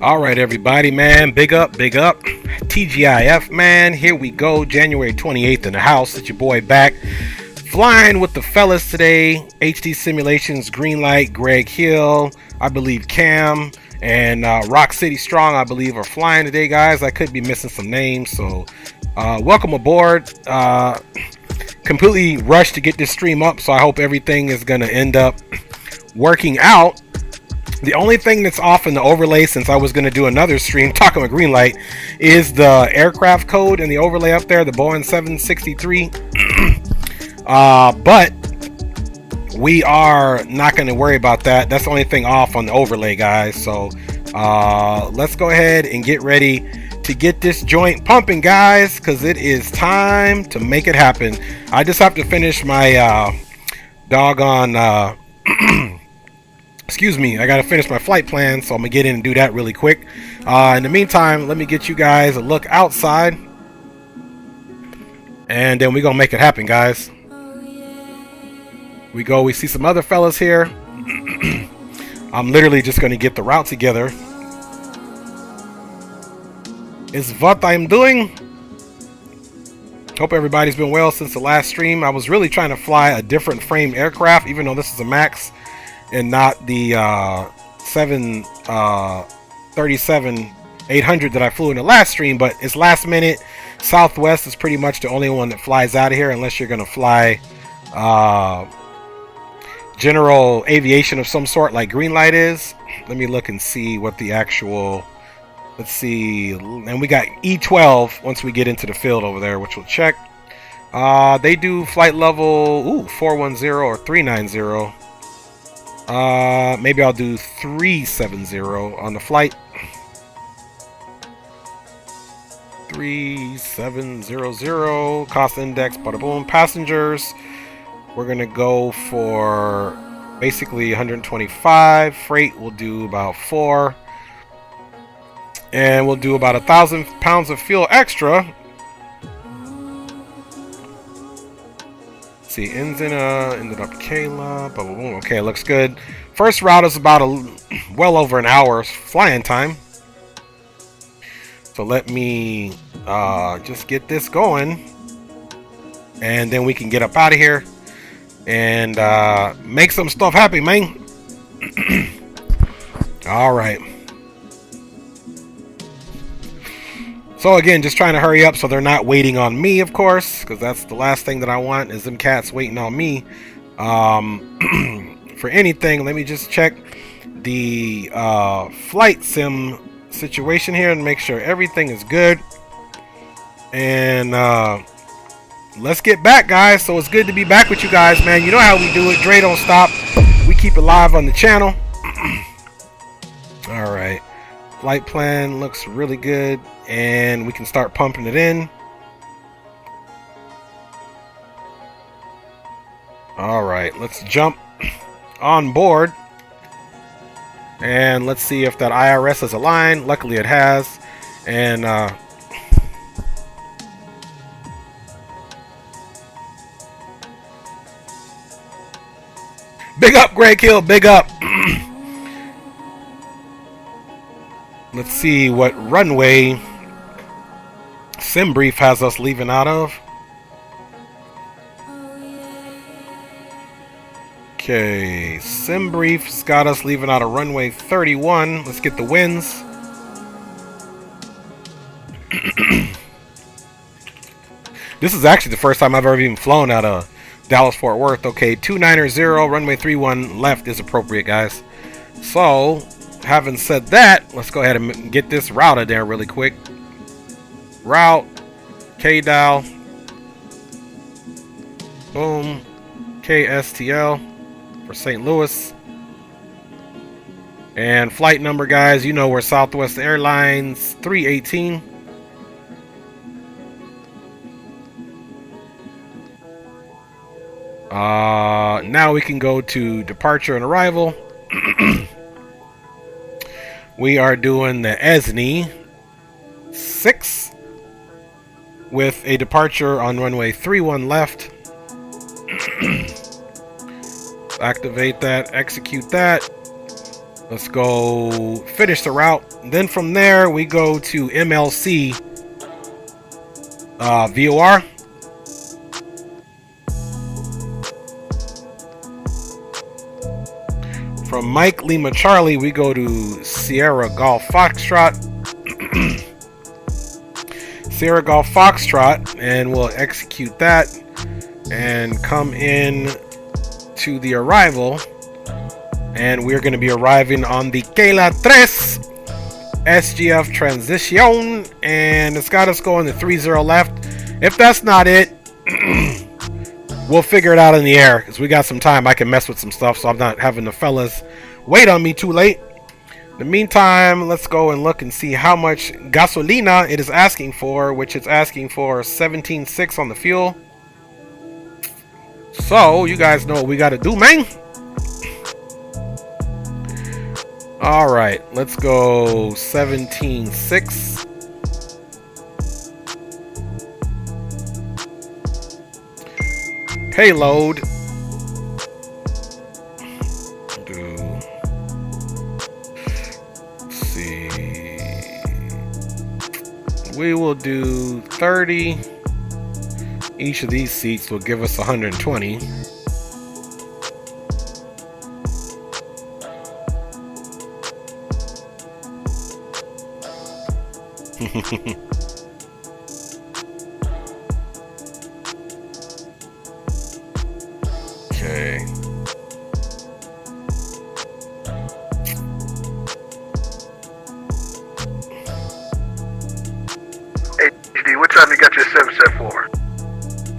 All right, everybody, man. Big up, big up. TGIF, man. Here we go. January 28th in the house. It's your boy back. Flying with the fellas today. HD Simulations, Greenlight, Greg Hill, I believe Cam, and Rock City Strong, I believe, are flying today, guys. I could be missing some names, so welcome aboard. Completely rushed to get this stream up, so I hope everything is going to end up working out. The only thing that's off in the overlay, since I was going to do another stream talking about Greenlight, is the aircraft code and the overlay up there, the Boeing 763. But we are not going to worry about that. That's the only thing off on the overlay, guys. So let's go ahead and get ready to get this joint pumping, guys, because it is time to make it happen. I just have to finish my doggone... excuse me, I gotta finish my flight plan, so I'm gonna get in and do that really quick. In the meantime, let me get you guys a look outside, and then we're gonna make it happen, guys. We see some other fellas here. I'm literally just gonna get the route together. Is what I'm doing. Hope everybody's been well since the last stream. I was really trying to fly a different frame aircraft, even though this is a MAX and not the 737-800 that I flew in the last stream, but it's last minute. Southwest is pretty much the only one that flies out of here, unless you're going to fly general aviation of some sort like Greenlight is. Let me look and see what the actual... Let's see. And we got E12 once we get into the field over there, which we'll check. They do flight level 410 or 390. Maybe I'll do 370 on the flight. 3700 cost index, bada boom. Passengers, we're gonna go for basically 125. Freight will do about 4, and we'll do about 1,000 pounds of fuel extra. See, ended up Kayla, blah, blah, blah. Okay, looks good. First route is about well over an hour flying time. So let me just get this going, and then we can get up out of here and make some stuff happen, man. All right. So again, just trying to hurry up so they're not waiting on me, of course, because that's the last thing that I want is them cats waiting on me for anything. Let me just check the flight sim situation here and make sure everything is good. And let's get back, guys. So it's good to be back with you guys, man. You know how we do it. Dre don't stop. We keep it live on the channel. All right. Flight plan looks really good, and we can start pumping it in. All right, let's jump on board, and let's see if that IRS is aligned. Luckily it has. And big up, Greg Hill, big up. Let's see what runway SimBrief has us leaving out of. Okay, SimBrief's got us leaving out of runway 31. Let's get the winds. This is actually the first time I've ever even flown out of Dallas-Fort Worth. Okay, 290, runway 31 left is appropriate, guys. So... having said that, let's go ahead and get this routed there really quick. Route, KDAL, boom, KSTL for St. Louis. And flight number, guys, you know we're Southwest Airlines 318. Now we can go to departure and arrival. We are doing the ESNI 6 with a departure on runway 31 left. Activate that, execute that. Let's go finish the route. Then from there, we go to MLC VOR. From Mike Lima Charlie, we go to Sierra Golf Foxtrot. Sierra Golf Foxtrot, and we'll execute that and come in to the arrival. And we're going to be arriving on the KDAL 3 SGF transition, and it's got us going to 30 left. If that's not it, we'll figure it out in the air because we got some time. I can mess with some stuff, so I'm not having the fellas wait on me too late. In the meantime, let's go and look and see how much gasolina it is asking for, which it's asking for 17.6 on the fuel. So you guys know what we got to do, man. All right, let's go 17.6. Payload. Let's see. We will do 30. Each of these seats will give us 120. Okay. HD, what time you got your 7 set for?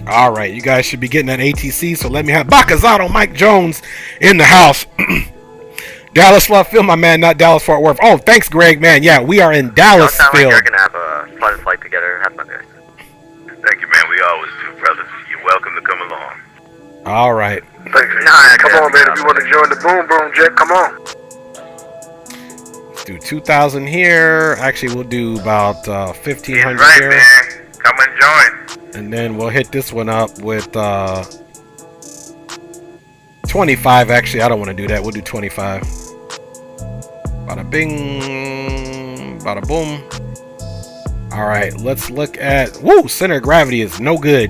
All right, you guys should be getting that ATC, so let me have Bacazzato Mike Jones in the house. Dallas Love Field, my man, not Dallas Fort Worth. Oh, thanks, Greg, man. Yeah, we are in Dallas Field. Field. Like you're gonna have a flight together. Have fun, guys. Thank you, man. We always do, brother. You're welcome to come along. All right. Thanks. Come on, man. If you want to join the boom boom jet, come on. Let's do 2,000 here. Actually, we'll do about 1,500 right, here. Man. Come and join. And then we'll hit this one up with 25. Actually, I don't want to do that. We'll do 25. Bada bing, bada boom. All right, let's look at. Woo, center of gravity is no good.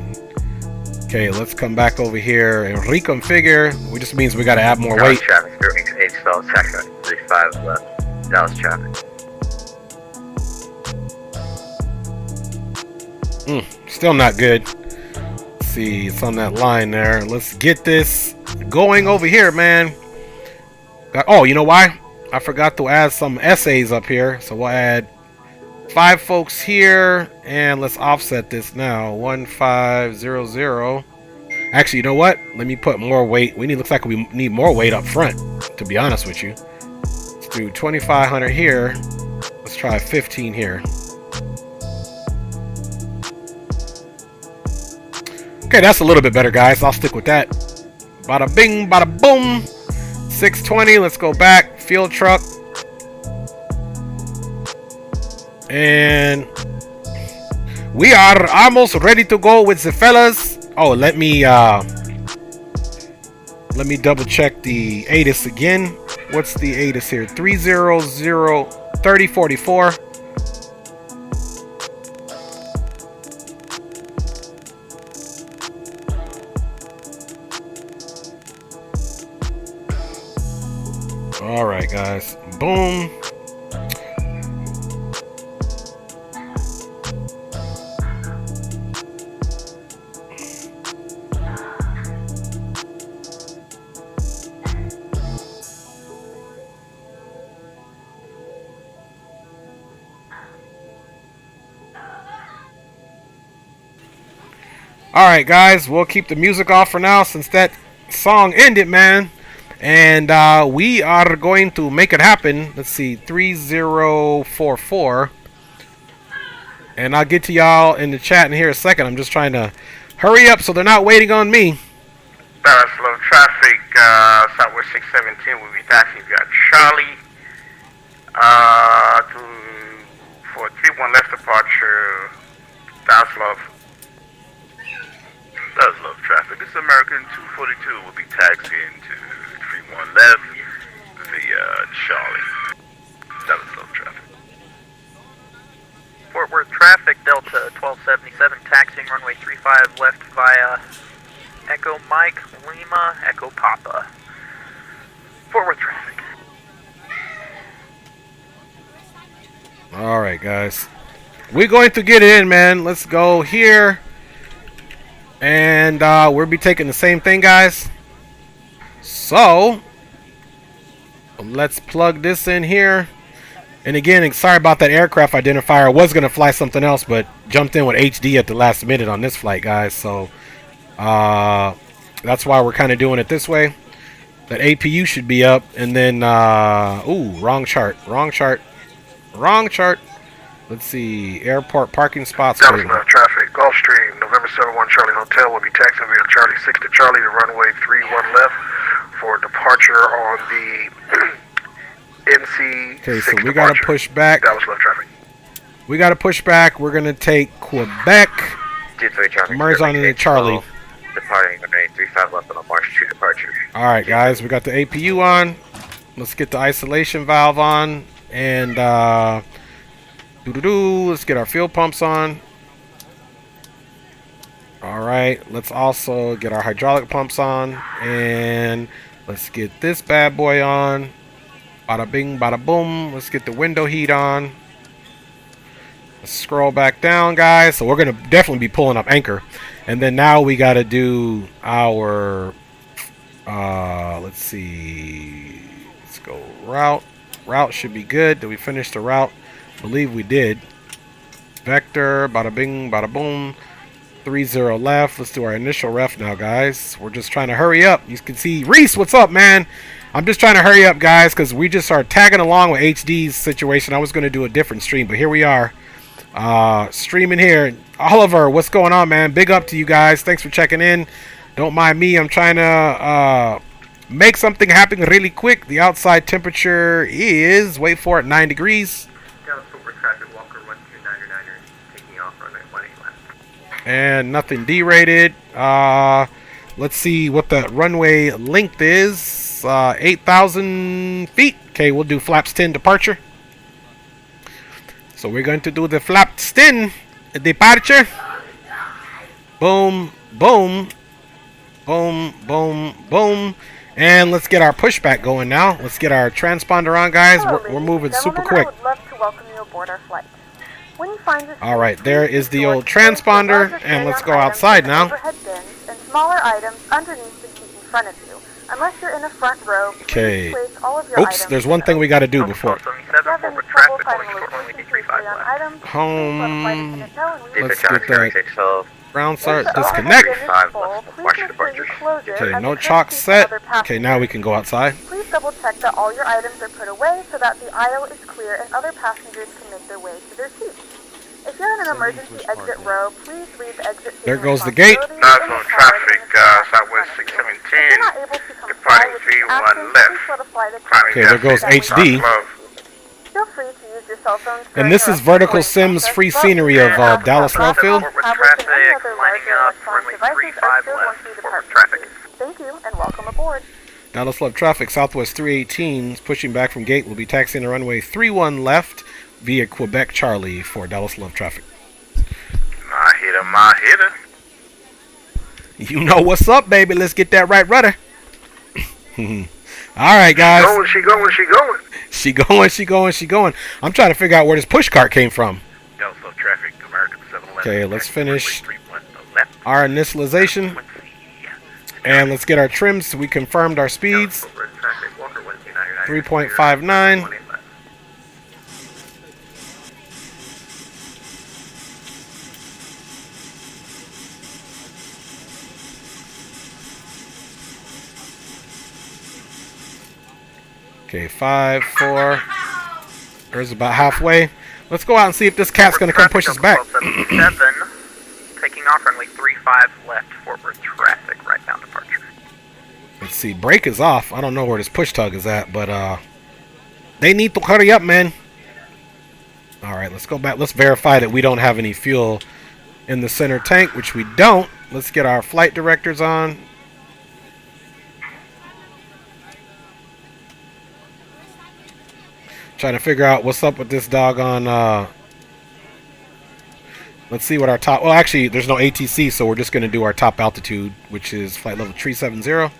Okay, let's come back over here and reconfigure, which just means we got to add more weight. Traffic, 08 stalls, taxi 35 left. Dallas traffic. Still not good. Let's see, it's on that line there. Let's get this going over here, man. Oh, you know why? I forgot to add some essays up here, so we'll add 5 folks here, and let's offset this now. 1500. Actually, you know what? Let me put more weight. Looks like we need more weight up front, to be honest with you. Let's do 2,500 here. Let's try 15 here. Okay, that's a little bit better, guys. I'll stick with that. Bada bing, bada boom. 620. Let's go back. Field truck. And we are almost ready to go with the fellas. Oh, let me double check the ATIS again. What's the ATIS here? 3003044. All right, guys. Boom. All right, guys. We'll keep the music off for now since that song ended, man. And we are going to make it happen. Let's see, 3044. And I'll get to y'all in the chat in here a second. I'm just trying to hurry up so they're not waiting on me. Dallas Low traffic, Southwest 617 will be taxi. We got Charlie for 31 left departure. Dallas Love. Dallas Love traffic. This American 242 will be taxiing to 31 left via Charlie. Delta 1277, taxiing runway 35 left via Echo Mike, Lima, Echo Papa. Forward traffic. Alright, guys. We're going to get it in, man. Let's go here. And we'll be taking the same thing, guys. So, let's plug this in here. And again, sorry about that aircraft identifier. I was going to fly something else, but jumped in with HD at the last minute on this flight, guys. So, that's why we're kind of doing it this way. That APU should be up. And then, ooh, wrong chart. Wrong chart. Wrong chart. Let's see. Airport parking spots. Dallas left traffic. Gulfstream, November 71 Charlie Hotel will be taxiing via Charlie 6 to Charlie to runway 31 left for departure on the NC. Okay, so we got to push back. Dallas left traffic. We got to push back. We're going to take Quebec. 23 Charlie. Merge on into Charlie. Departing runway 35 left on a March 2 departure. All right, guys. We got the APU on. Let's get the isolation valve on. And, let's get our fuel pumps on. Alright, let's also get our hydraulic pumps on. And let's get this bad boy on. Bada bing, bada boom. Let's get the window heat on. Let's scroll back down, guys. So we're going to definitely be pulling up anchor. And then now we got to do our, let's see. Let's go route. Route should be good. Did we finish the route? Believe we did. Vector, bada bing, bada boom. 30 left. Let's do our initial ref now, guys. We're just trying to hurry up. You can see Reese, what's up, man? I'm just trying to hurry up, guys, because we just are tagging along with HD's situation. I was going to do a different stream, but here we are. Streaming here. Oliver, what's going on, man? Big up to you guys. Thanks for checking in. Don't mind me. I'm trying to make something happen really quick. The outside temperature is, wait for it, 9 degrees. And nothing derated. Let's see what the runway length is. 8,000 feet. Okay, we'll do flaps 10 departure. So we're going to do the flaps 10 departure. Boom, boom, boom, boom, boom. And let's get our pushback going now. Let's get our transponder on, guys. We're moving super quick. I would love to welcome you aboard our flight. When you find your all right, there is the old transponder, and let's go outside now. Overhead bins and smaller items underneath the seat in front of you. Unless you're in a front row, okay. Place all of your oops, there's one thing we got to do before. Home. Let's get that ground start disconnect. Okay, no chalk set. Okay, now we can go outside. Please double check that all your items are put away so that the aisle is clear and other passengers can make their way to their seats. If you're in an emergency exit row, please read the exit. There goes the gate. National traffic, Southwest 6710, departing 31 left. Okay, there goes HD. Feel free to use your cell phone. And this is Vertical Sims free scenery of Dallas Love Field. Thank you and welcome aboard. Dallas Love traffic, Southwest 318 is pushing back from gate. We'll be taxiing the runway 31 left via Quebec Charlie for Dallas Love traffic. My hitter. You know what's up, baby. Let's get that right rudder. All right, guys. She going. She going. I'm trying to figure out where this push cart came from. Dallas Love traffic, American 711. Okay, letlet's finish our initialization. And let's get our trims. We confirmed our speeds. 3.59. Okay, 5, 4. There's about halfway. Let's go out and see if this cat's going to come push us back. 7, taking off runway 35 left, forward traffic, right down departure. Let's see, brake is off. I don't know where this push tug is at, but they need to hurry up, man. All right, let's go back. Let's verify that we don't have any fuel in the center tank, which we don't. Let's get our flight directors on. Trying to figure out what's up with this doggone Let's see what our top... Well, actually, there's no ATC, so we're just going to do our top altitude, which is flight level 370.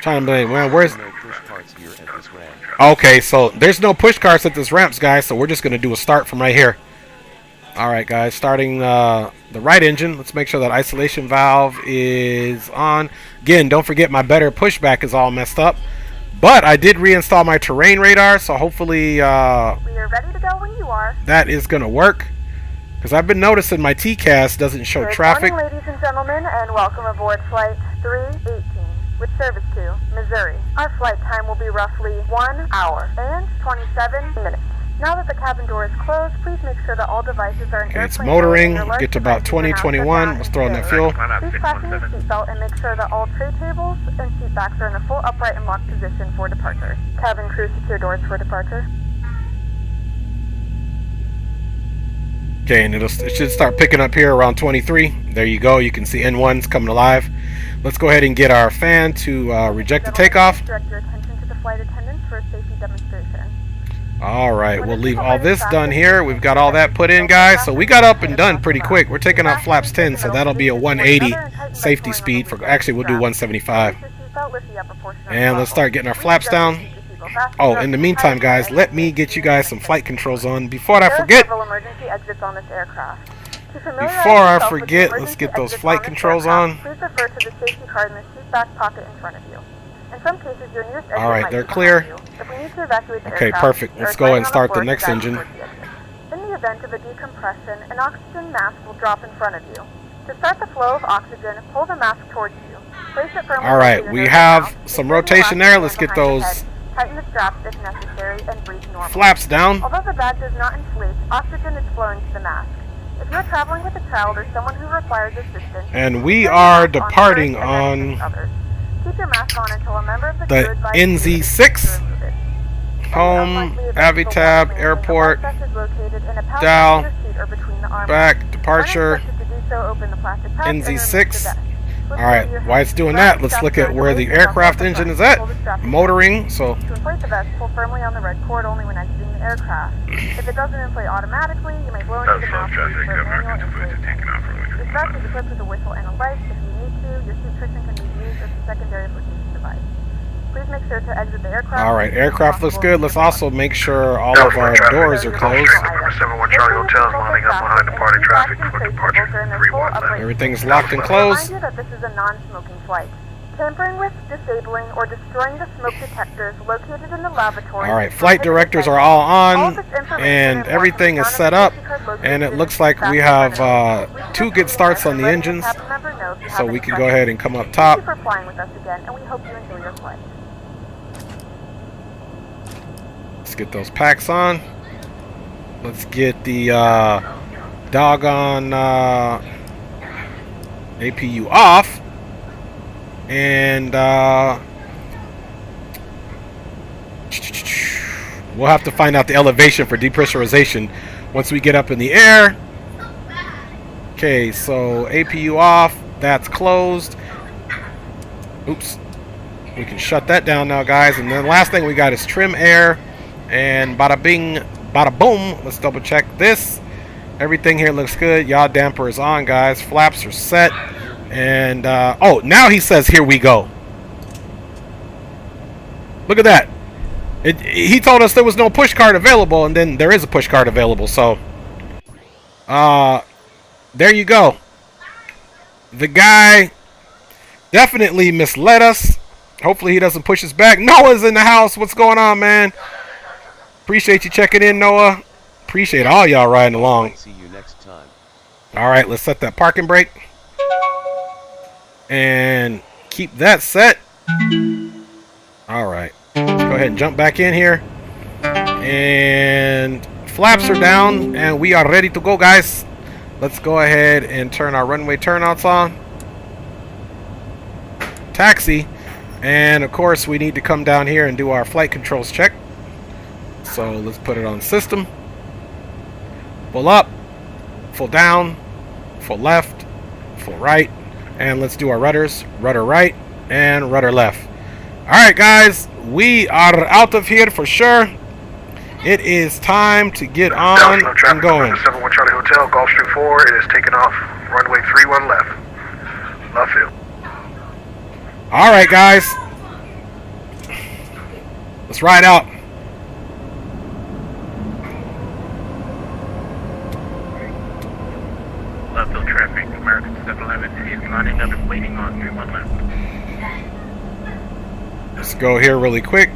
Trying to blame, man, where's... Okay, so there's no push carts at this ramps, guys, so we're just going to do a start from right here. Alright, guys, starting the right engine. Let's make sure that isolation valve is on. Again, don't forget my better pushback is all messed up. But I did reinstall my terrain radar, so hopefully we are ready to go when you are. That is going to work. Because I've been noticing my TCAS doesn't show traffic. Good morning, ladies and gentlemen, and welcome aboard Flight 318 with service to Missouri. Our flight time will be roughly 1 hour and 27 minutes. Now that the cabin door is closed, please make sure that all devices are in okay, it's airplane motoring. mode and your Get to large about devices are 2021. Let's throw in that fuel. Please fasten your seatbelt and make sure that all tray tables and seat backs are in a full upright and locked position for departure. Cabin crew, secure doors for departure. Okay, and it should start picking up here around 23. There you go. You can see N1's coming alive. Let's go ahead and get our fan to reject the takeoff. Direct your attention to the flight attendants for a safety demonstration. Alright, we'll leave all this done here. We've got all that put in, guys. So we got up and done pretty quick. We're taking off flaps 10, so that'll be a 180 safety speed. Actually, we'll do 175. And let's start getting our flaps down. Oh, in the meantime, guys, let me get you guys some flight controls on. Before I forget, let's get those flight controls on. Please refer to the safety card in the seat back pocket in front of you. In some cases, your nearest exit Alright, might they're be clear. behind you. If we need to evacuate the Okay, aircraft, perfect. Let's go ahead and start the next engine. In the event of a decompression, an oxygen mask will drop in front of you. To start the flow of oxygen, pull the mask towards you. Place it firmly. Alright, we have some rotation there. Let's get those tighten the straps if necessary and breathe normally. Flaps down. Although the bag does not inflate, oxygen is flowing to the mask. If you're traveling with a child or someone who requires assistance, and we are departing on keep your mask on until a member of the the NZ6 home Avitab Airport dial back departure NZ6. Alright, while it's doing that, let's look at where the aircraft engine is at. Motoring, so to inflate the vest, pull firmly on the red cord only when exiting the aircraft. If it doesn't inflate automatically, you may blow into the mouth for manual inflation. This vest is equipped with a whistle and a light. If you need to, your seat cushion can be used as a secondary flotation device. Please make sure to exit the aircraft. Alright, aircraft looks good. Let's also make sure all of our doors are closed. Number 71 Charlie Hotel is lining up behind departing traffic for departure 319. Everything's locked and closed. Remind you that this is a non-smoking flight. Tampering with, disabling, or destroying the smoke detectors located in the lavatory. Alright, flight directors are all on, and everything is set up, and it looks like we have 2 good starts on the engines, so we can go ahead and come up top. Thank you for flying with us again, and we hope you enjoy your flight. Let's get those packs on. Let's get the doggone APU off. And we'll have to find out the elevation for depressurization once we get up in the air. Okay, so APU off. That's closed. Oops. We can shut that down now, guys. And then the last thing we got is trim air. And bada bing, bada boom. Let's double check this. Everything here looks good. Yaw damper is on, guys. Flaps are set. And, oh, now he says, here we go. Look at that. He told us there was no push cart available, and then there is a push cart available. So, there you go. The guy definitely misled us. Hopefully he doesn't push us back. Noah's in the house. What's going on, man? Appreciate you checking in, Noah. Appreciate all y'all riding along. See you next time. All right, let's set that parking brake. And keep that set. All right. Let's go ahead and jump back in here. And flaps are down. And we are ready to go, guys. Let's go ahead and turn our runway turnouts on. Taxi. And, of course, we need to come down here and do our flight controls check. So let's put it on system. Full up. Full down. Full left. default right. And let's do our rudders. Rudder right and rudder left. Alright guys, we are out of here for sure. It is time to get on and going. 71 Charlie Hotel, Gulfstream 4, it is taking off. Runway 31 left. Love field. Alright guys. Let's ride out. Left field traffic, American 711 is lining up and waiting on 31 left. Let's go here really quick.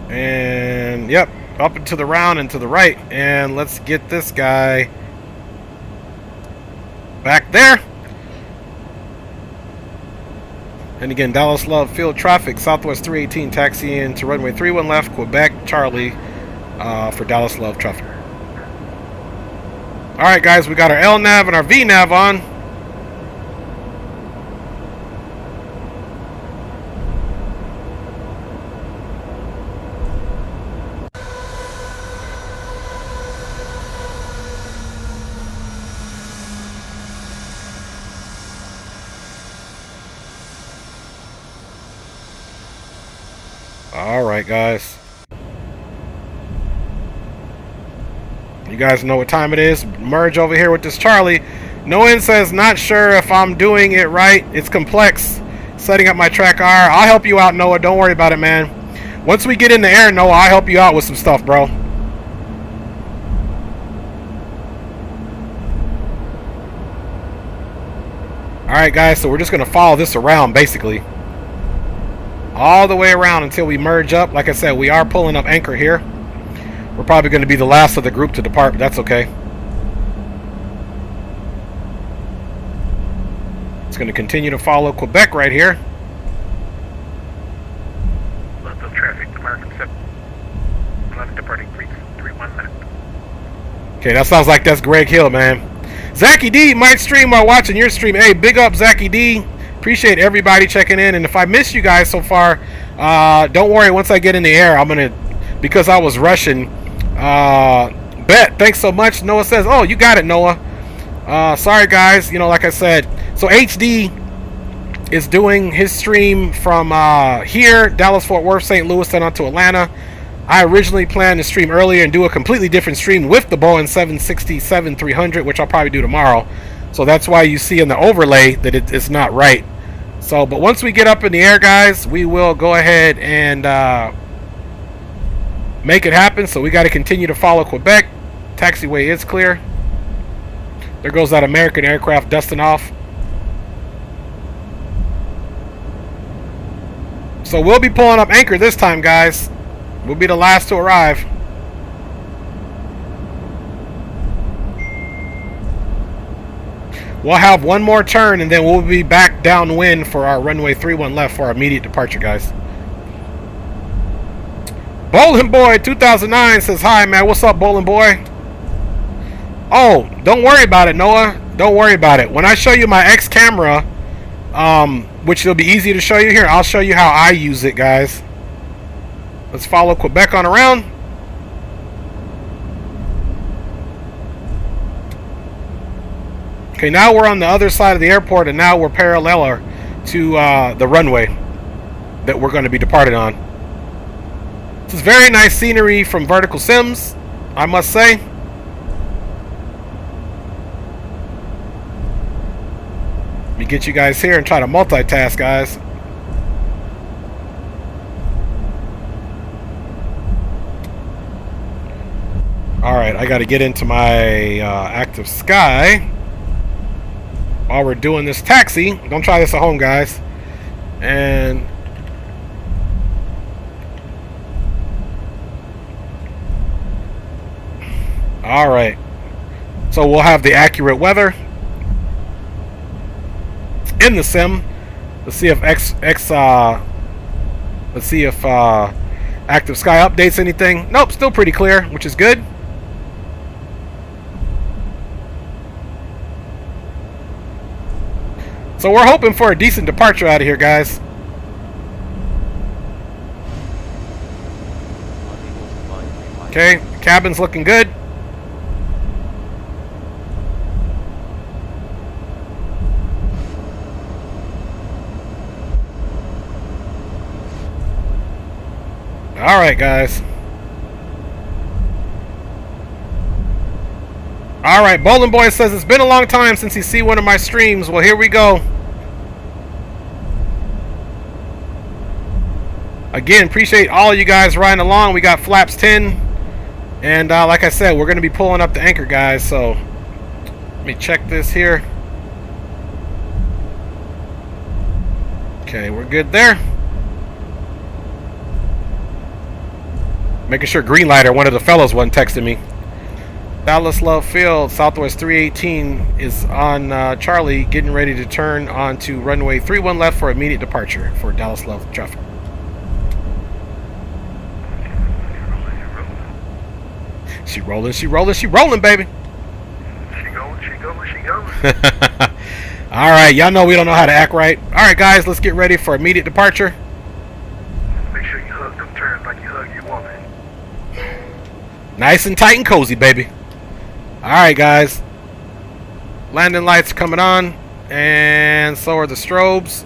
And yep, up and to the round and to the right. And let's get this guy back there. And again, Dallas Love field traffic, Southwest 318 taxiing to runway 31 left, Quebec Charlie for Dallas Love traffic. Alright guys, we got our LNAV and our VNAV on. Alright guys, you guys know what time it is. Merge over here with this Charlie. Noan says not sure if I'm doing it right. It's complex setting up my track R. I'll help you out, Noah. Don't worry about it, man. Once we get in the air, Noah, I'll help you out with some stuff, bro. Alright guys, so we're just gonna follow this around basically. All the way around until we merge up. Like I said, we are pulling up anchor here. We're probably going to be the last of the group to depart, but that's okay. It's going to continue to follow Quebec right here. Left field traffic, American 711 departing 31 left. Okay, that sounds like that's Greg Hill, man. Zachy D might stream while watching your stream. Hey, big up Zachy D. Appreciate everybody checking in, and if I missed you guys so far, don't worry. Once I get in the air, I'm gonna, because I was rushing. Bet, thanks so much. Noah says, oh, you got it, Noah. Sorry guys, you know, like I said, so HD is doing his stream from here, Dallas, Fort Worth, St. Louis, then on to Atlanta. I originally planned to stream earlier and do a completely different stream with the Boeing 767-300, which I'll probably do tomorrow. So that's why you see in the overlay that it's not right. So, but once we get up in the air, guys, we will go ahead and make it happen. So we got to continue to follow Quebec. Taxiway is clear. There goes that American aircraft dusting off. So we'll be pulling up anchor this time, guys. We'll be the last to arrive. We'll have one more turn, and then we'll be back downwind for our runway 31 left for our immediate departure, guys. Bowling Boy 2009 says, hi, man. What's up, Bowling Boy? Oh, don't worry about it, Noah. Don't worry about it. When I show you my X camera, which will be easy to show you here, I'll show you how I use it, guys. Let's follow Quebec on around. Okay, now we're on the other side of the airport, and now we're parallel to the runway that we're going to be departed on. This is very nice scenery from Vertical Sims, I must say. Let me get you guys here and try to multitask, guys. Alright, I got to get into my active sky while we're doing this taxi. Don't try this at home, guys. And alright, so we'll have the accurate weather in the sim. Let's see if active sky updates anything. Nope, still pretty clear, which is good. So we're hoping for a decent departure out of here, guys. Okay, cabin's looking good. All right, guys. All right, Bowling Boy says it's been a long time since he see one of my streams. Well, here we go. Again, appreciate all you guys riding along. We got flaps 10. And like I said, we're going to be pulling up the anchor, guys. So let me check this here. Okay, we're good there. Making sure Greenlighter, one of the fellows, wasn't texting me. Dallas Love Field, Southwest 318 is on Charlie, getting ready to turn onto runway 31 left for immediate departure for Dallas Love traffic. She rolling, she rolling, she rolling, baby. She going, she going, she going. All right, y'all know we don't know how to act right. All right, guys, let's get ready for immediate departure. Make sure you hug them turns like you hug your woman. Nice and tight and cozy, baby. All right, guys. Landing lights are coming on, and so are the strobes.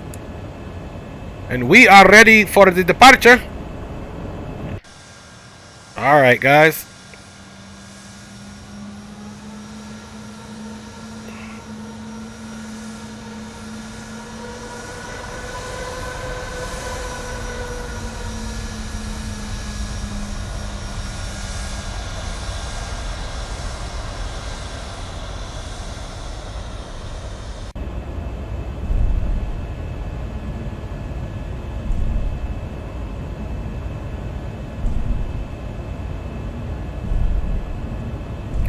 And we are ready for the departure. All right, guys.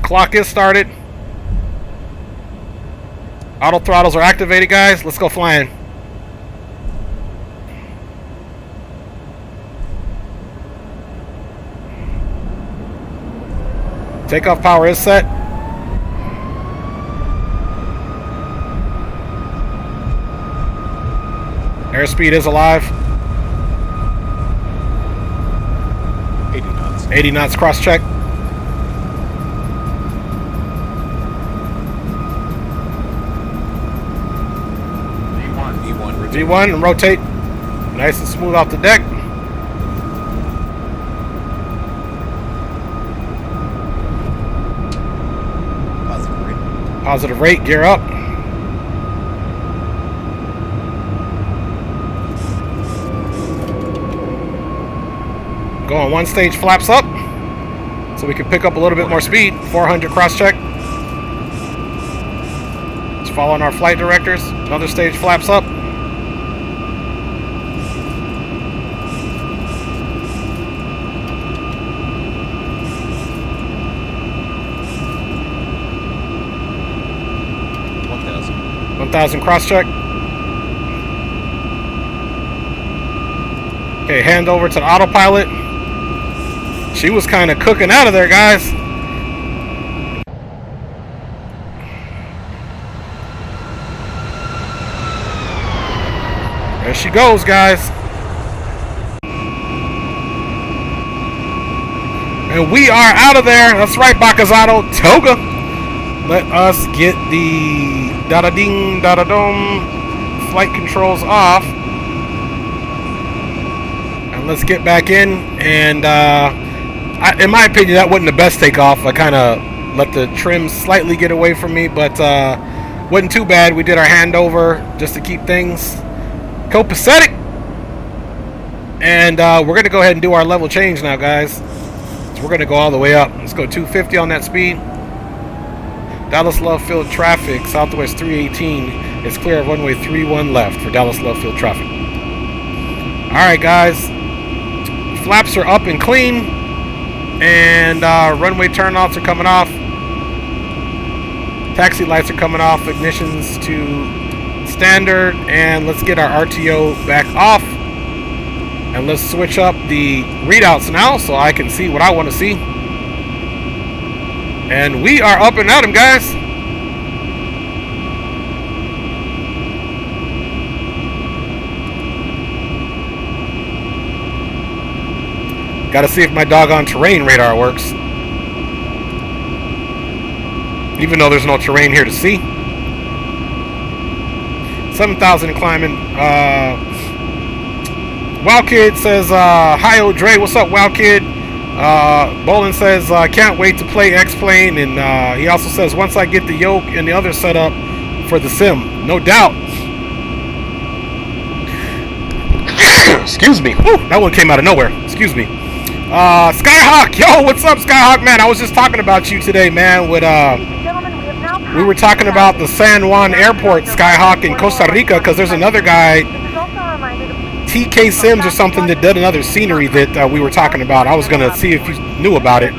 Clock is started. Auto throttles are activated, guys. Let's go flying. Takeoff power is set. Airspeed is alive. 80 knots. 80 knots cross check. V1 and rotate. Nice and smooth off the deck. Positive rate. Positive rate, gear up. Go on one stage, flaps up. So we can pick up a little bit more speed. 400 cross check. Just following our flight directors. Another stage flaps up. Cross check. Okay, hand over to the autopilot. She was kind of cooking out of there, guys. There she goes, guys. And we are out of there. That's right, Bakazato. Toga. Let us get the da-da-ding, da-da-dum flight controls off. And let's get back in. And in my opinion, that wasn't the best takeoff. I kind of let the trim slightly get away from me, but wasn't too bad. We did our handover just to keep things copacetic. And we're going to go ahead and do our level change now, guys. So we're going to go all the way up. Let's go 250 on that speed. Dallas Love Field traffic, Southwest 318 is clear of runway 31 left for Dallas Love Field traffic. Alright, guys. Flaps are up and clean. And runway turnoffs are coming off. Taxi lights are coming off. Ignitions to standard. And let's get our RTO back off. And let's switch up the readouts now so I can see what I want to see. And we are up and at 'em, guys. Gotta see if my doggone terrain radar works. Even though there's no terrain here to see. 7,000 climbing. Wow Kid says, hi Dre, what's up, Wow Kid? Bolin says, can't wait to play X-Plane, and he also says, once I get the yoke and the other setup for the sim, no doubt. Excuse me. Whew, that one came out of nowhere. Excuse me. Skyhawk, yo, what's up, Skyhawk, man? I was just talking about you today, man. With we were talking about the San Juan Airport, Skyhawk, in Costa Rica, because there's another guy, TK Sims or something, that did another scenery that we were talking about. I was gonna see if you knew about it.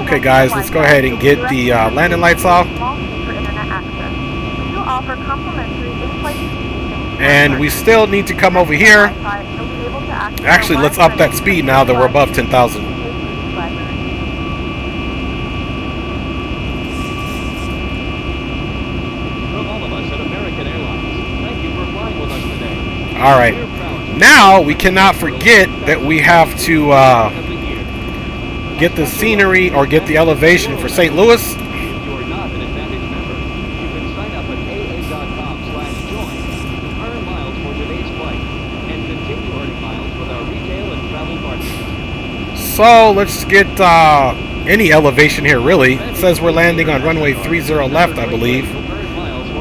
Okay, guys, let's go ahead and get the landing lights off. And we still need to come over here. Actually, let's up that speed now that we're above 10,000. From all of us at American Airlines, thank you for flying with us today. All right. Now we cannot forget that we have to get the scenery or get the elevation for St. Louis. If you are not an Advantage member, you can sign up at aa.com/join to earn miles for today's flight and continue earning miles with our retail and travel partners. So let's get any elevation here, really. It says we're landing on runway 30 left, I believe.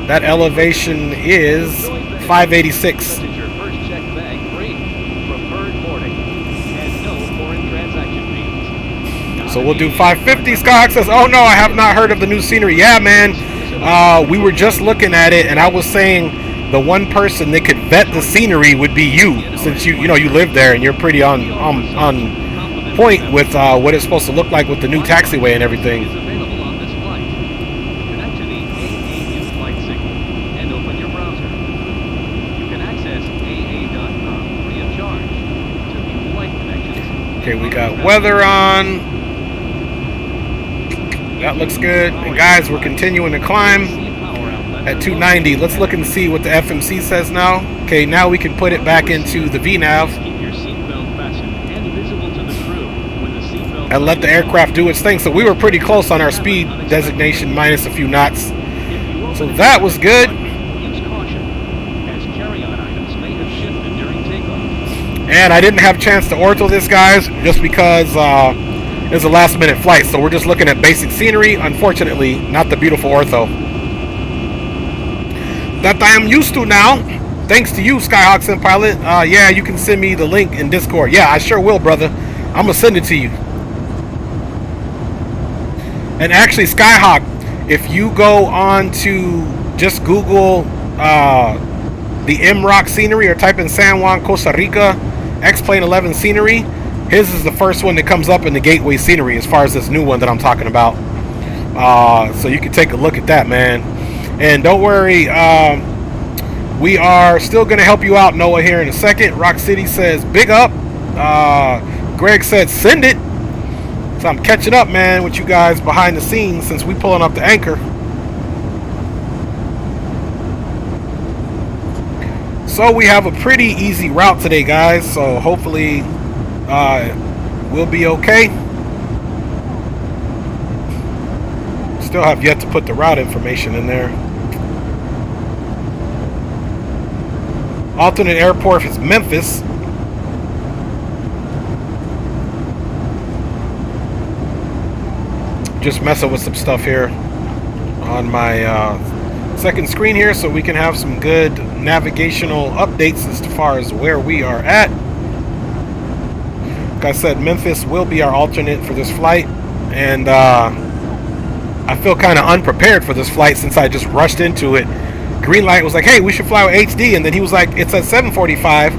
That elevation is 586. Purchase your first check bag free, preferred boarding, and no foreign transaction fees. So we'll do 550. Skyhawk says, oh no, I have not heard of the new scenery. Yeah, man. We were just looking at it, and I was saying the one person that could vet the scenery would be you, since you live there and you're pretty on point with what it's supposed to look like with the new taxiway and everything. Is available on this flight. Connect to the AA in-flight signal and open your browser. You can access aa.com free of charge to view flight connections. Okay, we got weather on. That looks good. And guys, we're continuing to climb at 290. Let's look and see what the FMC says now. Okay, now we can put it back into the VNAV Keep your seatbelt fastened and visible to the crew with the seatbelt and let the aircraft do its thing. So we were pretty close on our speed designation, minus a few knots. So that was good. Use caution, as carry-on items may have shifted during takeoff. And I didn't have a chance to ortho this, guys, just because it's a last-minute flight. So we're just looking at basic scenery. Unfortunately, not the beautiful ortho that I am used to now. Thanks to you, Skyhawk Sim Pilot. Yeah, you can send me the link in Discord. Yeah, I sure will, brother. I'm going to send it to you. And actually, Skyhawk, if you go on to just Google the MROC scenery or type in San Juan, Costa Rica, X-Plane 11 scenery, his is the first one that comes up in the gateway scenery as far as this new one that I'm talking about. So you can take a look at that, man. And don't worry, we are still going to help you out, Noah, here in a second. Rock City says, big up. Greg said, send it. So I'm catching up, man, with you guys behind the scenes since we pulling up the anchor. So we have a pretty easy route today, guys. So hopefully we'll be okay. Still have yet to put the route information in there. Alternate airport is Memphis. Just messing with some stuff here on my second screen here so we can have some good navigational updates as far as where we are at. Like I said, Memphis will be our alternate for this flight, and I feel kind of unprepared for this flight since I just rushed into it. Greenlight was like, hey, we should fly with HD, and then he was like, it's at 7:45,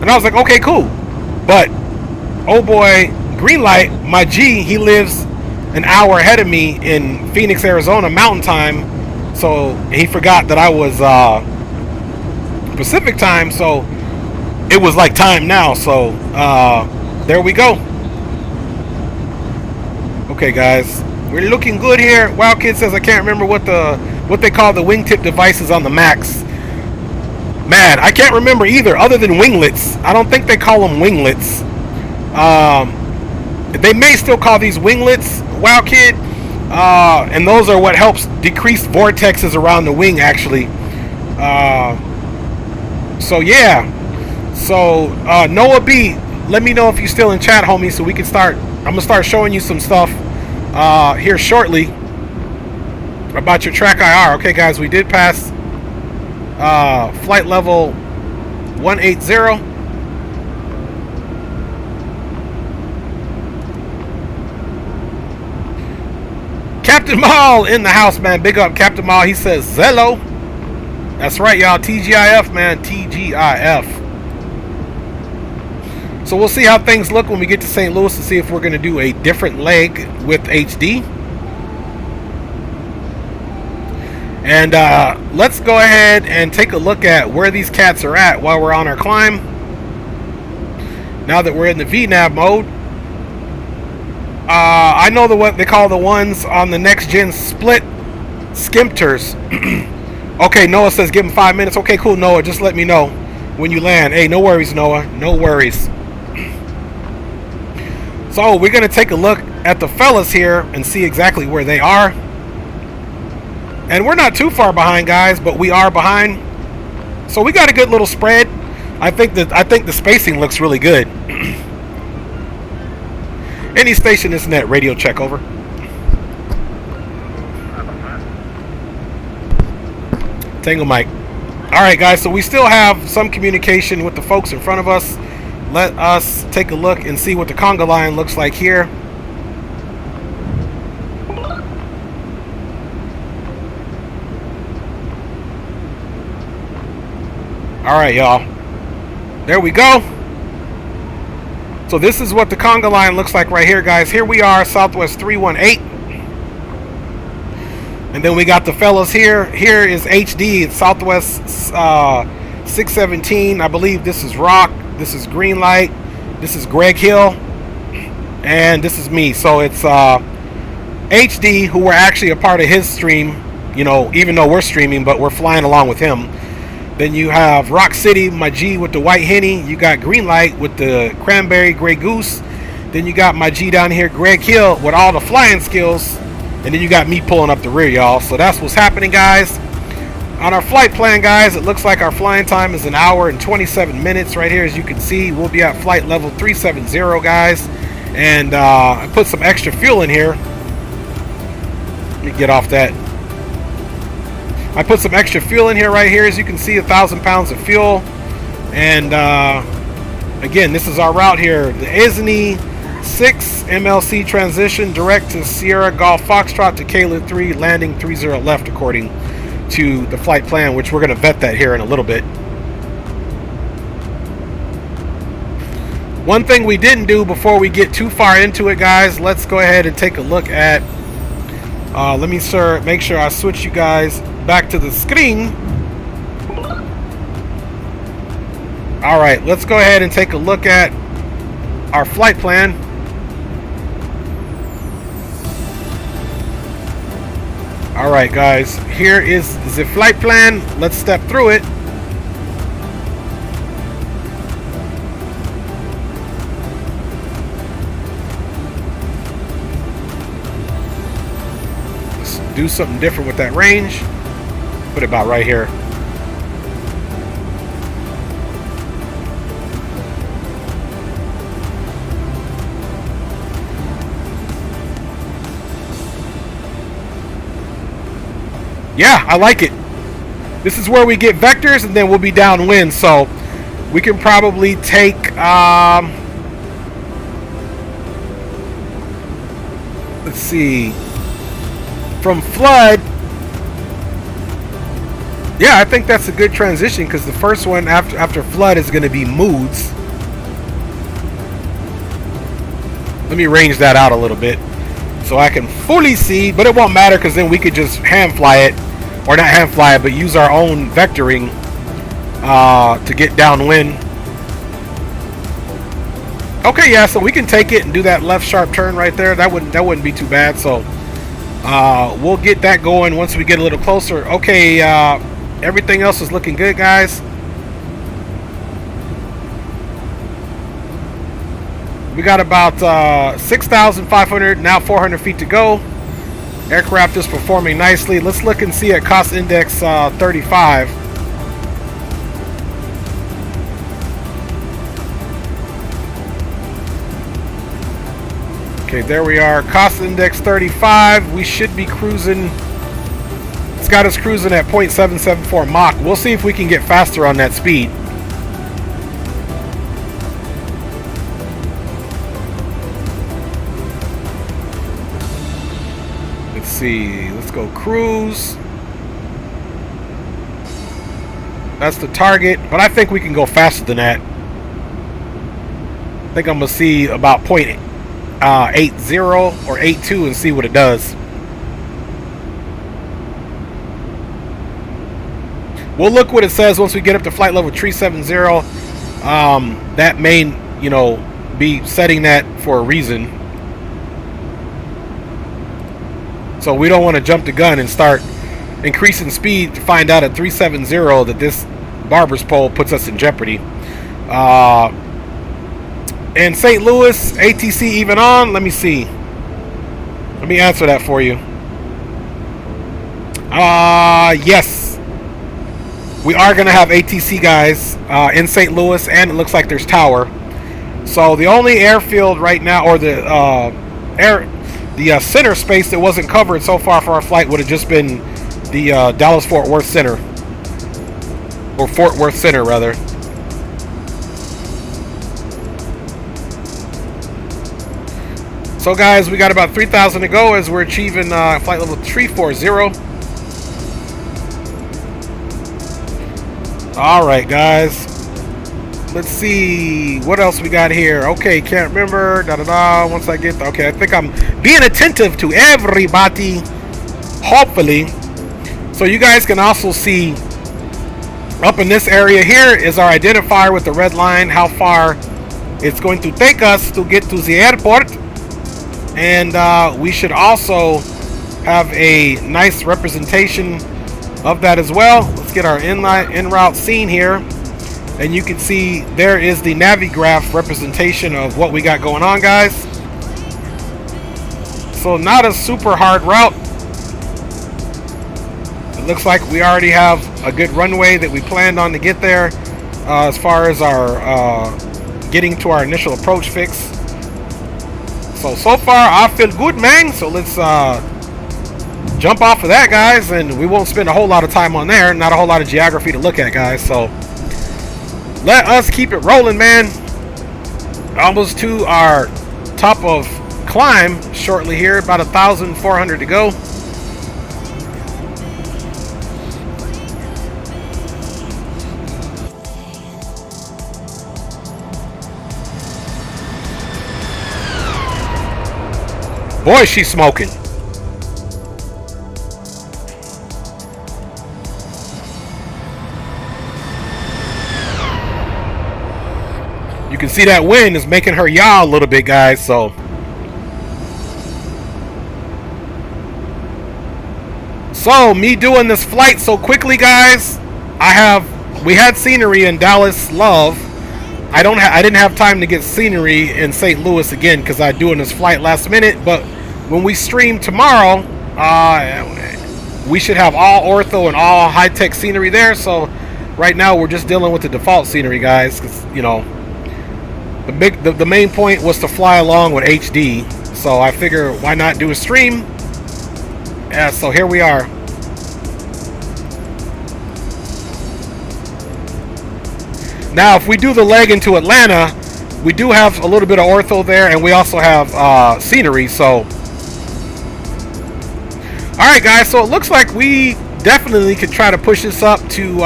and I was like, okay, cool. But oh boy, Greenlight, my G, he lives an hour ahead of me in Phoenix, Arizona, Mountain Time, so he forgot that I was Pacific Time, so it was like time now. So there we go. Okay, guys, we're looking good here. Wild Kid says I can't remember what they call the wingtip devices on the Max. Man, I can't remember either, other than winglets. I don't think they call them winglets. They may still call these winglets, Wild Kid, and those are what helps decrease vortexes around the wing, actually. So yeah. So Noah B, let me know if you're still in chat, homie, so we can start. I'm gonna start showing you some stuff here shortly about your track IR. Okay, guys, we did pass flight level 180. Captain Maul in the house, man. Big up, Captain Maul. He says Zello. That's right, y'all. TGIF, man. TGIF. So we'll see how things look when we get to St. Louis to see if we're going to do a different leg with HD. And let's go ahead and take a look at where these cats are at while we're on our climb. Now that we're in the VNAV mode. I know what they call the ones on the next gen split skimpters. Okay, Noah says give him 5 minutes. Okay, cool, Noah. Just let me know when you land. Hey, no worries, Noah. No worries. So we're going to take a look at the fellas here and see exactly where they are. And we're not too far behind, guys, but we are behind. So we got a good little spread. I think the spacing looks really good. Any station is net radio check over. Tango Mike. Alright guys, so we still have some communication with the folks in front of us. Let us take a look and see what the conga line looks like here. Alright y'all. There we go. So this is what the conga line looks like right here, guys. Here we are, Southwest 318. And then we got the fellas here. Here is HD. It's Southwest 617. I believe this is Rock. This is Greenlight. This is Greg Hill. And this is me. So it's HD, who we're actually a part of his stream. You know, even though we're streaming, but we're flying along with him. Then you have Rock City, my G with the white Henny. You got Greenlight with the cranberry Grey Goose. Then you got my G down here, Greg Hill, with all the flying skills. And then you got me pulling up the rear, y'all. So that's what's happening, guys. On our flight plan, guys, it looks like our flying time is 1 hour and 27 minutes right here. As you can see, we'll be at flight level 370, guys. And I put some extra fuel in here. Let me get off that. I put some extra fuel in here right here. As you can see, 1,000 pounds of fuel. And again, this is our route here. The ISNI 6 MLC transition direct to Sierra Golf Foxtrot to Caleb 3, landing 30 left according to the flight plan, which we're going to vet that here in a little bit. One thing we didn't do before we get too far into it, guys, let's go ahead and take a look at let me make sure I switch you guys back to the screen. Alright, let's go ahead and take a look at our flight plan. Alright guys, here is the flight plan. Let's step through it. Let's do something different with that range. Put it about right here. Yeah, I like it. This is where we get vectors and then we'll be downwind, so we can probably take let's see, from flood. Yeah, I think that's a good transition because the first one after flood is going to be moods. Let me range that out a little bit so I can fully see, but it won't matter because then we could just hand fly it, or not hand fly it, but use our own vectoring to get downwind. Okay, yeah, so we can take it and do that left sharp turn right there. That wouldn't be too bad. So we'll get that going once we get a little closer. Okay, everything else is looking good, guys. We got about 6,500, now 400 feet to go. Aircraft is performing nicely. Let's look and see at cost index 35. Okay, there we are. Cost index 35. We should be cruising. It's got us cruising at 0.774 Mach. We'll see if we can get faster on that speed. Let's see. Let's go cruise. That's the target, but I think we can go faster than that. I think I'm gonna see about 0.80 or 82 and see what it does. We'll look what it says once we get up to flight level 370. That may, you know, be setting that for a reason. So we don't want to jump the gun and start increasing speed to find out at 370 that this barber's pole puts us in jeopardy. In St. Louis, ATC even on? Let me see. Let me answer that for you. Yes. We are going to have ATC guys in St. Louis, and it looks like there's tower. So the only airfield right now, or the center space that wasn't covered so far for our flight would have just been the Dallas-Fort Worth Center. Or Fort Worth Center, rather. So guys, we got about 3,000 to go as we're achieving flight level 340. Alright guys. Let's see what else we got here. Okay, can't remember. Once I get okay, I think I'm being attentive to everybody. Hopefully. So you guys can also see up in this area here is our identifier with the red line, how far it's going to take us to get to the airport. And we should also have a nice representation of that as well. Let's get our en route scene here. And you can see there is the Navigraph representation of what we got going on, guys. So not a super hard route. It looks like we already have a good runway that we planned on to get there as far as our getting to our initial approach fix. So far I feel good, man. So let's jump off of that, guys, and we won't spend a whole lot of time on there. Not a whole lot of geography to look at, guys. So let us keep it rolling, man. Almost to our top of climb shortly here. About 1,400 to go. Boy, she's smoking. You can see that wind is making her yaw a little bit, guys. So me doing this flight so quickly, guys. We had scenery in Dallas Love. I didn't have time to get scenery in St. Louis again because I'm doing this flight last minute. But when we stream tomorrow, we should have all ortho and all high-tech scenery there. So right now we're just dealing with the default scenery, guys, because you know the main point was to fly along with HD. So I figure why not do a stream? Yeah. So here we are. Now, if we do the leg into Atlanta, we do have a little bit of ortho there, and we also have scenery. So, all right, guys. So it looks like we definitely could try to push this up to.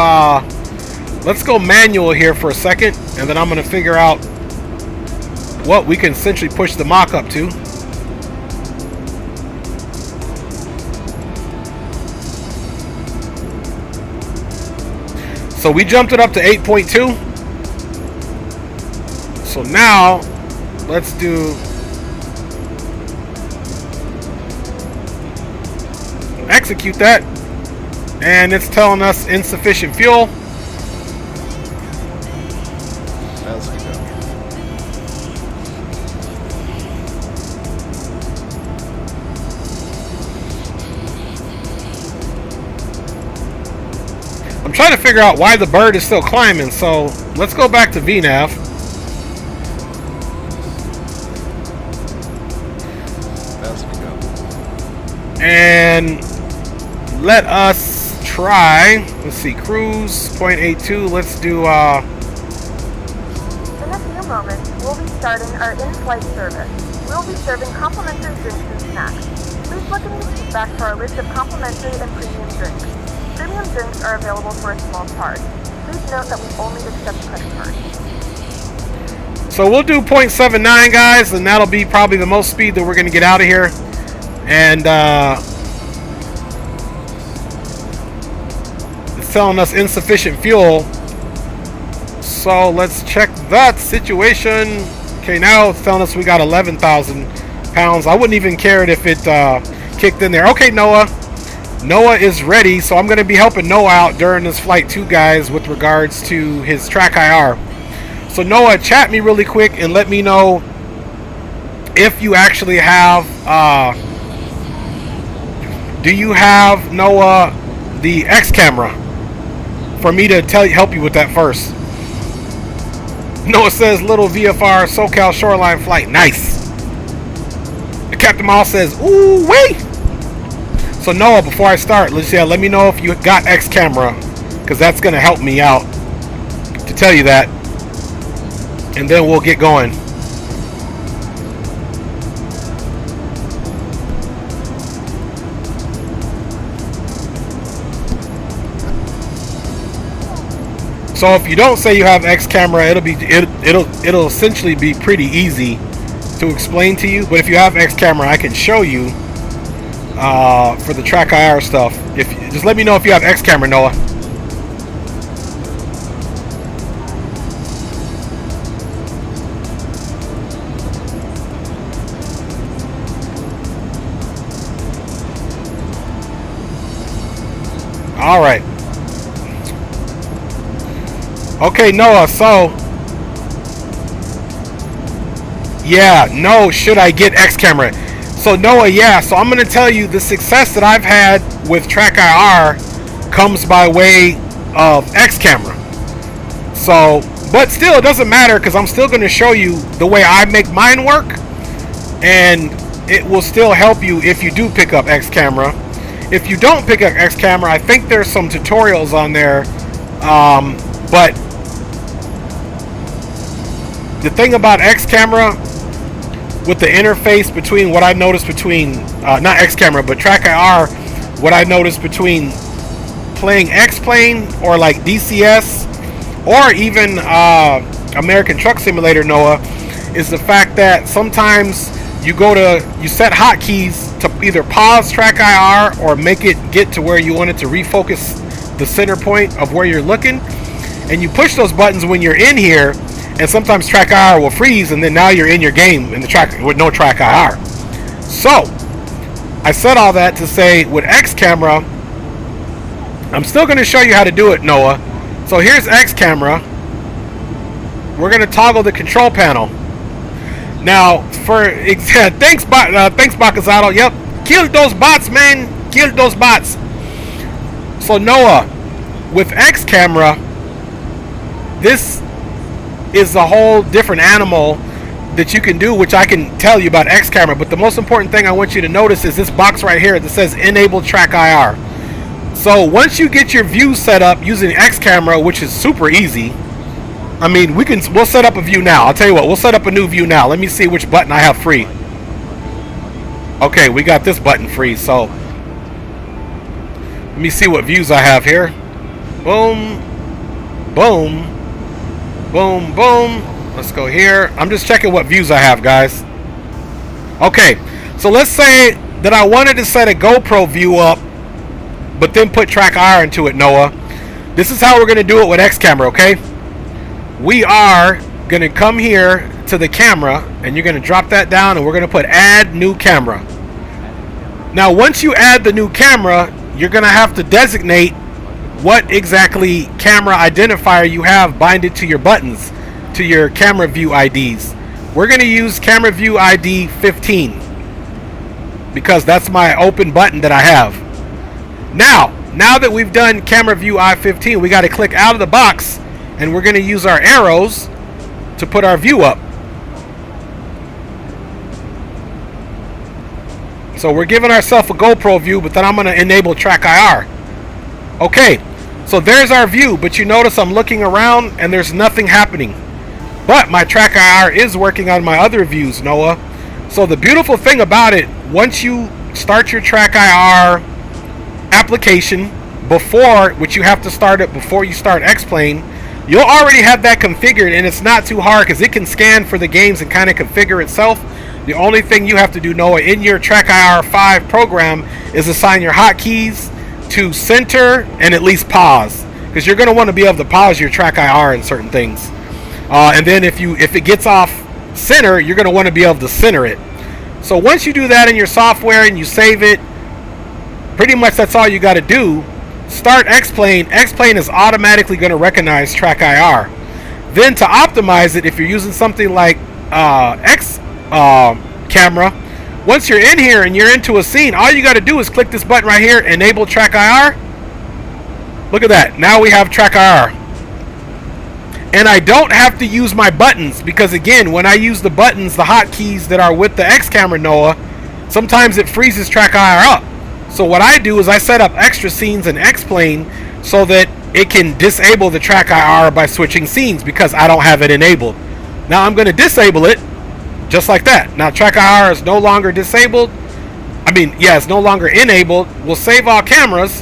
Let's go manual here for a second, and then I'm going to figure out what we can essentially push the Mach up to. So we jumped it up to 8.2. So now, let's do execute that, and it's telling us insufficient fuel. Let's go. I'm trying to figure out why the bird is still climbing, so let's go back to VNAV. And let us try, let's see, cruise 0.82. Let's do In a few moments, we'll be starting our in-flight service. We'll be serving complimentary drinks and snacks. Please look in the seat back for our list of complimentary and premium drinks. Premium drinks are available for a small charge. Please note that we only accept credit cards. So we'll do 0.79, guys, and that'll be probably the most speed that we're going to get out of here. And it's telling us insufficient fuel. So let's check that situation. Okay, now it's telling us we got 11,000 pounds. I wouldn't even care if it kicked in there. Okay, Noah. Noah is ready, so I'm going to be helping Noah out during this flight too, guys, with regards to his track IR. So Noah, chat me really quick and let me know if you actually have, do you have, Noah, the X camera for me to help you with that first? Noah says little VFR SoCal shoreline flight. Nice. And Captain Miles says, ooh, wait. So Noah, before I start, let me know if you got X camera, because that's going to help me out to tell you that. And then we'll get going. So if you don't say you have X camera, it'll essentially be pretty easy to explain to you. But if you have X camera, I can show you for the track IR stuff. Just let me know if you have X camera, Noah. All right. Okay, Noah, so yeah, no, should I get X camera? So Noah, yeah, so I'm going to tell you the success that I've had with track IR comes by way of X camera. So, but still, it doesn't matter, because I'm still going to show you the way I make mine work, and it will still help you if you do pick up X camera. If you don't pick up X camera, I think there's some tutorials on there, but the thing about X camera, with the interface between what I noticed between, not X camera, but track IR, what I noticed between playing X-Plane or like DCS or even American Truck Simulator, Noah, is the fact that sometimes you set hotkeys to either pause track IR or make it get to where you want it to refocus the center point of where you're looking, and you push those buttons when you're in here, and sometimes track IR will freeze, and then now you're in your game in the track with no track IR. So I said all that to say, with X camera, I'm still going to show you how to do it, Noah. So here's X camera. We're going to toggle the control panel. Now, thanks, Bakazato. Yep, kill those bots, man. Kill those bots. So Noah, with X camera, this is a whole different animal that you can do, which I can tell you about X camera. But the most important thing I want you to notice is this box right here that says Enable Track IR. So once you get your view set up using X camera, which is super easy, I mean, we'll set up a view now. I'll tell you what, we'll set up a new view now. Let me see which button I have free. Okay, we got this button free, so let me see what views I have here. Boom, boom, boom, boom. Let's go here. I'm just checking what views I have, guys. Okay, so let's say that I wanted to set a GoPro view up, but then put track IR into it, Noah. This is how we're going to do it with X camera, okay? We are going to come here to the camera, and you're going to drop that down, and we're going to put add new camera. Now, once you add the new camera, you're going to have to designate what exactly camera identifier you have binded to your buttons, to your camera view IDs. We're going to use camera view ID 15 because that's my open button that I have. Now that we've done camera view I15, we got to click out of the box, and we're going to use our arrows to put our view up. So we're giving ourselves a GoPro view, but then I'm going to enable track IR. Okay, so there's our view, but you notice I'm looking around and there's nothing happening. But my track IR is working on my other views, Noah. So the beautiful thing about it, once you start your track IR application, which you have to start it before you start X-Plane, you'll already have that configured, and it's not too hard because it can scan for the games and kind of configure itself. The only thing you have to do, Noah, in your track IR 5 program is assign your hotkeys to center and at least pause, because you're going to want to be able to pause your track IR in certain things. And then if it gets off center, you're going to want to be able to center it. So once you do that in your software and you save it, pretty much that's all you got to do. Start X-Plane. X-Plane is automatically going to recognize track IR. Then to optimize it, if you're using something like camera, once you're in here and you're into a scene, all you got to do is click this button right here, enable track IR. Look at that. Now we have track IR. And I don't have to use my buttons, because again, when I use the buttons, the hotkeys that are with the X camera, Noah, sometimes it freezes track IR up. So what I do is I set up extra scenes in X-Plane so that it can disable the track IR by switching scenes, because I don't have it enabled. Now I'm going to disable it just like that. Now track IR is no longer disabled. It's no longer enabled. We'll save all cameras.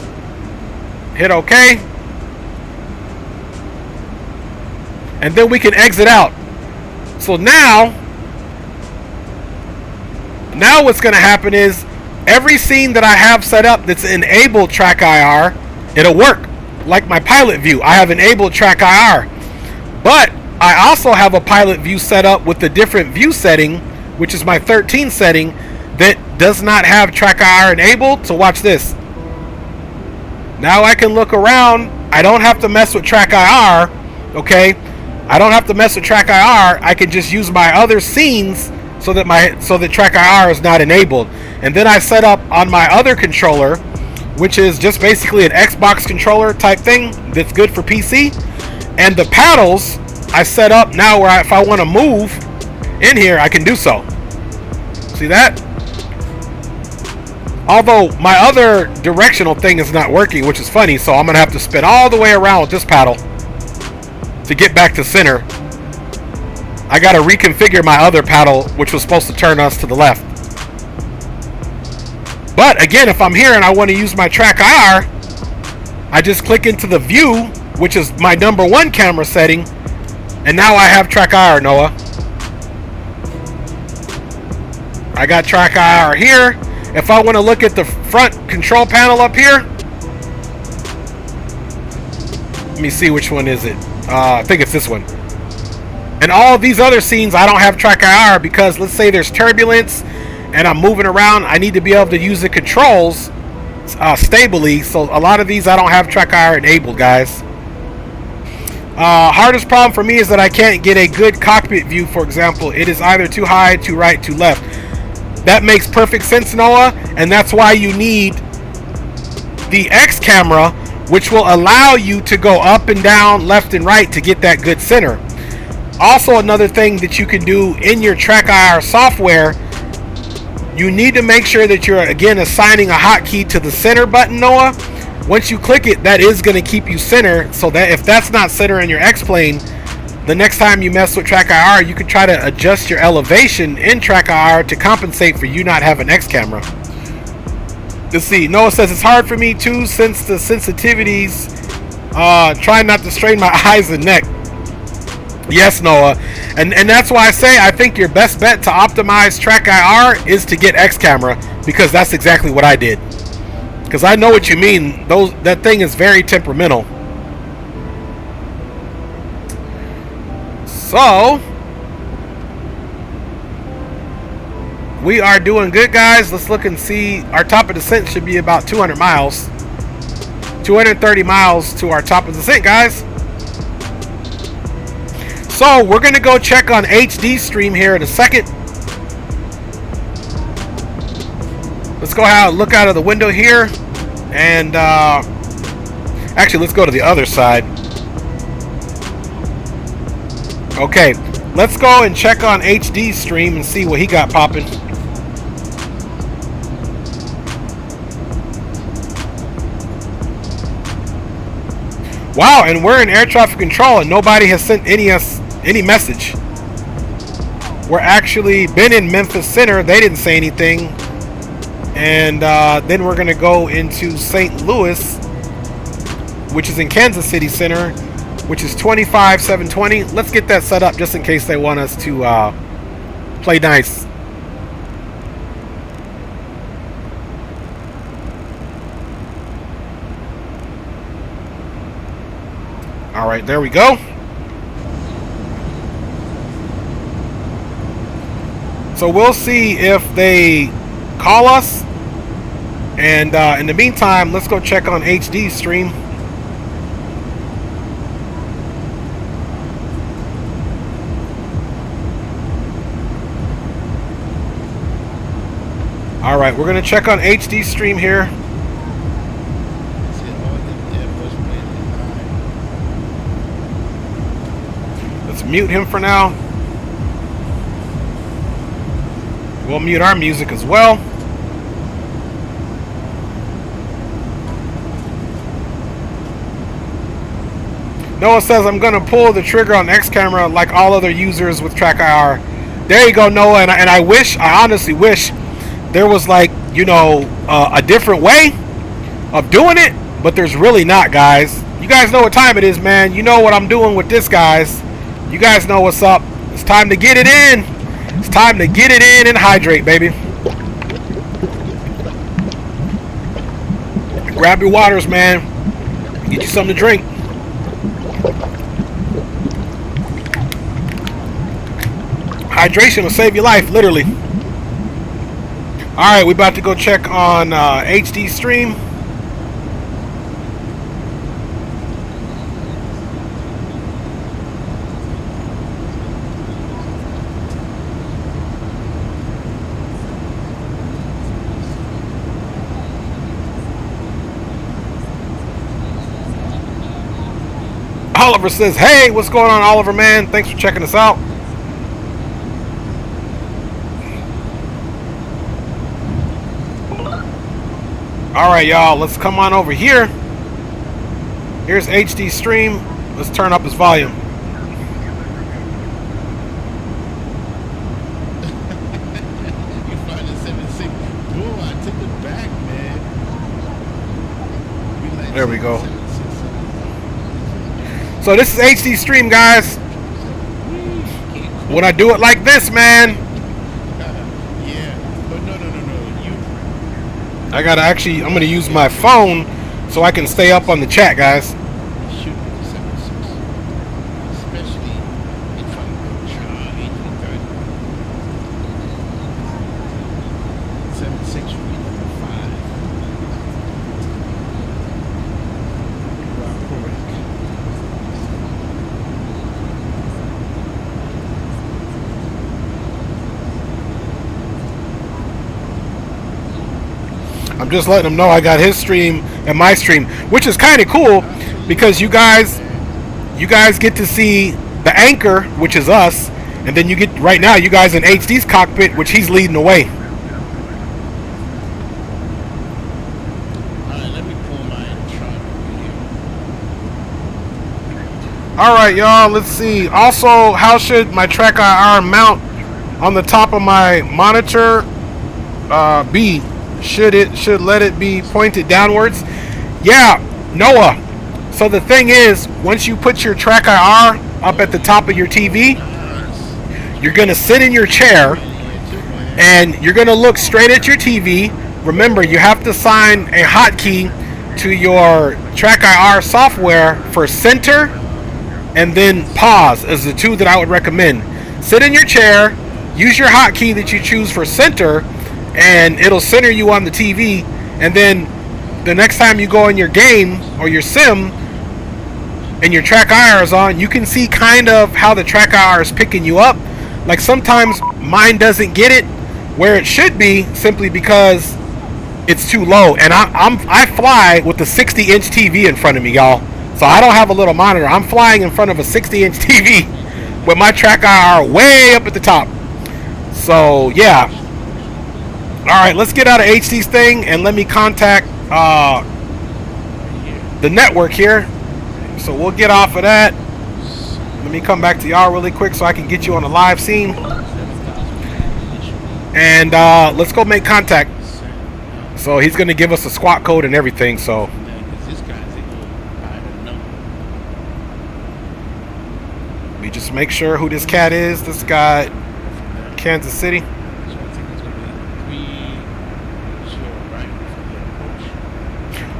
Hit OK. And then we can exit out. So now what's going to happen is every scene that I have set up that's enabled track IR, it'll work. Like my pilot view, I have enabled track IR. But I also have a pilot view set up with the different view setting, which is my 13 setting, that does not have track IR enabled. So watch this. Now I can look around. I don't have to mess with track IR. Okay, I don't have to mess with track IR. I can just use my other scenes so that track IR is not enabled. And then I set up on my other controller, which is just basically an Xbox controller type thing that's good for PC. And the paddles I set up now where if I want to move in here, I can do so. See that? Although my other directional thing is not working, which is funny, so I'm going to have to spin all the way around with this paddle to get back to center. I got to reconfigure my other paddle, which was supposed to turn us to the left. But again, if I'm here and I want to use my track IR, I just click into the view, which is my #1 camera setting, and now I have track IR, Noah. I got track IR here. If I want to look at the front control panel up here, let me see, which one is it? I think it's this one. And all these other scenes, I don't have track IR because let's say there's turbulence and I'm moving around. I need to be able to use the controls stably. So a lot of these I don't have track IR enabled, guys. Hardest problem for me is that I can't get a good cockpit view, for example. It is either too high, too right, too left. That makes perfect sense, Noah, and that's why you need the X camera, which will allow you to go up and down, left and right to get that good center. Also, another thing that you can do in your track IR software, you need to make sure that you're, again, assigning a hotkey to the center button, Noah. Once you click it, that is going to keep you center, so that if that's not center in your X-Plane, the next time you mess with track IR, you can try to adjust your elevation in track IR to compensate for you not having X camera. Let's see. Noah says it's hard for me too since the sensitivities. Trying not to strain my eyes and neck. Yes, Noah, and that's why I say I think your best bet to optimize track IR is to get X camera, because that's exactly what I did. Because I know what you mean. That thing is very temperamental. So we are doing good, guys. Let's look and see. Our top of descent should be about 200 miles. 230 miles to our top of descent, guys. So we're going to go check on HD stream here in a second. Let's go look out of the window here. And actually, let's go to the other side. Okay, let's go and check on HD stream and see what he got popping. Wow, and we're in air traffic control and nobody has sent any message. We're actually been in Memphis Center. They didn't say anything. And then we're going to go into St. Louis, which is in Kansas City Center, which is 25,720. Let's get that set up just in case they want us to play nice. All right, there we go. So we'll see if they call us. And in the meantime, let's go check on HD stream. All right, we're going to check on HD stream here. Let's mute him for now. We'll mute our music as well. Noah says, I'm going to pull the trigger on X camera like all other users with Track IR. There you go, Noah. And I honestly wish there was, like, you know, a different way of doing it. But there's really not, guys. You guys know what time it is, man. You know what I'm doing with this, guys. You guys know what's up. It's time to get it in. It's time to get it in and hydrate, baby. Grab your waters, man. Get you something to drink. Hydration will save your life, literally. Alright, we about to go check on HD stream. Oliver says, hey, what's going on, Oliver, man? Thanks for checking us out. Alright, y'all, let's come on over here. Here's HD stream. Let's turn up his volume. You find the 7.6. Boom, I took it back, man. There we go. So this is HD stream, guys. When I do it like this, man. Yeah, but no. I gotta I'm gonna use my phone so I can stay up on the chat, guys. Shoot with the 7.6. Especially in front of Charlie 7.6 would be number 5. I'm just letting them know I got his stream and my stream, which is kind of cool because you guys get to see the anchor, which is us, and then you get right now you guys in HD's cockpit, which he's leading the way. Let me pull my truck video. All right, y'all. Let's see. Also, how should my Track IR mount on the top of my monitor be? Should let it be pointed downwards? Yeah, Noah. So the thing is, once you put your Track IR up at the top of your TV, you're gonna sit in your chair and you're gonna look straight at your TV. Remember, you have to assign a hotkey to your Track IR software for center and then pause as the two that I would recommend. Sit in your chair, use your hotkey that you choose for center, and it'll center you on the TV, and then the next time you go in your game or your sim and your Track IR is on, you can see kind of how the Track IR is picking you up. Like sometimes mine doesn't get it where it should be simply because it's too low, and I fly with the 60-inch TV in front of me, y'all. So I don't have a little monitor. I'm flying in front of a 60-inch TV with my Track IR way up at the top. So yeah. Alright, let's get out of HD's thing and let me contact the network here. So we'll get off of that. Let me come back to y'all really quick so I can get you on the live scene. And let's go make contact. So he's going to give us a squat code and everything. So we just make sure who this cat is. This guy, Kansas City.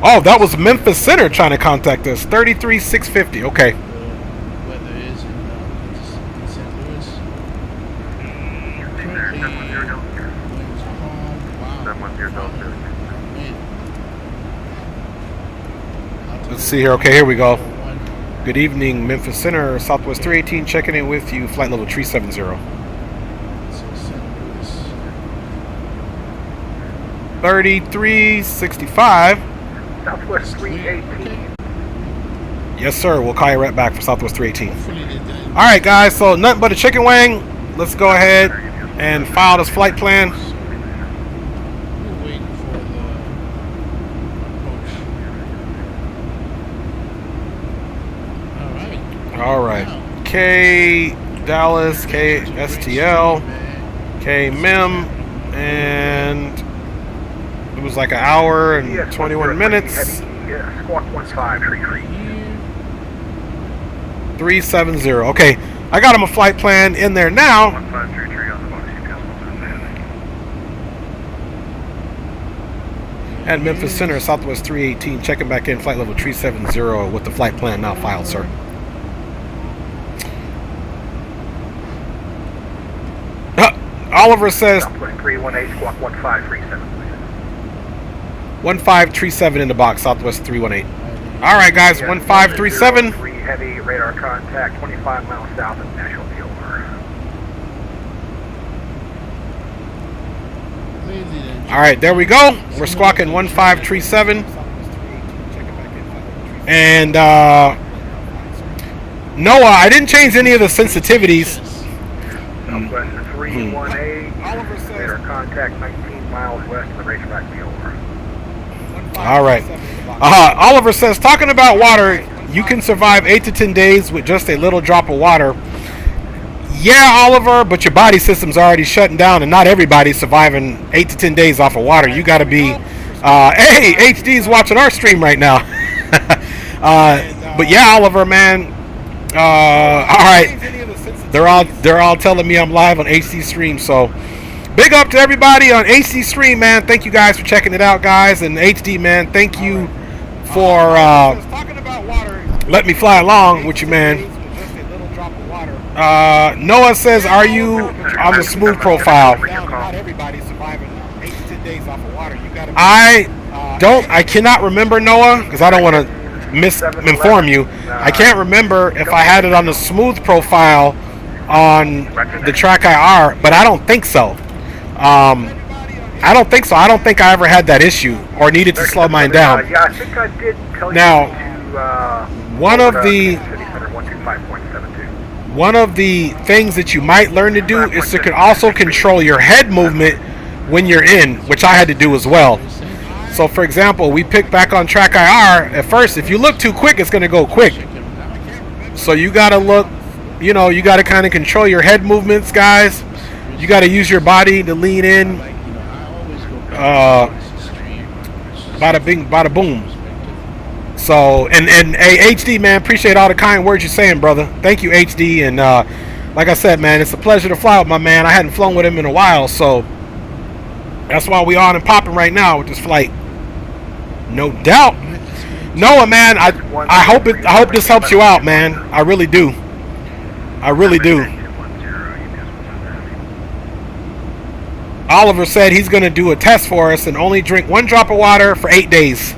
Oh, that was Memphis Center trying to contact us. 33,650. Okay. Let's see here. Okay, here we go. Good evening, Memphis Center, Southwest 318, checking in with you, flight level 370. 3365. Southwest 318. Yes, sir. We'll call you right back for Southwest 318. All right, guys. So nothing but a chicken wing. Let's go ahead and file this flight plan. All right. K Dallas, KSTL, K Mem, and it was like an hour and 21 minutes. Squawk 1533. 370. Okay, I got him a flight plan in there now. 1533 on the box GPS. At Memphis Center, Southwest 318, checking back in, flight level 370 with the flight plan now filed, sir. Oliver says 318, squawk 1537. 1537 in the box, Southwest 318. All right, guys, 1537. 3 heavy radar contact, 25 miles south of Nashville. Over. All right, there we go. We're squawking 1537. And Noah, I didn't change any of the sensitivities. Southwest 318, radar contact 19 miles west of the racetrack. Over. All right. Oliver says, talking about water, you can survive 8 to 10 days with just a little drop of water. Yeah, Oliver, but your body system's already shutting down, and not everybody's surviving 8 to 10 days off of water. You got to be. Hey, HD's watching our stream right now. But yeah, Oliver, man. All right. They're all telling me I'm live on HD Stream, so big up to everybody on HD Stream, man. Thank you guys for checking it out, guys. And HD, man, thank you for letting me fly along with you, man. Noah says, are you on the smooth profile? I cannot remember, Noah, because I don't want to misinform you. I can't remember if I had it on the smooth profile on the track IR, but I don't think so. I don't think so. I don't think I ever had that issue or needed to slow mine down. Yeah, I think I did tell you now, to one of the things that you might learn to do is to also control your head movement when you're in, which I had to do as well. So, for example, we picked back on track IR. At first, if you look too quick, it's going to go quick. So you got to look, you got to kind of control your head movements, guys. You got to use your body to lean in. Bada bing, bada boom. So, and hey, HD, man, appreciate all the kind words you're saying, brother. Thank you, HD. And like I said, man, it's a pleasure to fly with my man. I hadn't flown with him in a while, so that's why we on and popping right now with this flight. No doubt. Noah, man, I hope this helps you out, man. I really do. I really do. Oliver said he's going to do a test for us and only drink 1 drop of water for 8 days.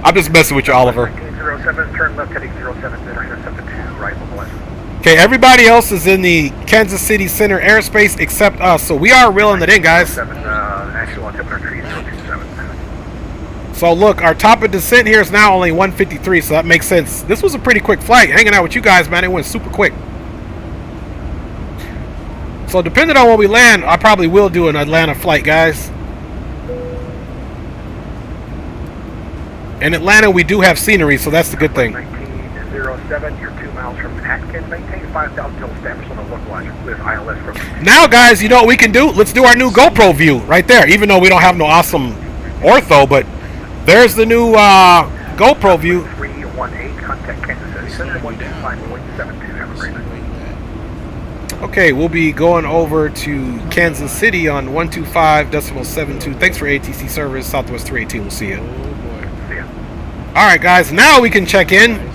I'm just messing with you, Oliver. 07, turn left heading 07, intercept 2, right west. Okay, everybody else is in the Kansas City Center airspace except us, so we are reeling it in, guys. So look, our top of descent here is now only 153, so that makes sense. This was a pretty quick flight. Hanging out with you guys, man, it went super quick. So depending on where we land, I probably will do an Atlanta flight, guys. In Atlanta, we do have scenery, so that's the good thing. 19 07, you're 2 miles from Atkins. Maintain 5,000 till established on the localizer with ILS from... Now, guys, you know what we can do? Let's do our new GoPro view right there. Even though we don't have no awesome ortho, but there's the new GoPro view. 318, contact Kansas City. Center 125.72. Have a great night. Okay, we'll be going over to Kansas City on 125.72. Thanks for ATC service, Southwest 318. We'll see you. See ya. All right, guys, now we can check in.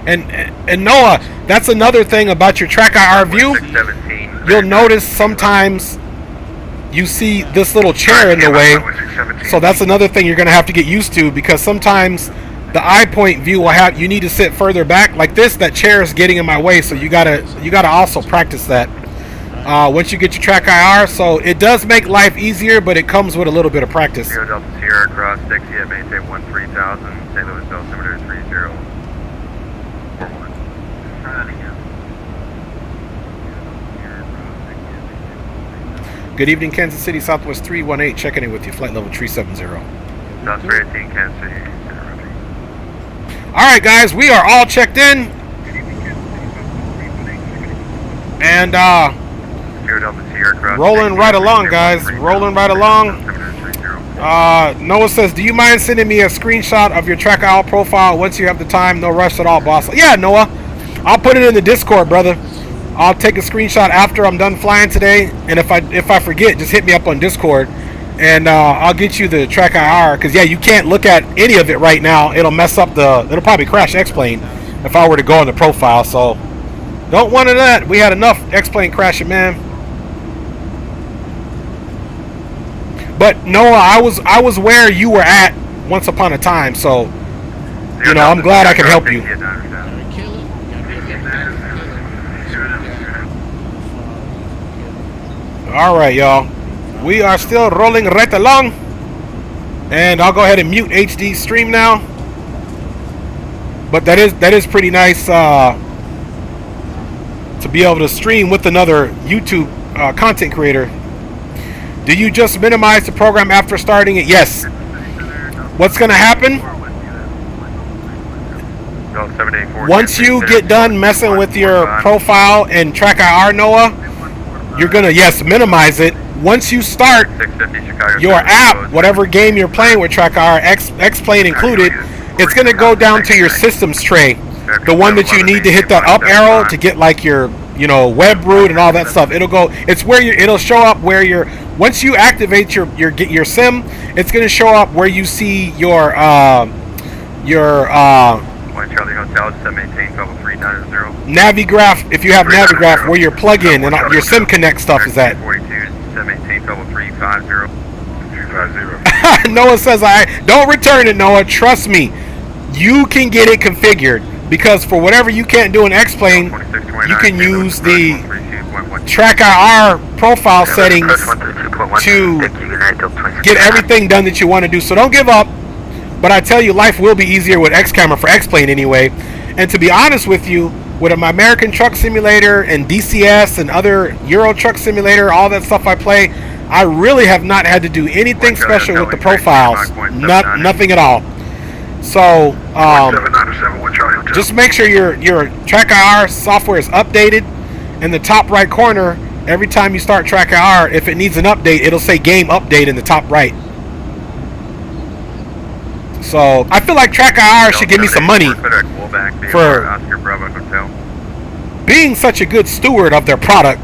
And Noah, that's another thing about your track IR view. 617. You'll notice sometimes you see this little chair in the way. So that's another thing you're going to have to get used to, because sometimes the eye point view will have, you need to sit further back like this. That chair is getting in my way, so you gotta also practice that once you get your track IR. So it does make life easier, but it comes with a little bit of practice. Zero Delta Sierra cross 60 at maintain 3000, St. Louis altimeter 3041. Good evening, Kansas City, Southwest 318, checking in with you, flight level 370. South 318, Kansas City. All right, guys, we are all checked in, and rolling right along, guys. Rolling right along. Noah says, "Do you mind sending me a screenshot of your track IR profile once you have the time? No rush at all, boss." Yeah, Noah, I'll put it in the Discord, brother. I'll take a screenshot after I'm done flying today, and if I forget, just hit me up on Discord. And I'll get you the track IR, because yeah, you can't look at any of it right now. It'll mess up it'll probably crash X-Plane if I were to go on the profile. So don't want that. We had enough X-Plane crashing, man. But Noah, I was where you were at once upon a time. So you know, I'm glad I can help you. All right, y'all. We are still rolling right along, and I'll go ahead and mute HD stream now. But that is pretty nice to be able to stream with another YouTube content creator. Do you just minimize the program after starting it? Yes. What's going to happen? Once you get done messing with your profile and track IR, Noah, you're going to, yes, minimize it. Once you start your app, whatever game you're playing with track IR, X-Plane included, it's going to go down to your systems tray, the one that you need to hit that up arrow to get like your, you know, web root and all that stuff. It's where it'll show up where once you activate your sim, it's going to show up where you see your Charlie Hotel, maintain level 390. Navigraph, if you have Navigraph, where your plug-in and your sim connect stuff is at. 42, maintain level 350. Noah says, don't return it, Noah. Trust me, you can get it configured, because for whatever you can't do in X-Plane, you can use the track IR profile settings to get everything done that you want to do. So don't give up. But I tell you, life will be easier with X-Camera for X-Plane anyway. And to be honest with you, with my American Truck Simulator and DCS and other Euro Truck Simulator, all that stuff I play, I really have not had to do anything special with the profiles. Nothing at all. So just make sure your track IR software is updated. In the top right corner, every time you start track IR, if it needs an update, it'll say game update in the top right. So I feel like track IR should give me some money for being such a good steward of their product.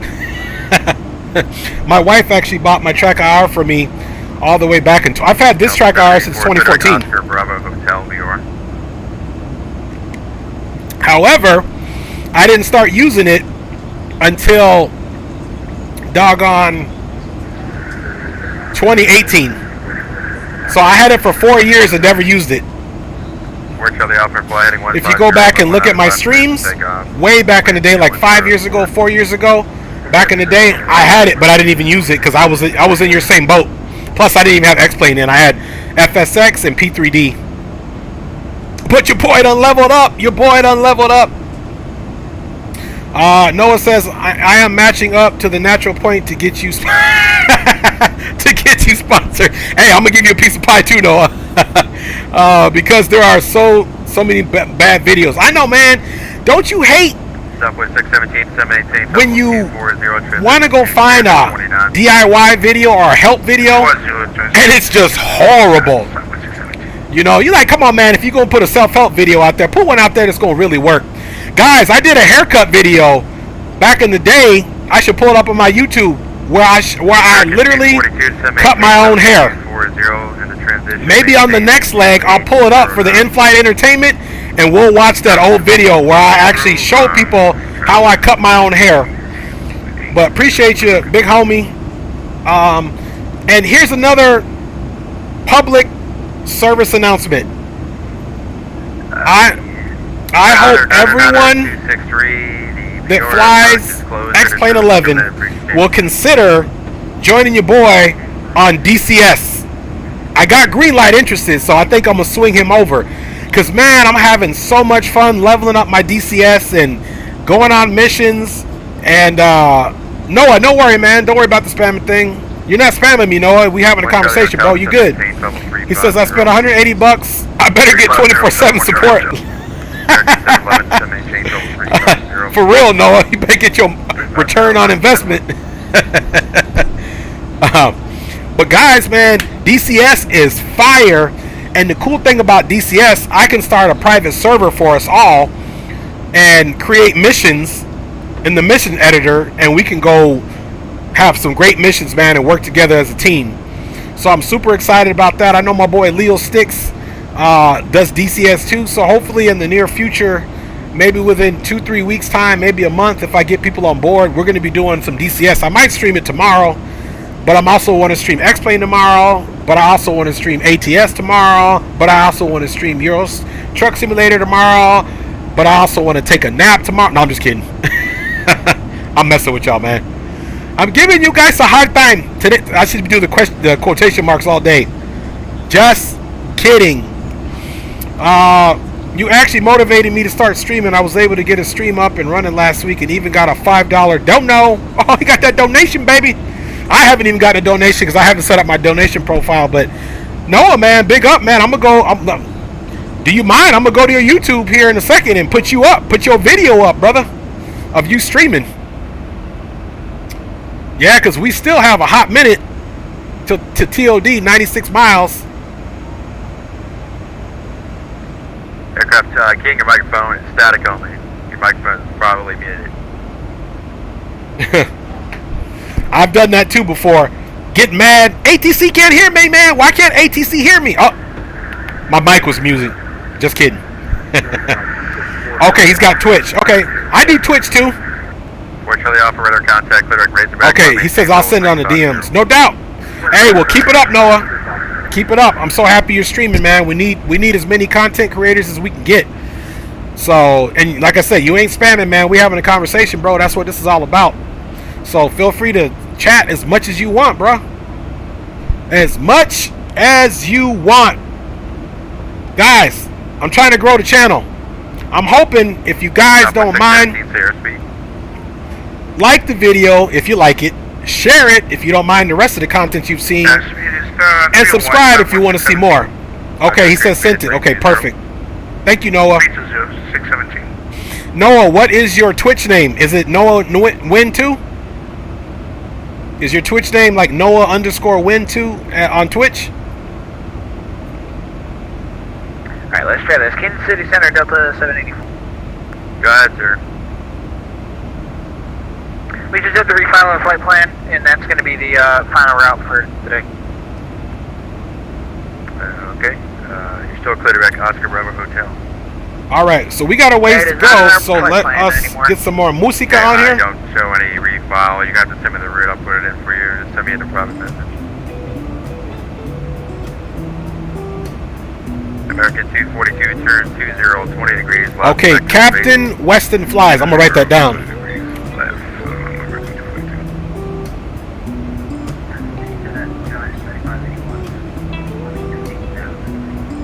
My wife actually bought my track IR for me all the way back into. I've had this track IR since 2014. However, I didn't start using it until doggone 2018. So I had it for 4 years and never used it. If you go back and look at my streams, way back in the day, like 5 years ago, 4 years ago, back in the day, I had it, but I didn't even use it because I was in your same boat. Plus, I didn't even have X-Plane in. I had FSX and P3D. But your boy done leveled up. Your boy done leveled up. Noah says, I am matching up to the natural point to get you to get you sponsored. Hey, I'm gonna give you a piece of pie too, Noah. Because there are so so many bad videos. I know, man. Don't you hate Southwest 617, 718. when you want to go find a DIY video or a help video and it's just horrible? You know, you're like, come on, man. If you're going to put a self-help video out there, put one out there that's going to really work. Guys, I did a haircut video back in the day. I should pull it up on my YouTube where I literally cut my own hair. Maybe on the next leg, I'll pull it up for the in-flight entertainment, and we'll watch that old video where I actually show people how I cut my own hair. But appreciate you, big homie. And here's another public service announcement. I hope everyone that flies X-Plane 11 will consider joining your boy on DCS. I got Greenlight interested, so I think I'm going to swing him over. Because, man, I'm having so much fun leveling up my DCS and going on missions. And, Noah, don't worry, man. Don't worry about the spamming thing. You're not spamming me, Noah. We having a conversation, bro. You good. He says, I spent $180. I better get 24/7 support. For real, Noah. You better get your return on investment. But guys, man, DCS is fire. And the cool thing about DCS, I can start a private server for us all and create missions in the mission editor, and we can go have some great missions, man, and work together as a team. So I'm super excited about that. I know my boy Leo Sticks does DCS too, so hopefully in the near future, maybe within 2-3 weeks time, maybe a month, if I get people on board, we're going to be doing some DCS. I might stream it tomorrow, but I'm also want to stream X-Plane tomorrow, but I also want to stream ATS tomorrow, but I also want to stream Euro Truck Simulator tomorrow, but I also want to take a nap tomorrow. No, I'm just kidding. I'm messing with y'all, man. I'm giving you guys a hard time today. I should do the quotation marks all day. Just kidding. You actually motivated me to start streaming. I was able to get a stream up and running last week, and even got a $5 dono. Oh, you got that donation, baby. I haven't even gotten a donation because I haven't set up my donation profile. But Noah, man, big up, man. I'm gonna go. Do you mind? I'm gonna go to your YouTube here in a second and put you up. Put your video up, brother, of you streaming. Yeah, because we still have a hot minute to TOD, 96 miles. Aircraft King, your microphone is static only. Your microphone is probably muted. I've done that too before. Get mad. ATC can't hear me, man. Why can't ATC hear me? Oh, my mic was muted. Just kidding. Okay, he's got Twitch. Okay, I do Twitch too. Fortunately, operator contact, Razorback. Okay, he says I'll send it on the DMs. No doubt. Hey, well, keep it up, Noah. Keep it up. I'm so happy you're streaming, man. We need as many content creators as we can get. So, and like I said, you ain't spamming, man. We having a conversation, bro. That's what this is all about. So feel free to chat as much as you want, bro. As much as you want. Guys, I'm trying to grow the channel. I'm hoping, if you guys don't mind, like the video if you like it, share it if you don't mind the rest of the content you've seen, and subscribe if you want to see more. Okay, he says sent it. Okay, perfect. Thank you, Noah. Noah, what is your Twitch name? Is it Noah Win 2? Is your Twitch name like Noah_Win 2 on Twitch? Alright, let's try this. Kansas City Center, Delta 784. Go ahead, sir. We just did the refiling flight plan, and that's going to be the final route for today. Okay. You're still clear to back Oscar Bravo Hotel. Alright, so we got a ways to go, so let us get some more musica on here. I don't show any refile. You have to send me the route. I'll put it in for you. Just send me in a private message. American 242, turn 20, 20 degrees left. Okay, Captain Weston Flies. I'm going to write that down.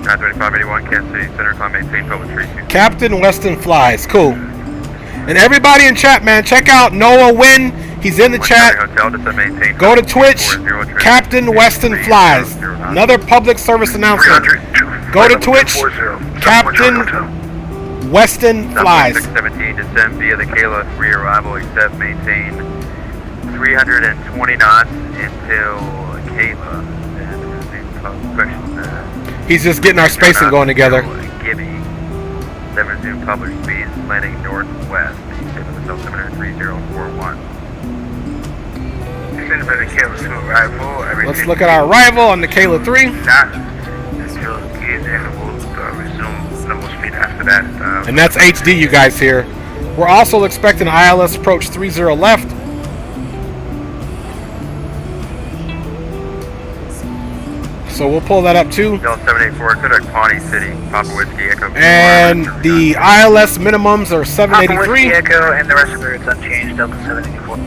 92581, Kansas City Center, climb maintain public 32. Captain Weston Flies. Cool. And everybody in chat, man, check out Noah Win. He's in the chat. Go to Twitch. Captain Weston Flies. Another public service announcement. Go to Twitch. Captain Weston Flies. 617, descend via the Kayla 3 arrival, except maintain 320 knots until Kayla. He's just getting our spacing going together. Gibby. Then resume published speeds, landing northwest. Altimeter 3041. Let's look at our arrival on the Kayla 3. And that's HD, you guys here. We're also expecting ILS approach 30 left. So we'll pull that up too. Del 784, Kodak Pawnee City, Papa Whiskey Echo. And the ILS minimums are 783. Papa Whiskey Echo, and the rest of the routes unchanged, Delta 784.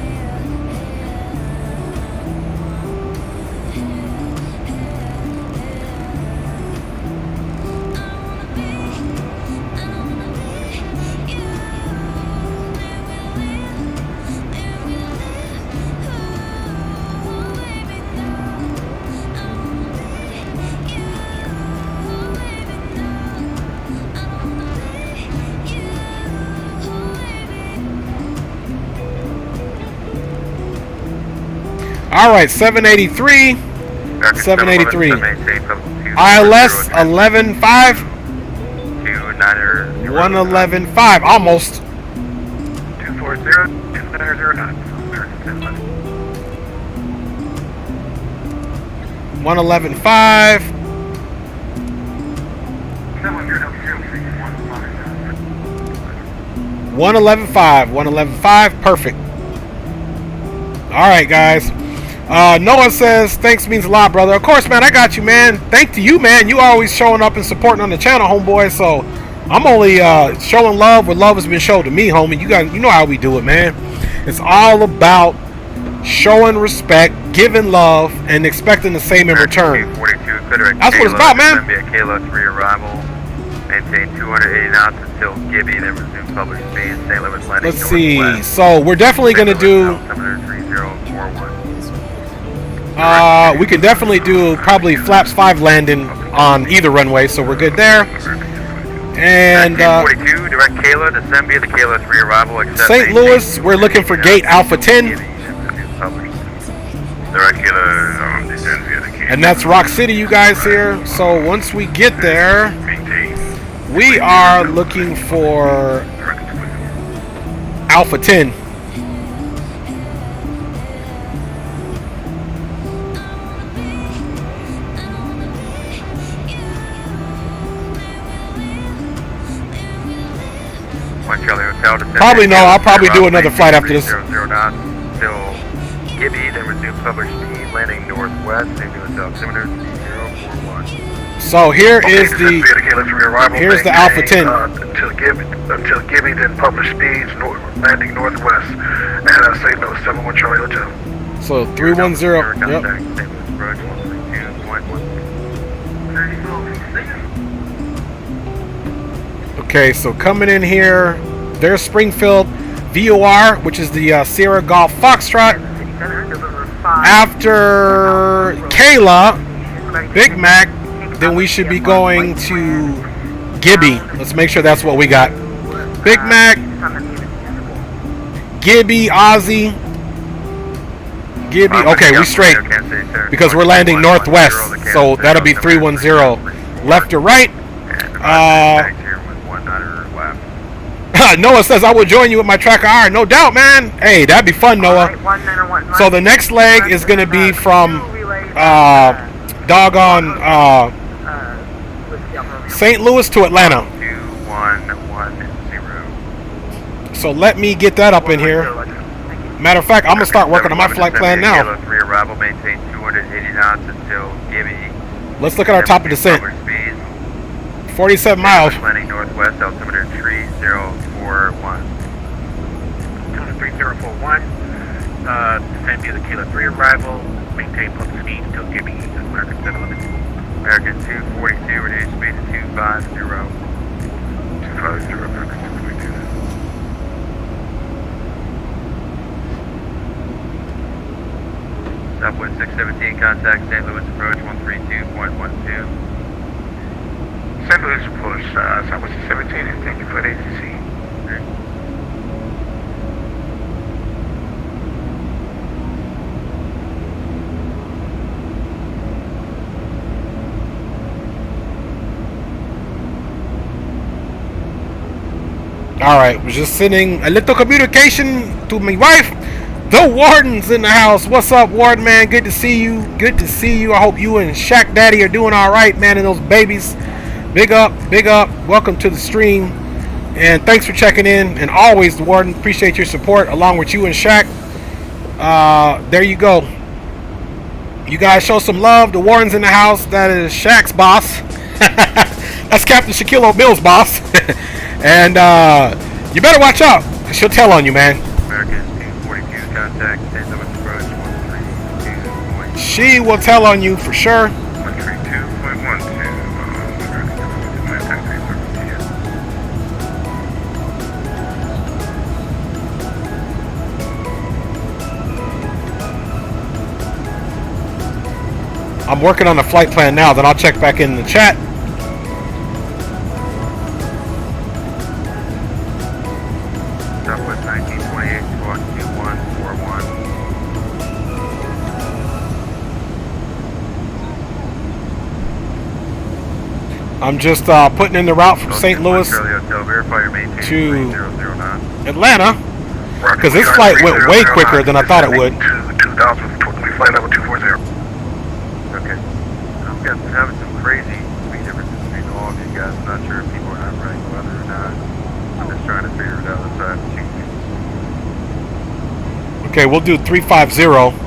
All right, 783. 783. ILS 11.5. 111.5. Almost. 240, 2909. 111.5. 111.5. 111.5. Perfect. All right, guys. Noah says, thanks means a lot, brother. Of course, man, I got you, man. Thank to you, man. You always showing up and supporting on the channel, homeboy. So I'm only showing love where love has been shown to me, homie. You know how we do it, man. It's all about showing respect, giving love, and expecting the same in return. That's what it's about, man. Kayla 3 arrival. Maintain 280 knots until Gibby, then resume public speed. St. Louis landing. Let's see. So we're definitely going to do. We can definitely do probably flaps 5 landing on either runway, so we're good there. And 42, direct Kayla, descend via the Kayla 3 arrival. St. Louis, we're looking for gate Alpha 10. Direct Kayla, descend via the Kayla. And that's Rock City, you guys here. So once we get there, we are looking for Alpha 10. Probably no, I'll probably do another flight after this. 00 knots until Gibby, then resume published speed, landing northwest, St. Louis altimeter 3041. So here is the here's the Alpha 10. Until Gibby, then published speeds, landing northwest, and St. Louis 71 Charlie Hotel. So 310. Yep. Okay, so coming in here, there's Springfield VOR, which is the Sierra Golf Foxtrot. After Kayla, Big Mac, then we should be going to Gibby. Let's make sure that's what we got. Big Mac, Gibby, Ozzy, Gibby. Okay, we straight because we're landing northwest, so that'll be 310. Left or right? Noah says, I will join you with my tracker R. No doubt, man. Hey, that'd be fun, Noah. So the next leg is going to be from doggone St. Louis to Atlanta. 2110. So let me get that up in here. Matter of fact, I'm going to start working on my flight plan now. 3 arrival, maintain 280 knots until Gibby. Let's look at our top of descent. 47 miles. Landing northwest, altimeter 3041. 3041. Descend via the Kayla 3 arrival. Maintain public speed until Gibby, American 711. American 242, reduce speed to 250. 250, American 242. Southwest 617, contact St. Louis approach 132.12. Southwest 17, and thank you for the ATC. Alright, we're just sending a little communication to my wife. The Warden's in the house. What's up, Warden, man? Good to see you. Good to see you. I hope you and Shaq Daddy are doing alright, man, and those babies. Big up, big up. Welcome to the stream. And thanks for checking in. And always, the Warden, appreciate your support along with you and Shaq. There you go. You guys show some love. The Warden's in the house. That is Shaq's boss. That's Captain Shaquille O'Neal's boss. And you better watch out. She'll tell on you, man. American 242 contact, stands up approach 132. She will tell on you for sure. 132.12. I'm working on the flight plan now, then I'll check back in the chat. Southwest 1928, squawk 2141. I'm just putting in the route from St. Louis Charlie Hotel, verify your maintain to 3009. Atlanta, because this flight went way quicker than I thought it would. 2000, flight level 240. Okay. I'm having some crazy speed differences between all of you guys. I'm not sure if people are not running weather or not. I'm just trying to figure it out as I choose. Okay, we'll do 350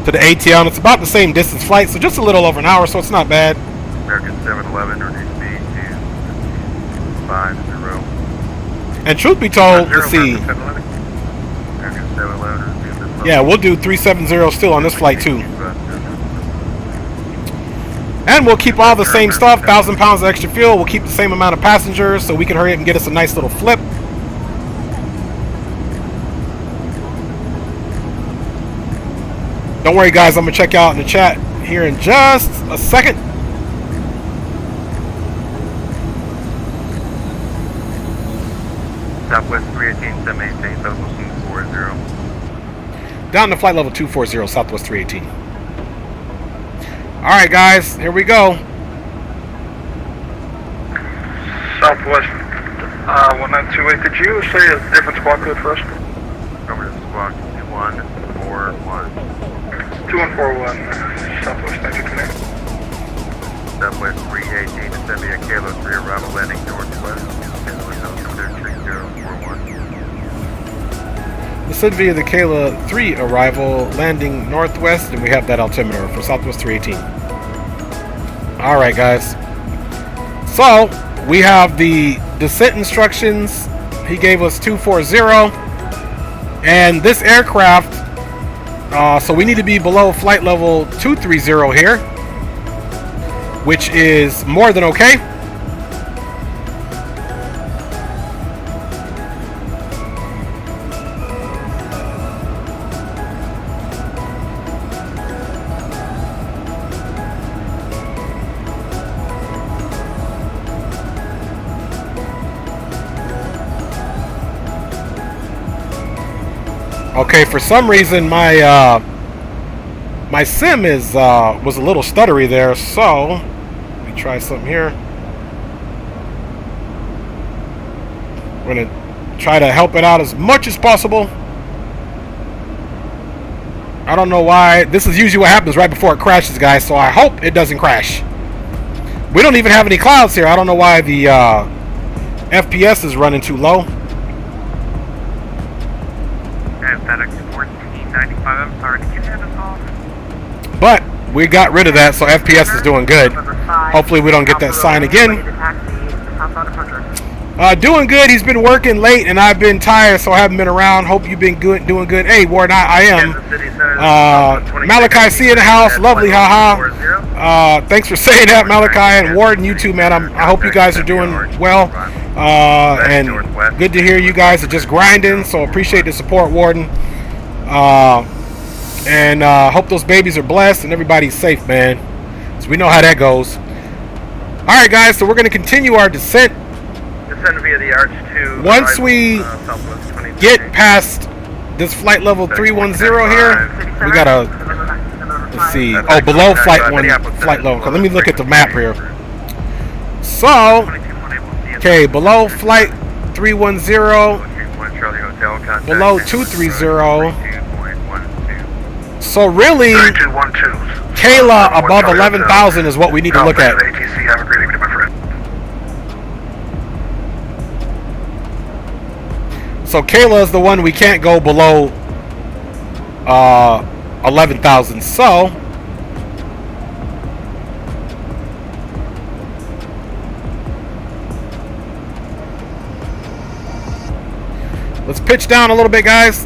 to the ATL, and it's about the same distance flight, so just a little over an hour, so it's not bad. American 711, reduce speed to 50. And truth be told, let's see. American 711, reduce this Yeah, we'll do 370 still on this flight too. And we'll keep all the same stuff, 1,000 pounds of extra fuel. We'll keep the same amount of passengers so we can hurry up and get us a nice little flip. Don't worry, guys. I'm going to check out in the chat here in just a second. Southwest 318, send maintain, Southwest 240. Down to flight level 240, Southwest 318. Alright, guys. Here we go. Southwest 1928. Could you say a different squawk code for us? Over to squawk 2141. 2141. Southwest 1928. Southwest 318 to send me a KDAL 3 arrival landing northwest. The SID via the KATL 3 arrival landing northwest, and we have that altimeter for Southwest 318. Alright, guys. So, we have the descent instructions. He gave us 240. And this aircraft, so we need to be below flight level 230 here, which is more than okay. Okay, for some reason my my sim is was a little stuttery there, so let me try something here. We're gonna try to help it out as much as possible. I don't know why. This is usually what happens right before it crashes, guys, so I hope it doesn't crash. We don't even have any clouds here. I don't know why the FPS is running too low. FedEx 1495, I'm sorry, did you hand us off? But we got rid of that, so FPS is doing good. Hopefully we don't get that sign again. Doing good. He's been working late, and I've been tired, so I haven't been around. Hope you've been good, doing good. Hey, Warden, I am. Malachi C in the house. Lovely, haha. Thanks for saying that, Malachi, and Warden, you too, man. I hope you guys are doing well. And good to hear you guys are just grinding, so appreciate the support, Warden. And hope those babies are blessed and everybody's safe, man. So we know how that goes. Alright guys, so we're going to continue our descent. Descend via the Arch 2. Once we Southwest 23. get past this flight level 310 here, we gotta, let's see, oh, below flight level. Let me look at the map here. So, okay, below flight 310, below 230. So really, 3212. Kayla above 11,000 is what we need to look at. ATC, have a great evening, my friend. So Kayla is the one we can't go below 11,000. So let's pitch down a little bit, guys.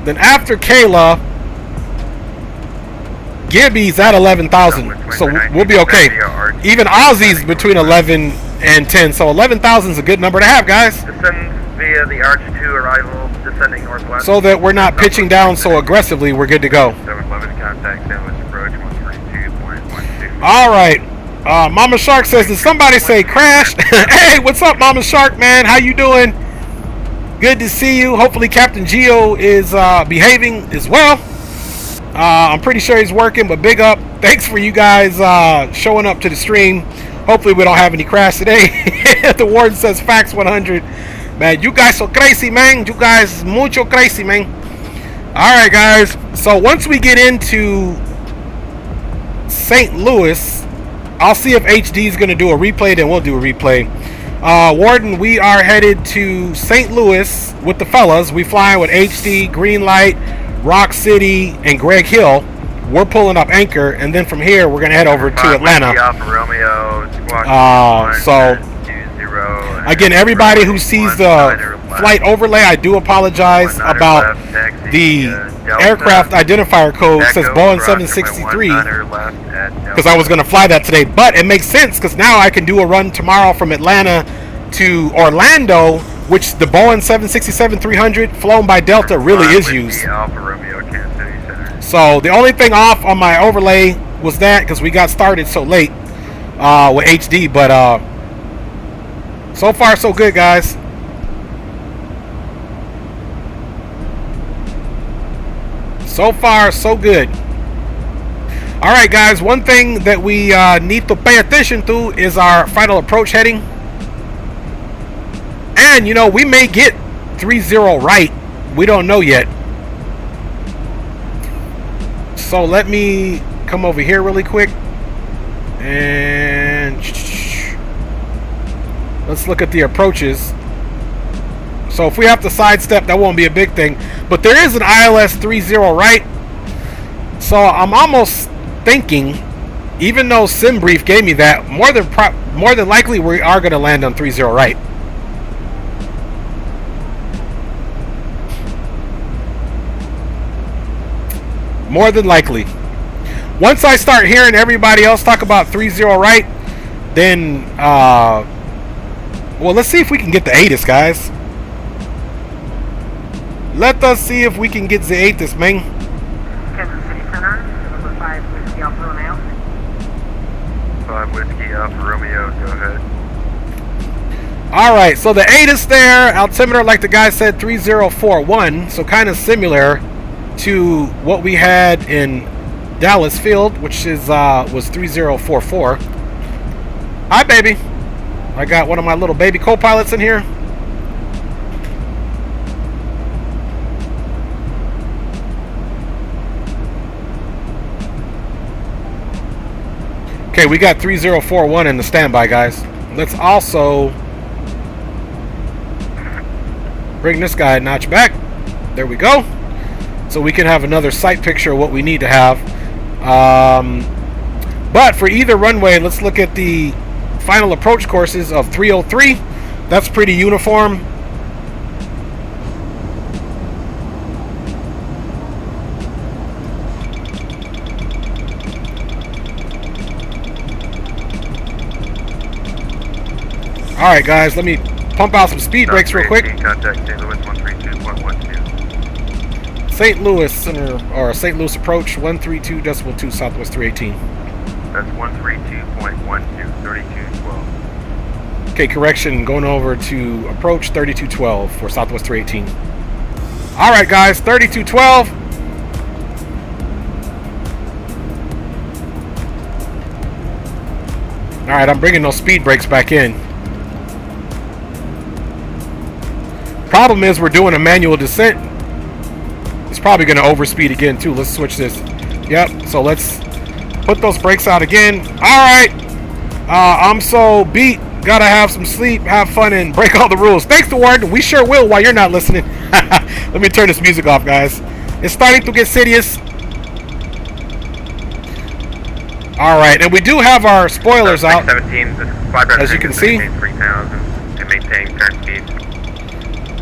Then after Kayla, Gibby's at 11,000, so we'll be okay. Even Ozzy's between 11 and 10, so 11,000 is a good number to have, guys. Descend via the Arch 2 arrival, descending northwest. So that we're not pitching down so aggressively, we're good to go. 711 contact, San Luis approach 132.12. Alright, Mama Shark says, did somebody say crash? Hey, what's up, Mama Shark, man? How you doing? Good to see you. Hopefully Captain Geo is behaving as well. I'm pretty sure he's working, but big up. Thanks for you guys showing up to the stream. Hopefully we don't have any crash today. The warden says facts 100. Man, you guys so crazy, man. You guys mucho crazy, man. Alright, guys. So once we get into St. Louis, I'll see if HD is going to do a replay, then we'll do a replay. Warden, we are headed to St. Louis with the fellas. We flying with HD, Greenlight, Rock City, and Greg Hill. We're pulling up anchor, and then from here we're gonna head over to Atlanta. So again, everybody who sees the flight overlay, I do apologize about the aircraft identifier code. Says Boeing 763 because I was gonna fly that today, but it makes sense because now I can do a run tomorrow from Atlanta to Orlando, which the Boeing 767-300 flown by Delta really is used. So the only thing off on my overlay was that because we got started so late with HD, but so far so good, guys. So far so good. Alright, guys, one thing that we need to pay attention to is our final approach heading. And, you know, we may get 3-0 right. We don't know yet. So let me come over here really quick. And let's look at the approaches. So if we have to sidestep, that won't be a big thing. But there is an ILS 3-0 right. So I'm almost thinking, even though SimBrief gave me that, more than likely we are going to land on 3-0 right. More than likely. Once I start hearing everybody else talk about 3-0 right, then well, let's see if we can get the ATIS, guys. Let us see if we can get the ATIS, man. Kansas City Center, number 5 Whiskey Alpha Romeo. 5 Whiskey Alpha Romeo, go ahead. Alright, so the ATIS there, altimeter, like the guy said, 3041, so kind of similar to what we had in Dallas Field, which is was 3044. Hi, baby. I got one of my little baby co-pilots in here. Okay, we got 3041 in the standby, guys. Let's also bring this guy a notch back. There we go. So we can have another sight picture of what we need to have. But for either runway, let's look at the final approach courses of 303. That's pretty uniform. Alright, guys, let me pump out some speed brakes real quick. Contact St. Louis 132.12. St. Louis Center or St. Louis approach 132.2 Southwest 318. That's 132.12, 3212. Okay, correction, going over to approach 3212 for Southwest 318. Alright guys, 3212. Alright, I'm bringing those speed brakes back in. Problem is we're doing a manual descent. It's probably going to overspeed again too. Let's switch this. Yep, so let's put those brakes out again. Alright, I'm so beat. Gotta have some sleep, have fun, and break all the rules. Thanks to Warden. We sure will while you're not listening. Let me turn this music off, guys. It's starting to get serious. Alright, and we do have our spoilers out. 17, as you can see. 3,000 to maintain current speed.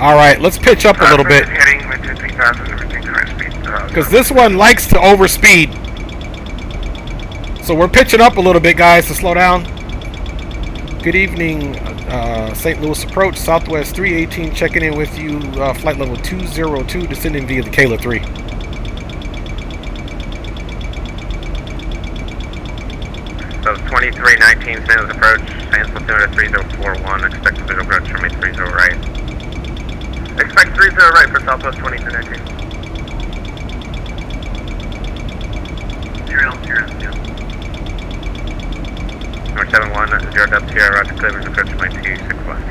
Alright, let's pitch up a little bit. Heading with 3,000 to retain current speed. Because this one likes to overspeed. So we're pitching up a little bit, guys, to slow down. Good evening, St. Louis approach, Southwest 318, checking in with you, flight level 202, descending via the KATL 3. So 2319 St. Louis approach, San Altimeter 3041, expected visual approach from 830 right. Expect 30 right for Southwest 2319. 0, 0, 0. Number 71, 0 depth here, roger, clear visual approach from 826 left.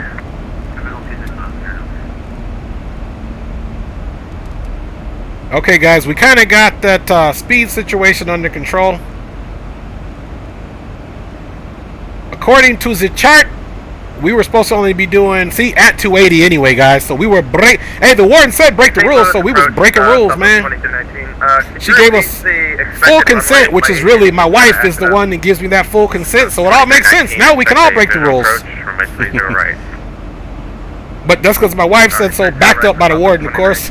Okay guys, we kind of got that speed situation under control. According to the chart, we were supposed to only be doing, see, at 280 anyway, guys. So we were hey, the warden said break the rules, so we was breaking rules, man. She gave us full consent, which is really, my wife is the one that gives me that full consent, so it all makes sense. Now we can all break the rules. But that's because my wife said so, backed up by the warden, of course.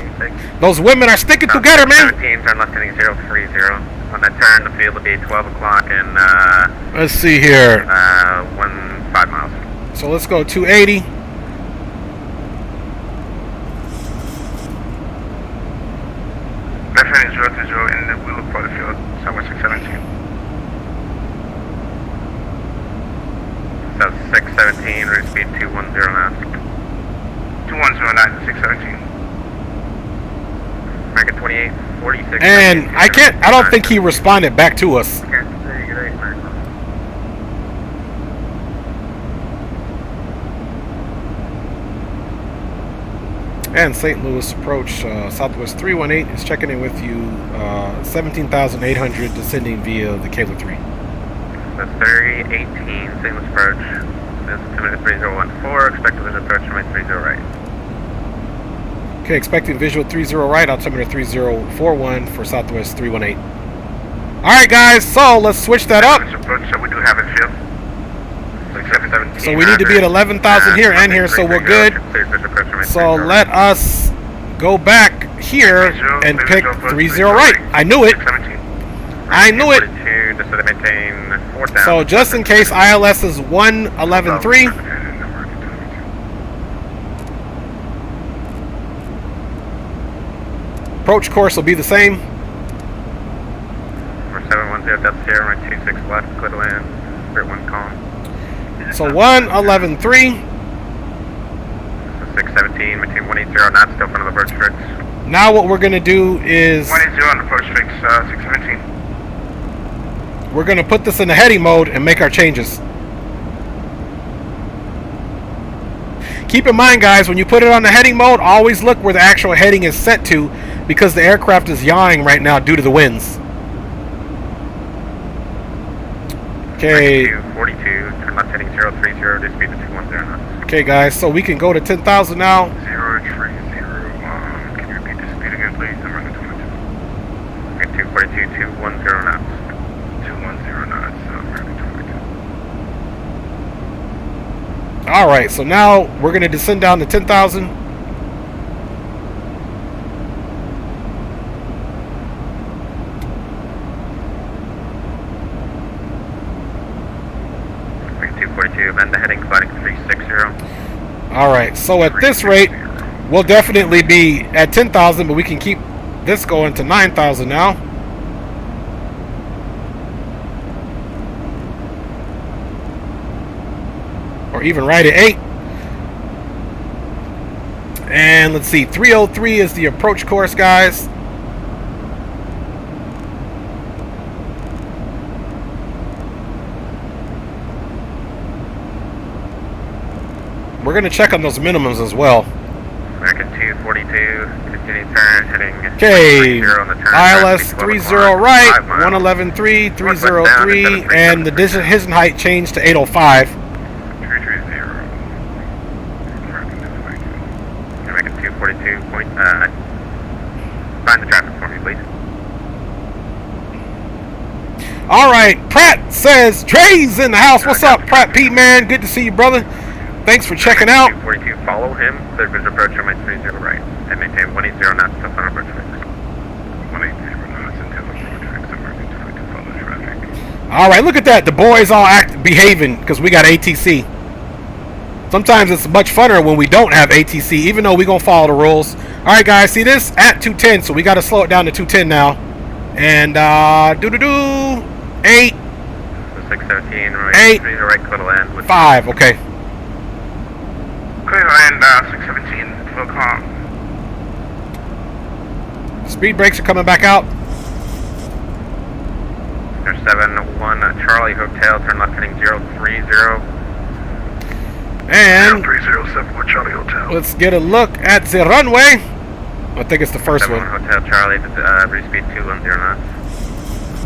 Those women are sticking together, man. 17, turn left heading 030. On that turn, the field will be 12 o'clock and, let's see here. 5 miles. So let's go 280. Left heading 030, and then we look for the field, Southwest 617. So 617, route speed 210 knots. 2109 to 617. American 28, 46. And I don't think he responded back to us. Okay, so you're right, American. And St. Louis approach, Southwest 318 is checking in with you, 17,800 descending via the KATL 3. That's 3018, St. Louis approach. That's 3014, expected visual approach from 830 right. Okay, expecting visual 30 right, altimeter 3041 for Southwest 318. Alright guys, so let's switch that up. So we do have it field. So we need to be at 11,000 here and here, so we're good. So let us go back here and pick 30 right. I knew it. I knew it. So just in case ILS is 111.3. Approach course will be the same. 4710 depth here, right 26 left, clear to land, clear 1 calm. So 111.3. 617 between 180 knots, still front of the bird tricks. Now what we're gonna do is 180 on the approach fix, 617. we're gonna put this in the heading mode and make our changes. Keep in mind, guys, when you put it on the heading mode, always look where the actual heading is set to, because the aircraft is yawing right now due to the winds. Okay. 42, turn left heading 030, to speed to 210 knots. Okay, guys, so we can go to 10,000 now. 030, can you repeat the speed again, please? I'm running 22. Okay, 242, 210 knots. 210 knots, I'm running 22. Alright, so now we're going to descend down to 10,000. Bend the heading, gliding 360. Alright, so at this rate, we'll definitely be at 10,000, but we can keep this going to 9,000 now. Or even right at 8. And let's see, 303 is the approach course, guys. We're going to check on those minimums as well. American 242, continue turn, heading Okay, 30 on the turn. ILS 30 right, 111.3, 303, and the decision height changed to 805. 330. American 242, point, find the traffic for me, please. All right, Pratt says Dre's in the house. What's up, Pratt P, man? Good to see you, brother. Thanks for checking out. 242, follow him. Third visual approach, runway 30 right. And maintain 180 knots until final approach fix. 180 knots until approach fix. American 242, follow traffic. All right, look at that. The boys all behaving because we got ATC. Sometimes it's much funner when we don't have ATC, even though we're going to follow the rules. All right, guys, see this? At 210, so we got to slow it down to 210 now. And, 8. 617, right. 8. 30 right, clear to land. With 5, okay. Clear land, 617, full calm. Speed brakes are coming back out. 71 Charlie Hotel, turn left heading 030. And 0307 Charlie Hotel. let's get a look at the runway. I think it's the first 71 one. Hotel Charlie, reach speed 210 knots.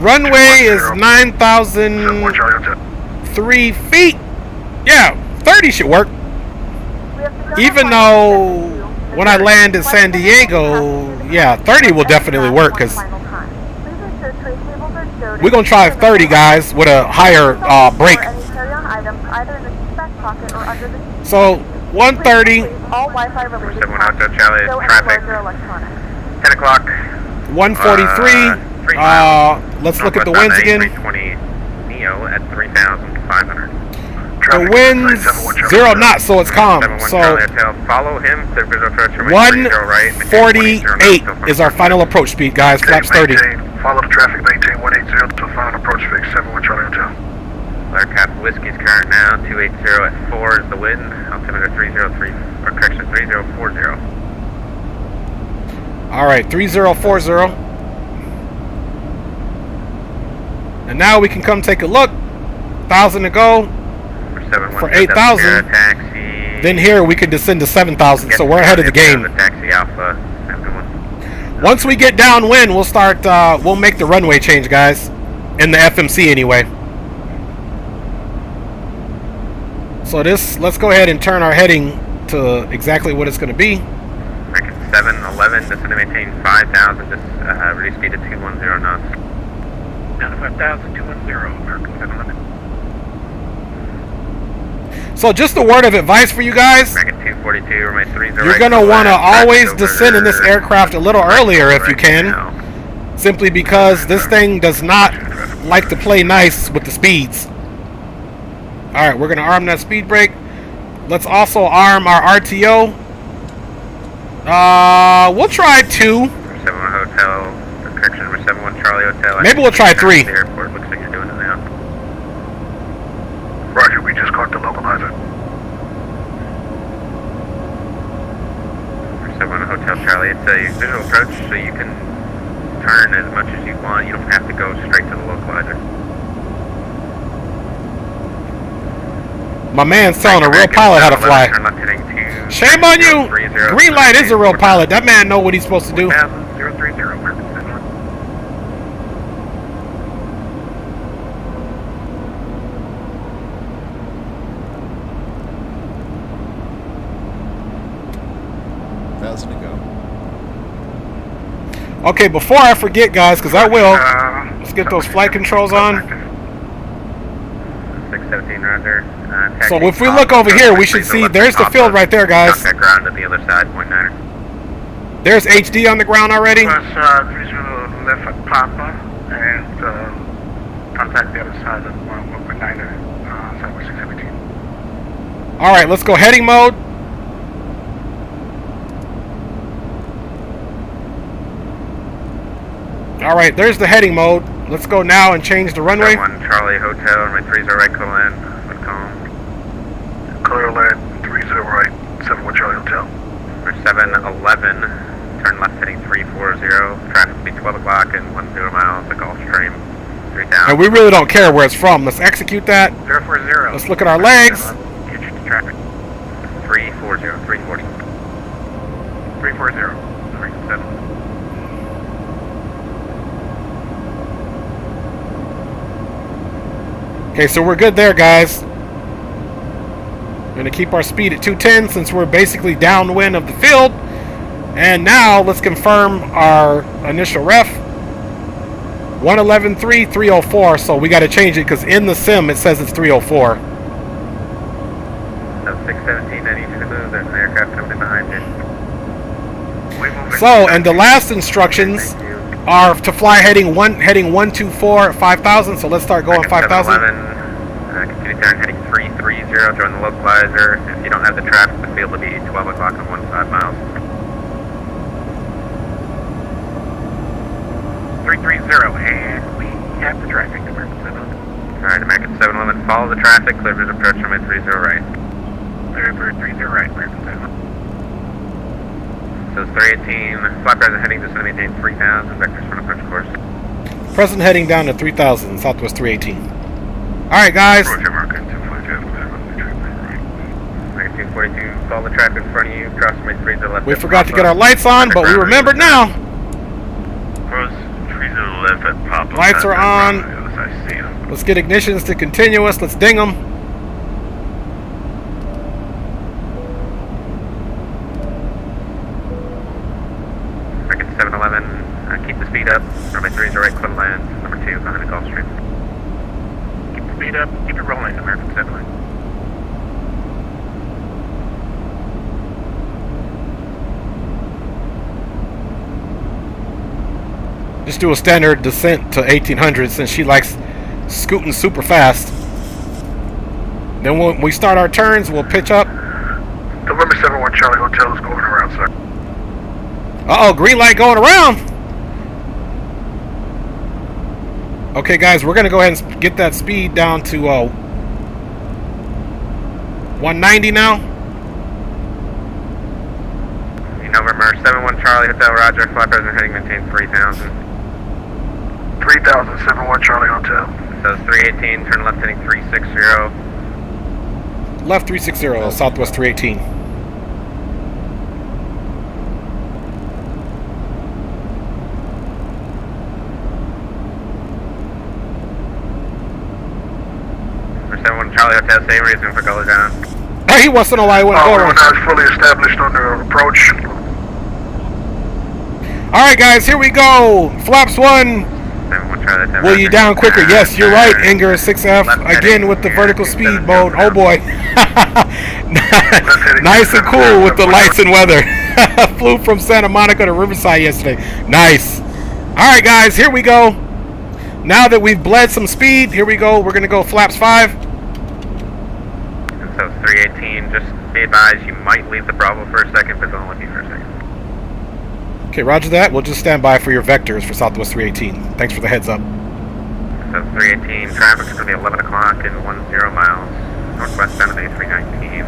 Runway is 71 9,003 Charlie Hotel. feet. Yeah, 30 should work. Even though when I land in San Diego, yeah, 30 will definitely work because we're going to try 30, guys, with a higher brake. So, 130. 71 Hotel Charlie, traffic. 10 o'clock. 143. Let's look at the winds again. 320 Neo at 3,500. The winds 0 knots, so it's calm. So follow him. 148 is our final approach speed, guys. Flaps 30. Follow the traffic, maintain 180 to final approach fix, 71 Charlie Hotel. Aircraft Whiskey's current now, 280 at 4 is the wind. Altimeter 303, or correction, 3040. All right, 3040. And now we can come take a look. 1,000 to go. For 8,000. Then here we can descend to 7,000. So we're ahead of the game. Taxi Alpha. Once we get downwind, we'll start. We'll make the runway change, guys. In the FMC anyway. So let's go ahead and turn our heading to exactly what it's going to be. American 711, descend to maintain 5,000, reduce speed to 210 knots. Down to 5,000, 210, American 711. So just a word of advice for you guys. American 242, runway 30. You're going to want to always descend in this aircraft a little earlier if you can. Simply because this thing does not like to play nice with the speeds. Alright, we're going to arm that speed brake. Let's also arm our RTO. We'll try 2. 71 Hotel, correction, 71 Charlie Hotel. Maybe we'll try 3. The airport looks like you're doing it now. Roger, we just caught the localizer. 71 Hotel Charlie, it's a visual approach, so you can turn as much as you want. You don't have to go straight to the localizer. My man's telling a real pilot how to fly. Shame on you! Green light is a real pilot. That man know what he's supposed to do. 030, Okay, before I forget, guys, because I will, let's get those flight controls on. 617 Rudder. So if we look over here, we should see there's the field right there, guys. Contact ground at the other side, 0.9er. There's HD on the ground already. Plus 30 left at Papa and contact the other side of 1.9er, Southwest 617. All right, let's go heading mode. All right, there's the heading mode. Let's go now and change the runway. 1 Charlie Hotel, runway 30 right, clear land. Good call. Clear land, 30 right, 71 Charlie Hotel. For 711, turn left heading 340. Traffic will be 12 o'clock and 10 miles, the Gulf Stream. 3 down. And we really don't care where it's from. Let's execute that. 040. Let's look at our legs. Get you to traffic. 340, 340. 340, 37. Okay, so we're good there, guys. We're going to keep our speed at 210 since we're basically downwind of the field. And now let's confirm our initial ref. 111.3, 304. So we got to change it because in the sim it says it's 304. So 617, I need you to move. There's an aircraft coming in behind you. So, and the last instructions are to fly heading 124 at 5,000. So let's start going 5,000. Continue turn heading 330, join the localizer. If you don't have the traffic, the field will be 12 o'clock on 15 miles. 330, and we have the traffic. Alright, American 711, follow the traffic, clear for approach runway 30 right. Clear for 30 right, American 7. So it's 318, flight present heading just going to maintain 3,000, vectors for an approach course. Present heading down to 3,000, Southwest 318. Alright, guys. American 242, follow the traffic in front of you, cross runway 30 left. We forgot to get our lights on, but we remembered now. Cross 30 left at Papa. Lights are on. Let's get ignitions to continuous. Let's ding them. American 711, keep the speed up. Runway 30 right, clear land. Number 2 behind the Gulf Stream. Keep the speed up, keep it rolling, American 711. Just do a standard descent to 1800 since she likes scooting super fast. Then when we start our turns, we'll pitch up. November 71 Charlie Hotel is going around, sir. Uh-oh, green light going around. Okay, guys, we're going to go ahead and get that speed down to 190 now. November 71 Charlie Hotel, roger. Flight present heading maintain 3,000. 3,000, 71 Charlie Hotel. So it's 318, turn left heading 360. Left 360, Southwest 318. Number 71 Charlie Hotel, same reason for color down. Hey, he wants to know why he went forward. We're not fully established on the approach. Alright, guys, here we go. Flaps 1. Will you down quicker? Yes, you're right, Inger 6F. Again with the vertical speed mode. Oh boy. Nice and cool with the lights and weather. Flew from Santa Monica to Riverside yesterday. Nice. Alright, guys, here we go. Now that we've bled some speed, here we go. We're going to go flaps 5. So it's 318, just be advised you might leave the Bravo for a second, but don't leave you for a second. Okay, roger that. We'll just stand by for your vectors for Southwest 318. Thanks for the heads up. So 318, traffic is going to be 11 o'clock and 10 miles. Northwest bound to 319,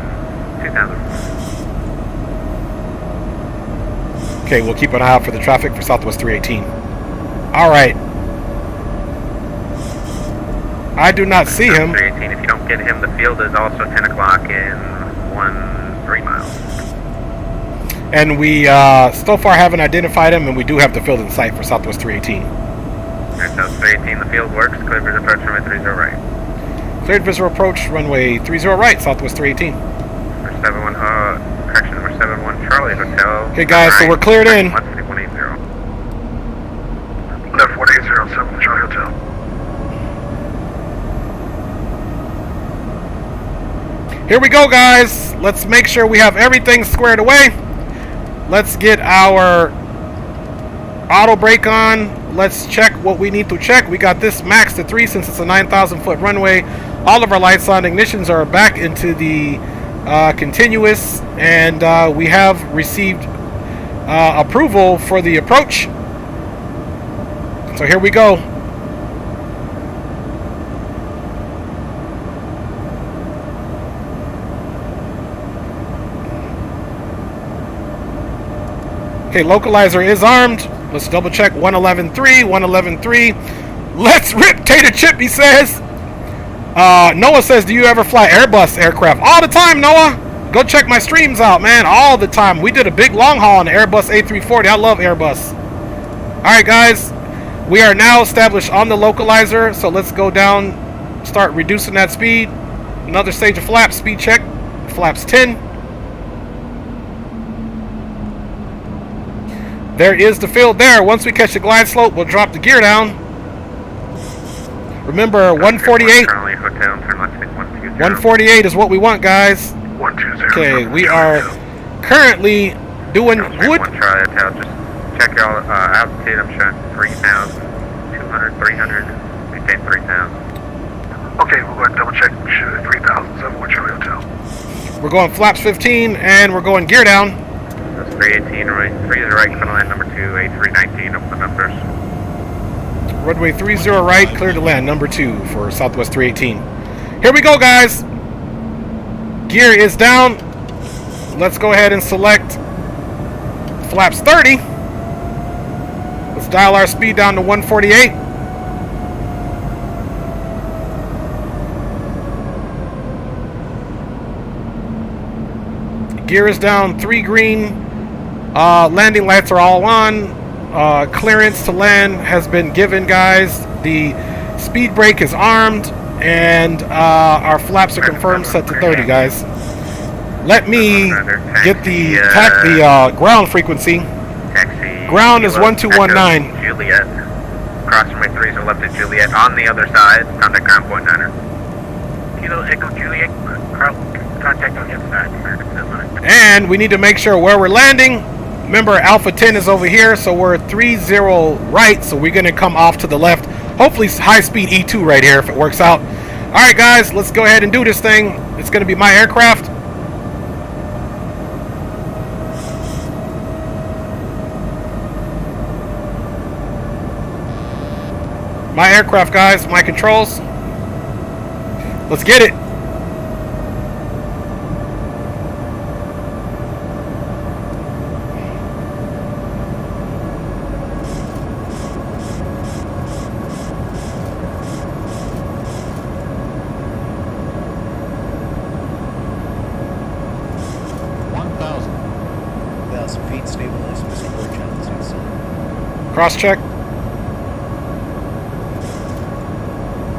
2000. Okay, we'll keep an eye out for the traffic for Southwest 318. Alright. I do not see him. 318, if you don't get him, the field is also 10 o'clock and 3 miles. And we so far haven't identified him, and we do have the field in sight for Southwest 318. Alright, so 318, the field works. Clear for approach runway 30 right. Cleared visual approach, runway 30 right, Southwest 318. Number 71, correction, number 71, Charlie Hotel. Okay, guys, so we're cleared in. Left 180. Left 180, 7 Charlie Hotel. Here we go, guys. Let's make sure we have everything squared away. Let's get our auto brake on. Let's check what we need to check. We got this max to 3 since it's a 9,000 foot runway. All of our lights on. Ignitions are back into the continuous, and we have received approval for the approach. So here we go. Okay, localizer is armed. Let's double check 111.3, 111.3. Let's rip Tater Chip, he says. Noah says, do you ever fly Airbus aircraft? All the time, Noah. Go check my streams out, man. All the time. We did a big long haul on the Airbus A340. I love Airbus. Alright, guys. We are now established on the localizer. So let's go down. Start reducing that speed. Another stage of flaps. Speed check. Flaps 10. There is the field there. Once we catch the glide slope, we'll drop the gear down. Remember, 148. 148 is what we want, guys. 120. Okay, we are currently doing good. Just check y'all altitude. I'm showing 3,200, 300. Maintain 3,000. Okay, we'll go ahead and double check 3,000, 71 Charlie Hotel. We're going flaps 15 and we're going gear down. That's 318 right. 3 is right. Clear to land number 2. A319. Open the numbers. Runway 30 right. Clear to land number 2 for Southwest 318. Here we go, guys. Gear is down. Let's go ahead and select flaps 30. Let's dial our speed down to 148. Gear is down. 3 green. Landing lights are all on. Clearance to land has been given, guys. The speed brake is armed. And our flaps are confirmed set to 30, guys. Let me get the ground frequency. Taxi. Ground is 1219. Echo Juliet. Cross runway 3 is left at Juliet. On the other side, contact ground point 9er. Kilo Echo Juliet. Contact on the other side. And we need to make sure where we're landing. Remember, Alpha 10 is over here, so we're 30 right. So we're going to come off to the left. Hopefully high-speed E2 right here if it works out. Alright, guys, let's go ahead and do this thing. It's going to be my aircraft. My aircraft, guys. My controls. Let's get it. Cross check.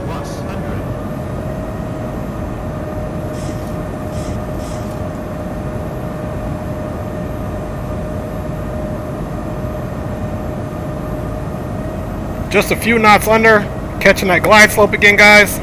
Plus 100. Just a few knots under. Catching that glide slope again, guys.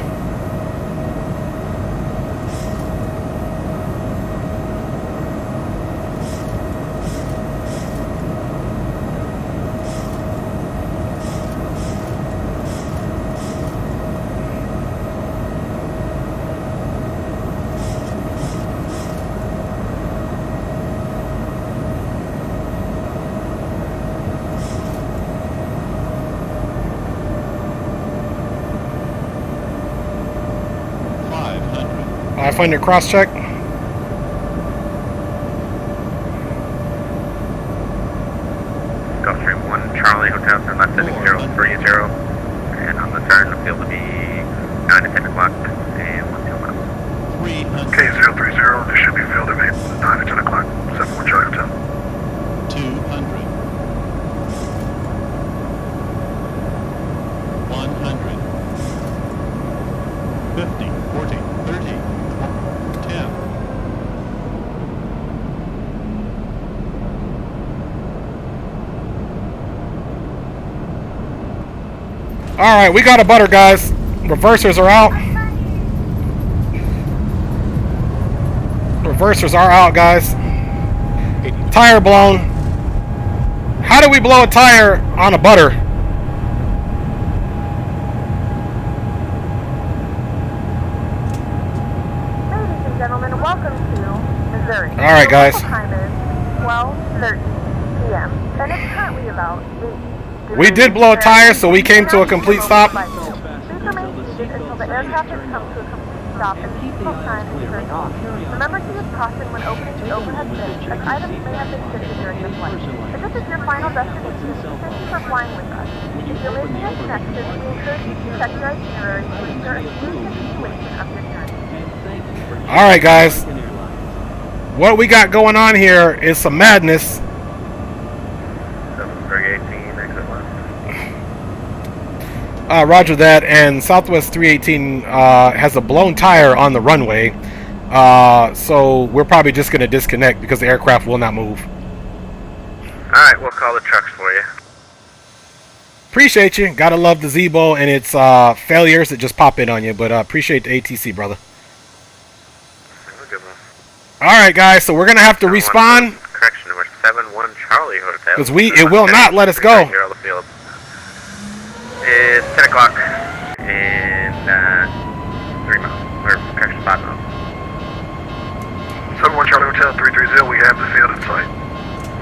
I find a cross check. Gulfstream 1 Charlie Hotel, turn left heading 030. And on the turn, the field will be 9 to 10 o'clock and 1 2 miles. 300. Okay, 030, this should be filled at 9 to 10 o'clock. 71 Charlie Hotel. 200. 100. 50, 40, 30, 10. Alright, we got a butter, guys. Reversers are out. Reversers are out, guys. Tire blown. How do we blow a tire on a butter? Ladies and gentlemen, welcome to Missouri. Alright, guys. The local time is 12:30 p.m. and it's currently about 8 We did blow a tire, so we came to a complete stop. Please remain seated until the aircraft has come to a complete stop and seatbelt sign is turned off. Remember to use caution when opening the overhead bin, as items may have been shifted during the flight. If this is your final destination, thank you for flying with us. If you're making a connection, we encourage you to check your itinerary to ensure a smooth continuation of your journey. Alright, guys. What we got going on here is some madness. 7318, exit left. Roger that, and Southwest 318 has a blown tire on the runway. So we're probably just going to disconnect because the aircraft will not move. Alright, we'll call the trucks for you. Appreciate you. Gotta love the Zebo and its failures that just pop in on you, but appreciate the ATC, brother. Have a good one. Alright, guys, so we're going to have to respawn. Correction, number 71 Charlie Hotel. Because it will not let us go. Here on the field. It's 10 o'clock and 3 miles, or correction, 5 miles. 71 Charlie Hotel 330, we have the field in sight.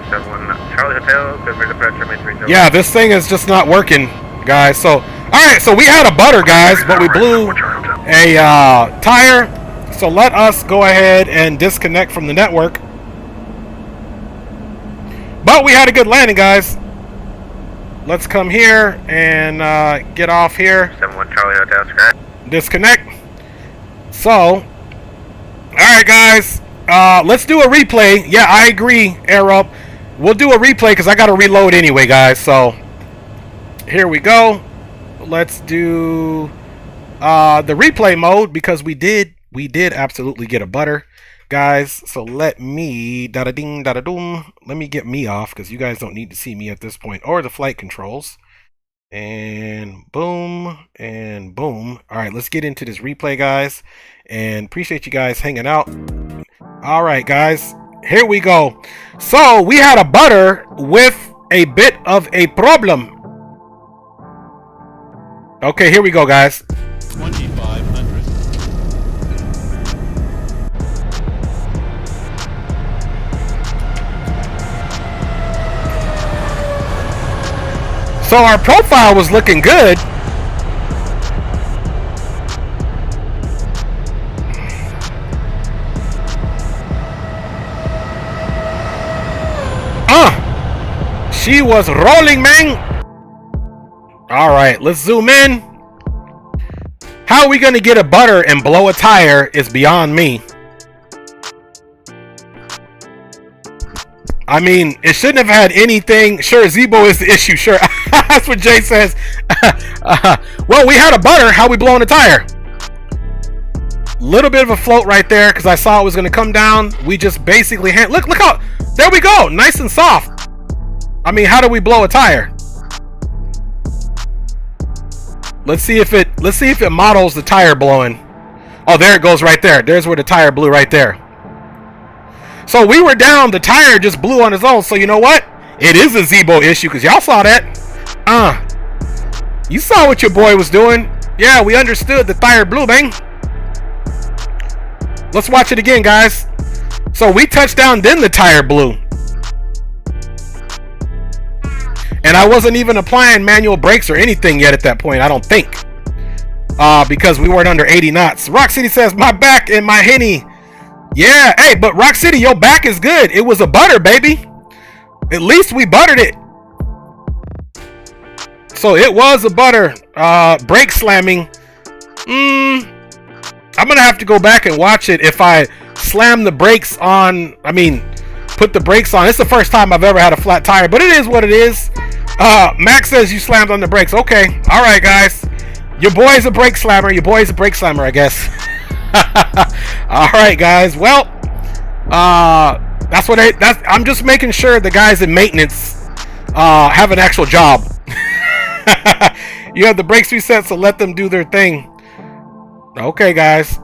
71 Charlie Hotel, good for departure, main 30. Yeah, this thing is just not working, guys. So, alright, so we had a butter, guys, but we blew a tire. So let us go ahead and disconnect from the network. But we had a good landing, guys. Let's come here and get off here. 71 Charlie Hotel, scratch. Disconnect. So, alright, guys. Let's do a replay. Yeah, I agree, Air Up. We'll do a replay because I got to reload anyway, guys. So, here we go. Let's do the replay mode because we did absolutely get a butter, guys. So let me da-da-ding, da-da-doom. Let me get me off because you guys don't need to see me at this point or the flight controls. And boom and boom. All right, let's get into this replay, guys. And appreciate you guys hanging out. All right, guys, here we go. So we had a butter with a bit of a problem. Okay, here we go, guys. 2500. So our profile was looking good. She was rolling, man. All right, let's zoom in. How are we going to get a butter and blow a tire is beyond me. I mean, it shouldn't have had anything. Sure, Zebo is the issue. Sure, that's what Jay says. Well, we had a butter. How we blowing a tire? Little bit of a float right there because I saw it was going to come down. We just basically look how there we go, nice and soft. I mean, how do we blow a tire? Let's see if it models the tire blowing. Oh, there it goes right there. There's where the tire blew right there. So we were down, the tire just blew on its own. So you know what? It is a Zebo issue because y'all saw that. You saw what your boy was doing. Yeah, we understood the tire blew, bang. Let's watch it again, guys. So we touched down, then the tire blew. And I wasn't even applying manual brakes or anything yet at that point, I don't think. Because we weren't under 80 knots. Rock City says, my back and my henny. Yeah, hey, but Rock City, your back is good. It was a butter, baby. At least we buttered it. So it was a butter. Brake slamming. I'm going to have to go back and watch it if I slam the brakes on. I mean, put the brakes on. It's the first time I've ever had a flat tire, but it is what it is. Max says you slammed on the brakes. Okay. All right, guys. Your boy's a brake slammer. Your boy's a brake slammer, I guess. All right, guys. Well, I'm just making sure the guys in maintenance have an actual job. You have the brakes reset, so let them do their thing. Okay, guys.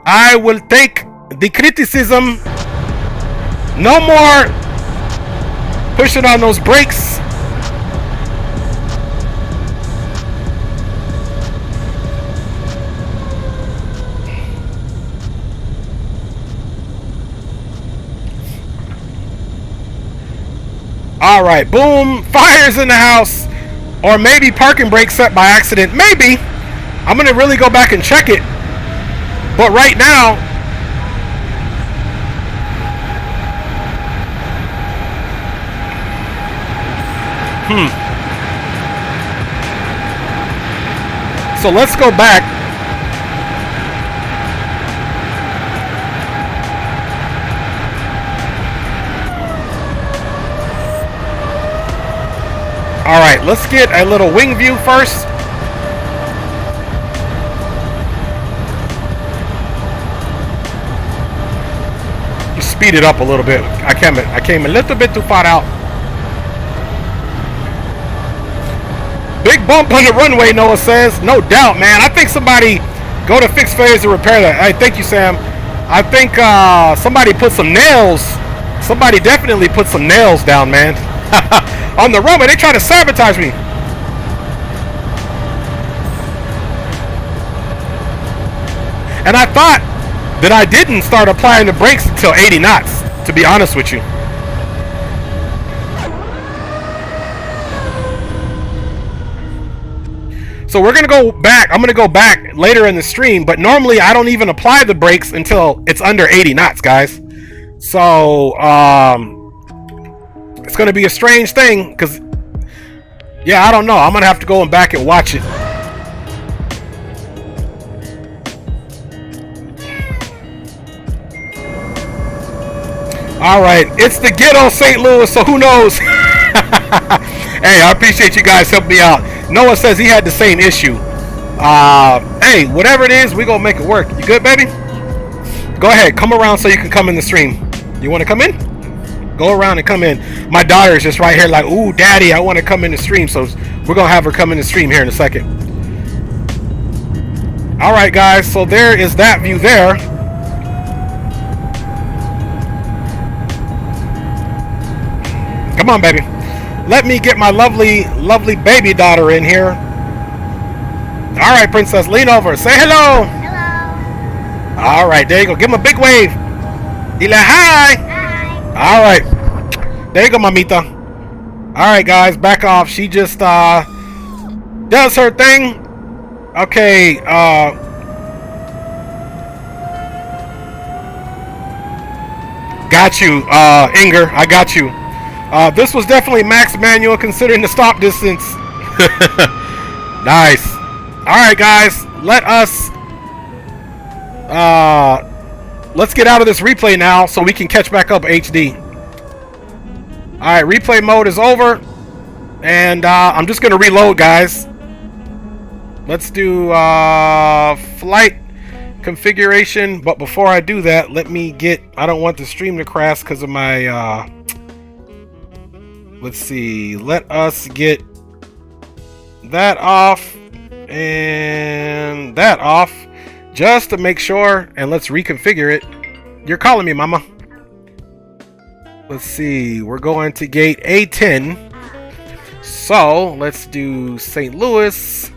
I will take the criticism. No more pushing on those brakes. All right, boom, fires in the house. Or maybe parking brake set by accident. Maybe. I'm going to really go back and check it. But right now, so let's go back. All right, let's get a little wing view first. Just speed it up a little bit. I came a little bit too far out. Big bump on the runway, Noah says. No doubt, man. I think somebody go to fix failures to repair that. Hey, thank you, Sam. I think somebody put some nails. Somebody definitely put some nails down, man. On the runway, they try to sabotage me. And I thought that I didn't start applying the brakes until 80 knots, to be honest with you. So we're gonna go back. I'm gonna go back later in the stream, but normally I don't even apply the brakes until it's under 80 knots, guys. So it's gonna be a strange thing, because yeah, I don't know. I'm gonna have to go back and watch it. All right, it's the ghetto St. Louis, so who knows? Hey, I appreciate you guys helping me out. Noah says he had the same issue. Hey, whatever it is, we gonna make it work. You good, baby? Go ahead, come around so you can come in the stream. You want to come in? Go around and come in. My daughter's just right here like, ooh, daddy, I want to come in the stream. So we're going to have her come in the stream here in a second. All right, guys. So there is that view there. Come on, baby. Let me get my lovely, lovely baby daughter in here. All right, princess, lean over. Say hello. Hello. All right, there you go. Give him a big wave. Dile hi. Hi. All right. There you go, mamita. All right, guys, back off. She just does her thing. Okay. Got you, Inger. I got you. This was definitely max manual considering the stop distance. Nice. All right, guys. Let's get out of this replay now so we can catch back up HD. All right, replay mode is over, and I'm just gonna reload, guys. Let's do flight configuration, but before I do that, let me get. I don't want the stream to crash because of my. Let's see. Let us get that off and that off. Just to make sure, and let's reconfigure it. You're calling me, mama. Let's see. We're going to gate A10. So let's do St. Louis.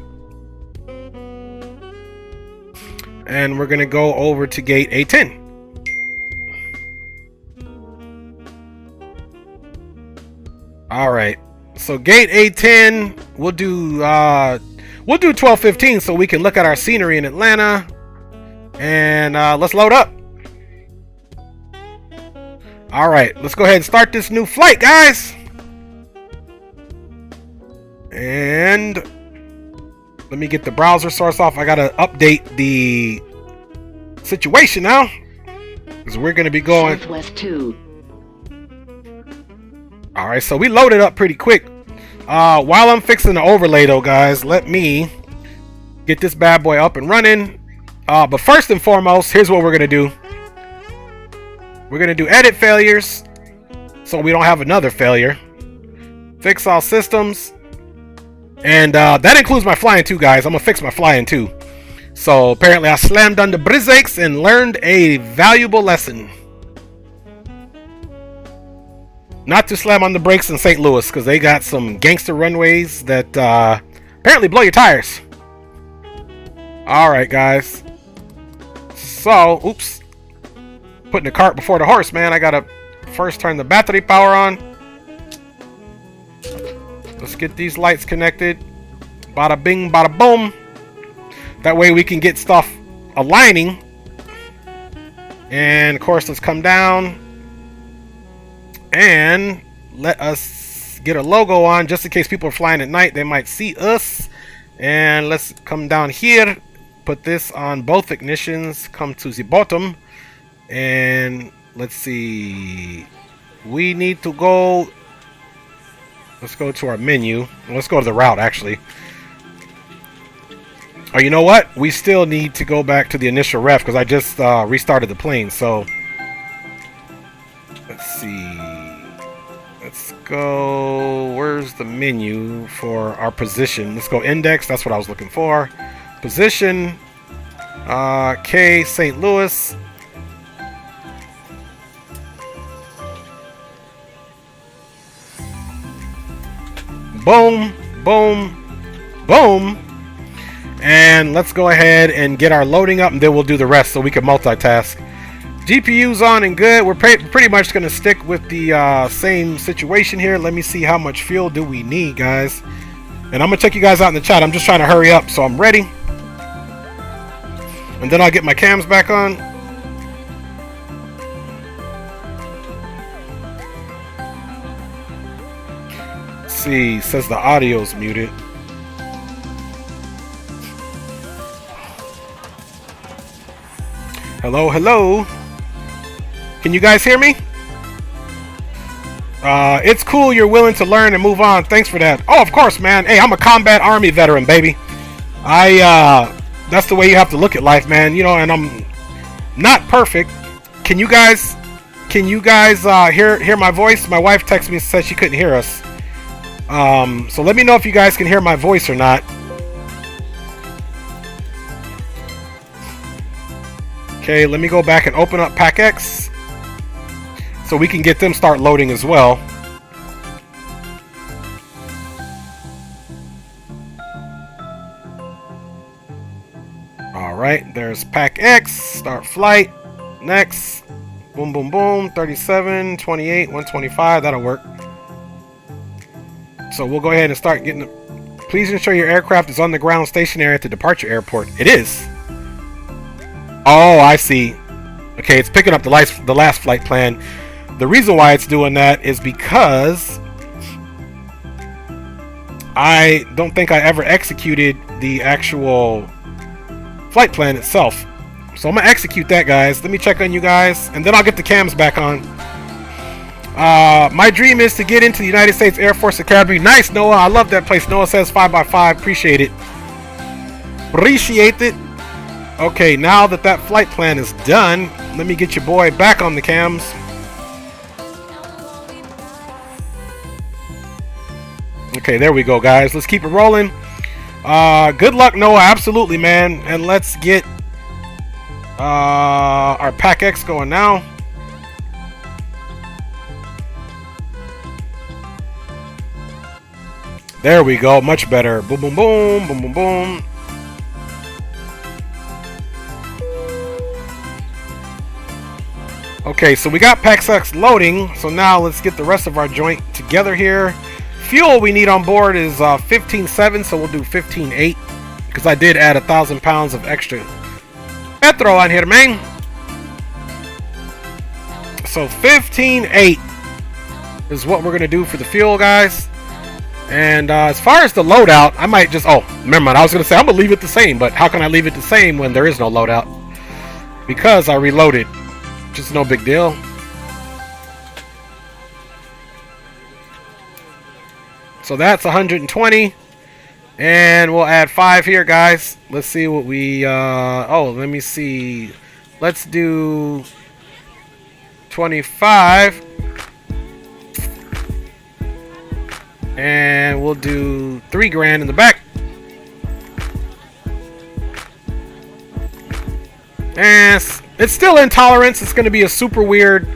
And we're going to go over to gate A10. All right. So gate A10, we'll do 12:15 so we can look at our scenery in Atlanta. And let's load up. All right, let's go ahead and start this new flight, guys. And let me get the browser source off. I gotta update the situation now, because we're gonna be going Southwest 2. All right, so we loaded up pretty quick. While I'm fixing the overlay, though, guys, let me get this bad boy up and running. But first and foremost, here's what we're gonna do. We're gonna do edit failures, so we don't have another failure. Fix all systems, and that includes my flying too, guys. I'm gonna fix my flying too. So apparently, I slammed on the brakes and learned a valuable lesson. Not to slam on the brakes in St. Louis, because they got some gangster runways that apparently blow your tires. All right, guys. So, oops. Putting the cart before the horse, man. I gotta first turn the battery power on. Let's get these lights connected. Bada bing, bada boom. That way we can get stuff aligning. And of course, let's come down and let us get a logo on just in case people are flying at night. They might see us. And let's come down here. Put this on both ignitions. Come to the bottom. And let's see. We need to go. Let's go to our menu. Let's go to the route, actually. Oh, you know what? We still need to go back to the initial ref because I just restarted the plane. So let's see. Let's go. Where's the menu for our position? Let's go index. That's what I was looking for. Position. K St. Louis. Boom, boom, boom. And let's go ahead and get our loading up, and then we'll do the rest so we can multitask. GPU's on and good. We're pretty much going to stick with the same situation here. Let me see how much fuel do we need, guys. And I'm going to check you guys out in the chat. I'm just trying to hurry up, so I'm ready. And then I'll get my cams back on. Let's see, it says the audio's muted. Hello, hello. Can you guys hear me? It's cool you're willing to learn and move on. Thanks for that. Oh, of course, man. Hey, I'm a combat army veteran, baby. That's the way you have to look at life, man. You know, and I'm not perfect. Can you guys hear my voice? My wife texted me and said she couldn't hear us. So let me know if you guys can hear my voice or not. Okay, let me go back and open up PackX so we can get them start loading as well. Alright, there's PackX, start flight, next, boom, boom, boom, 37, 28, 125, that'll work. So we'll go ahead and start getting the... Please ensure your aircraft is on the ground stationary at the departure airport. It is. Oh, I see. Okay, it's picking up the last flight plan. The reason why it's doing that is because I don't think I ever executed the actual flight plan itself. So I'm going to execute that, guys. Let me check on you guys, and then I'll get the cams back on. My dream is to get into the United States Air Force Academy. Nice, Noah. I love that place. Noah says 5x5. Appreciate it. Appreciate it. Okay, now that flight plan is done, let me get your boy back on the cams. Okay, there we go, guys. Let's keep it rolling. Good luck, Noah. Absolutely, man. And let's get our PackX going now. There we go. Much better. Boom, boom, boom, boom, boom, boom. Okay, so we got PackX loading. So now let's get the rest of our joint together here. Fuel we need on board is 15.7, so we'll do 15.8 because I did add 1,000 pounds of extra petrol on here, man. So 15.8 is what we're gonna do for the fuel, guys. And as far as the loadout, I might just never mind. I was gonna say I'm gonna leave it the same, but how can I leave it the same when there is no loadout? Because I reloaded. Just no big deal. So that's 120, and we'll add 5 here, guys. Let's see what we let me see. Let's do 25, and we'll do $3,000 in the back. And it's still intolerance. It's going to be a super weird.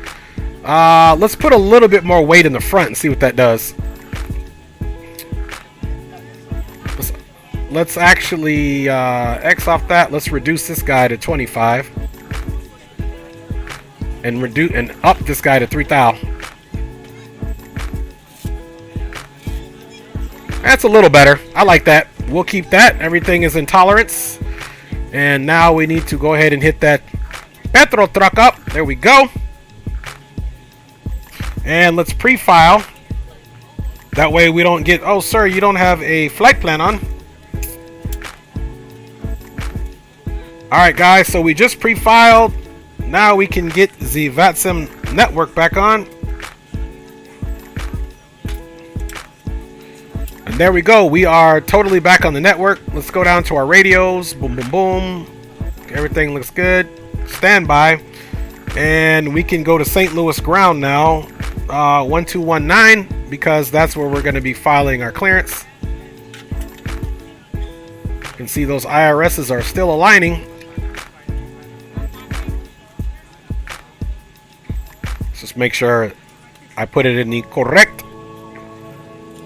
Let's put a little bit more weight in the front and see what that does. Let's actually X off that. Let's reduce this guy to 25, and up this guy to 3,000. That's a little better. I like that. We'll keep that. Everything is in tolerance. And now we need to go ahead and hit that petrol truck up. There we go. And let's pre-file. That way we don't get, oh sir, you don't have a flight plan on. Alright guys, so we just pre-filed. Now we can get the VATSIM network back on. And there we go. We are totally back on the network. Let's go down to our radios. Boom, boom, boom. Everything looks good. Standby. And we can go to St. Louis ground now. 1219, because that's where we're going to be filing our clearance. You can see those IRSs are still aligning. Let's just make sure I put it in the correct.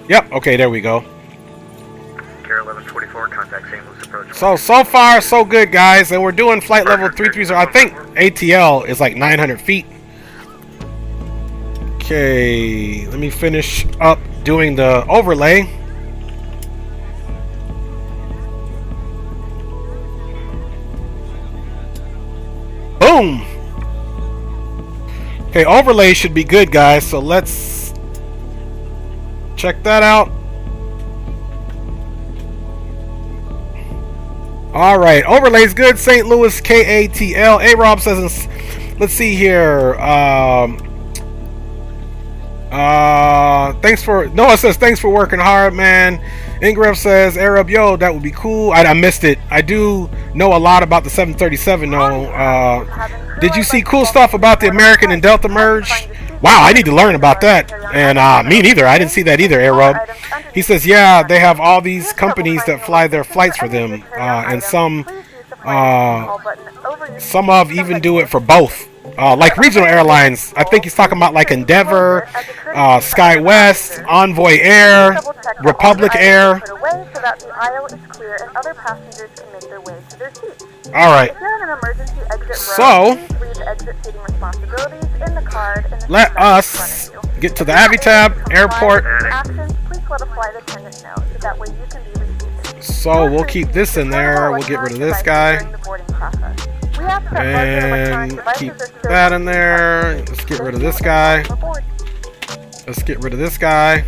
Yep, okay, there we go. Care 1144, contact St. Louis approach. So far, so good, guys. And we're doing flight level 330. I think ATL is like 900 feet. Okay, let me finish up doing the overlay. Boom! Okay, overlay should be good, guys. So let's check that out. Alright, overlay's good. St. Louis KATL. A-Rob says, let's see here. Thanks for Noah says thanks for working hard, man. Ingram says Arab, yo, that would be cool. I missed it. I do know a lot about the 737 though. Did you see cool stuff about the American and Delta merge? Wow, I need to learn about that. And me neither. I didn't see that either, Arab. He says, yeah, they have all these companies that fly their flights for them, and some of even do it for both. Like regional airlines, I think he's talking about like Endeavor, SkyWest, Envoy Air, Republic Air. Alright, so let us get to the Avitab Airport. So we'll keep this in there, we'll get rid of this guy. And keep that in there. Let's get rid of this guy. Let's get rid of this guy.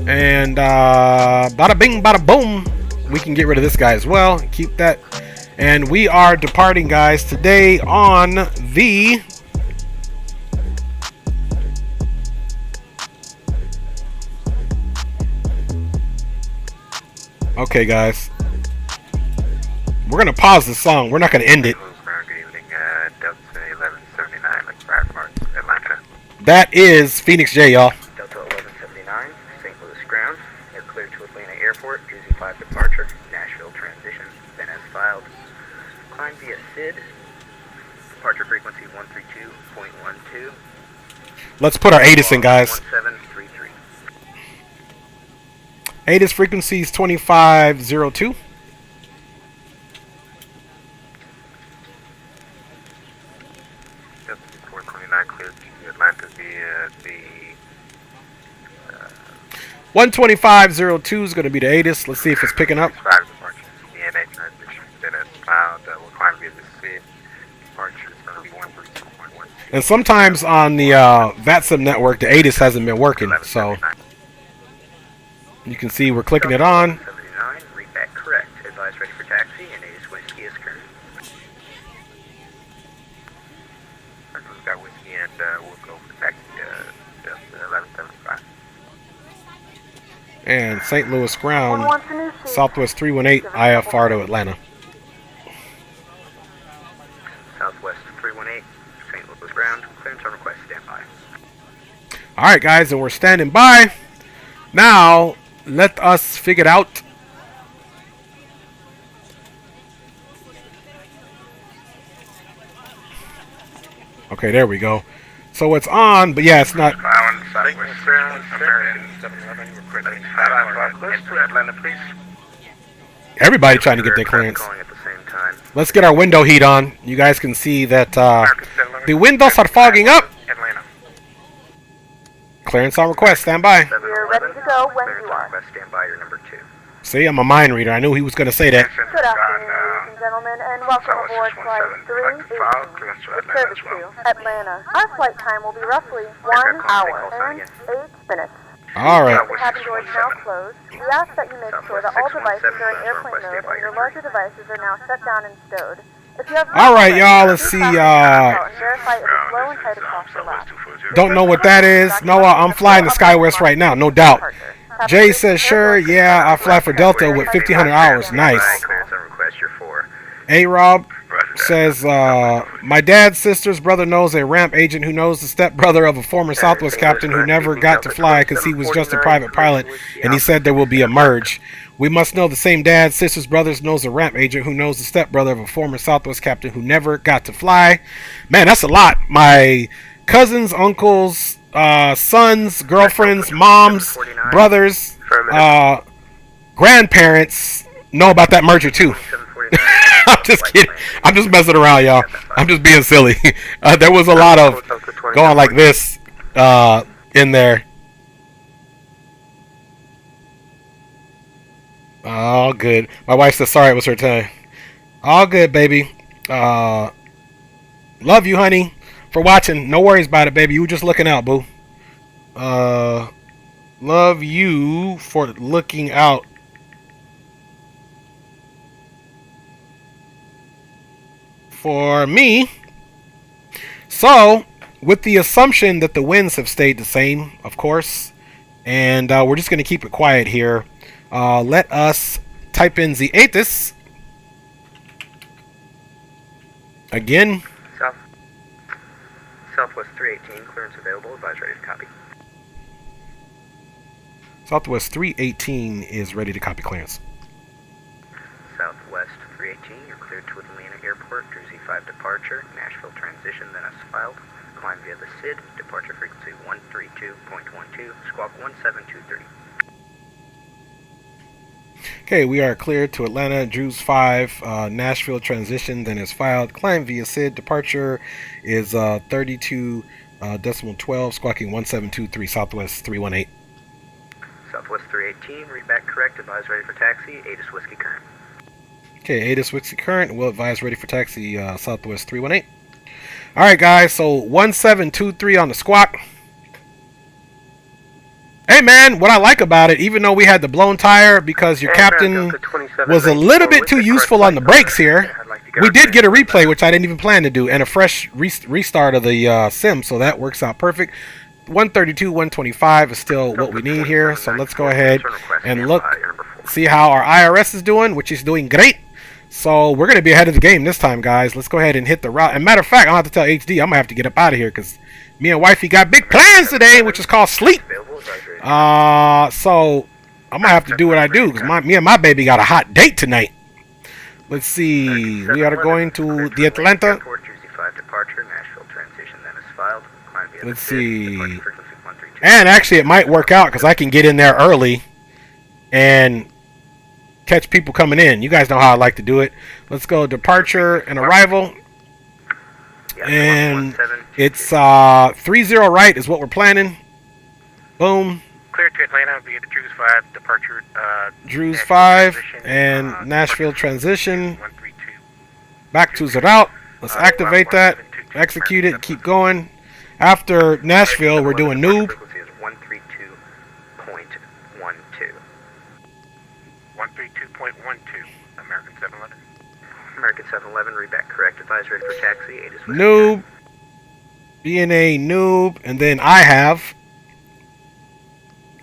And bada bing, bada boom. We can get rid of this guy as well. Keep that. And we are departing, guys, today on the okay, guys. We're going to pause the song. We're not going to end it. That is Phoenix J, y'all. Delta 1179, St. Louis ground. You're cleared to Atlanta Airport. GZ5 departure. Nashville transition. Then as filed. Climb via SID. Departure frequency 132.12. Let's put our ATIS in, guys. 1733. ATIS frequency is 2502. Cleared to Atlanta via the 12502 is going to be the ATIS. Let's see if it's picking up. And sometimes on the VATSIM network, the ATIS hasn't been working, so you can see we're clicking it on. Read back correct. Advise ready for taxi and ATIS whiskey is current. Got whiskey and we'll go back to 1175. And St. Louis ground, Southwest 318, IFR to Atlanta. Southwest 318, St. Louis ground, clearance on request, standby. Alright, guys, and we're standing by. Now, let us figure it out. Okay, there we go. So it's on, but yeah, it's not. Everybody trying to get their clearance. Let's get our window heat on. You guys can see that the windows are fogging up. Clearance on request. Stand by. You're ready to go when Clearance you on are. request, stand by, your number 2. See, I'm a mind reader. I knew he was going to say that. Good afternoon, ladies and gentlemen, and welcome aboard Flight 318 with service to Atlanta. Our flight time will be roughly 1 hour and 8 minutes. All right. The cabin doors now closed. We ask that you make sure that all devices are in airplane mode and your larger devices are now shut down and stowed. If you have All right, y'all. Let's see. verify it is low and tight across the lap. Don't know what that is. No, I'm flying to SkyWest right now, no doubt. Jay says, sure, yeah, I fly for Delta with 1,500 hours. Nice. Clearance on request, you're 4. A-Rob says, my dad's sister's brother knows a ramp agent who knows the stepbrother of a former Southwest captain who never got to fly because he was just a private pilot, and he said there will be a merge. We must know the same dad's sister's brothers knows a ramp agent who knows the stepbrother of a former Southwest captain who never got to fly. Man, that's a lot. My cousins, uncles, sons, girlfriends, moms, brothers, grandparents know about that merger too. I'm just kidding. I'm just messing around, y'all. I'm just being silly. There was a lot of going like this in there. All good. My wife said sorry it was her time. All good, baby. Love you, honey, for watching. No worries about it, baby. You were just looking out, boo. Love you for looking out. For me. So, with the assumption that the winds have stayed the same, of course, and we're just going to keep it quiet here. Let us type in the ATIS. Again. Southwest 318, clearance available, advise ready to copy. Southwest 318 is ready to copy clearance. Southwest 318, you're cleared to Atlanta Airport, Jersey 5 departure, Nashville transition, then as filed. Climb via the SID, departure frequency 132.12, squawk 1723. Okay, we are cleared to Atlanta, Drews 5, Nashville transition, then is filed. Climb via SID, departure is 32.12, squawking 1723, Southwest 318. Southwest 318, read back correct, advise ready for taxi, ATIS Whiskey Current. Okay, ATIS Whiskey Current, will advise ready for taxi, Southwest 318. Alright guys, so 1723 on the squawk. Hey man, what I like about it, even though we had the blown tire because your captain was a little bit too useful on the brakes here, we did get a replay, which I didn't even plan to do, and a fresh restart of the sim, so that works out perfect. 132, 125 is still what we need here, so let's go ahead and look, see how our IRS is doing, which is doing great. So we're going to be ahead of the game this time, guys. Let's go ahead and hit the route. And matter of fact, I don't have to tell HD, I'm going to have to get up out of here because me and wifey got big plans today, which is called sleep. So I'm going to have to do what I do because me and my baby got a hot date tonight. Let's see. We are going to the Atlanta. Let's see. And actually, it might work out because I can get in there early and catch people coming in. You guys know how I like to do it. Let's go departure and arrival. And it's 30 right is what we're planning. Boom. Clear to Atlanta via the Drews 5 departure. Drews 5 and Nashville transition. Back to the route. Let's activate that. Execute it. Keep going. After Nashville, we're doing noob. 132.12, American 711. American 711, read back correct, advise ready for taxi, ATIS Whiskey. Noob. Being a noob. And then I have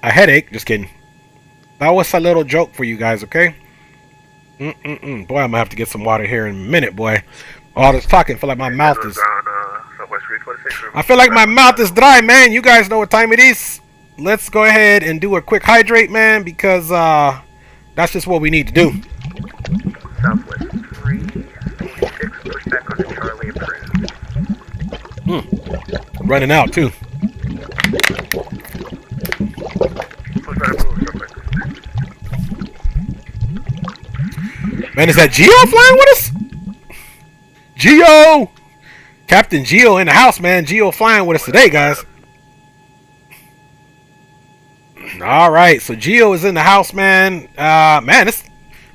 a headache. Just kidding. That was a little joke for you guys, okay? Boy, I'm going to have to get some water here in a minute, boy. All this talking, I feel like my mouth is... I feel like my mouth is dry, man. You guys know what time it is. Let's go ahead and do a quick hydrate, man, because that's just what we need to do. Southwest 346, push back on the Charlie approved. Running out, too. Man, is that Geo flying with us? Geo! Captain Geo in the house, man. Geo flying with us today, guys. All right, so Geo is in the house, man. Man, this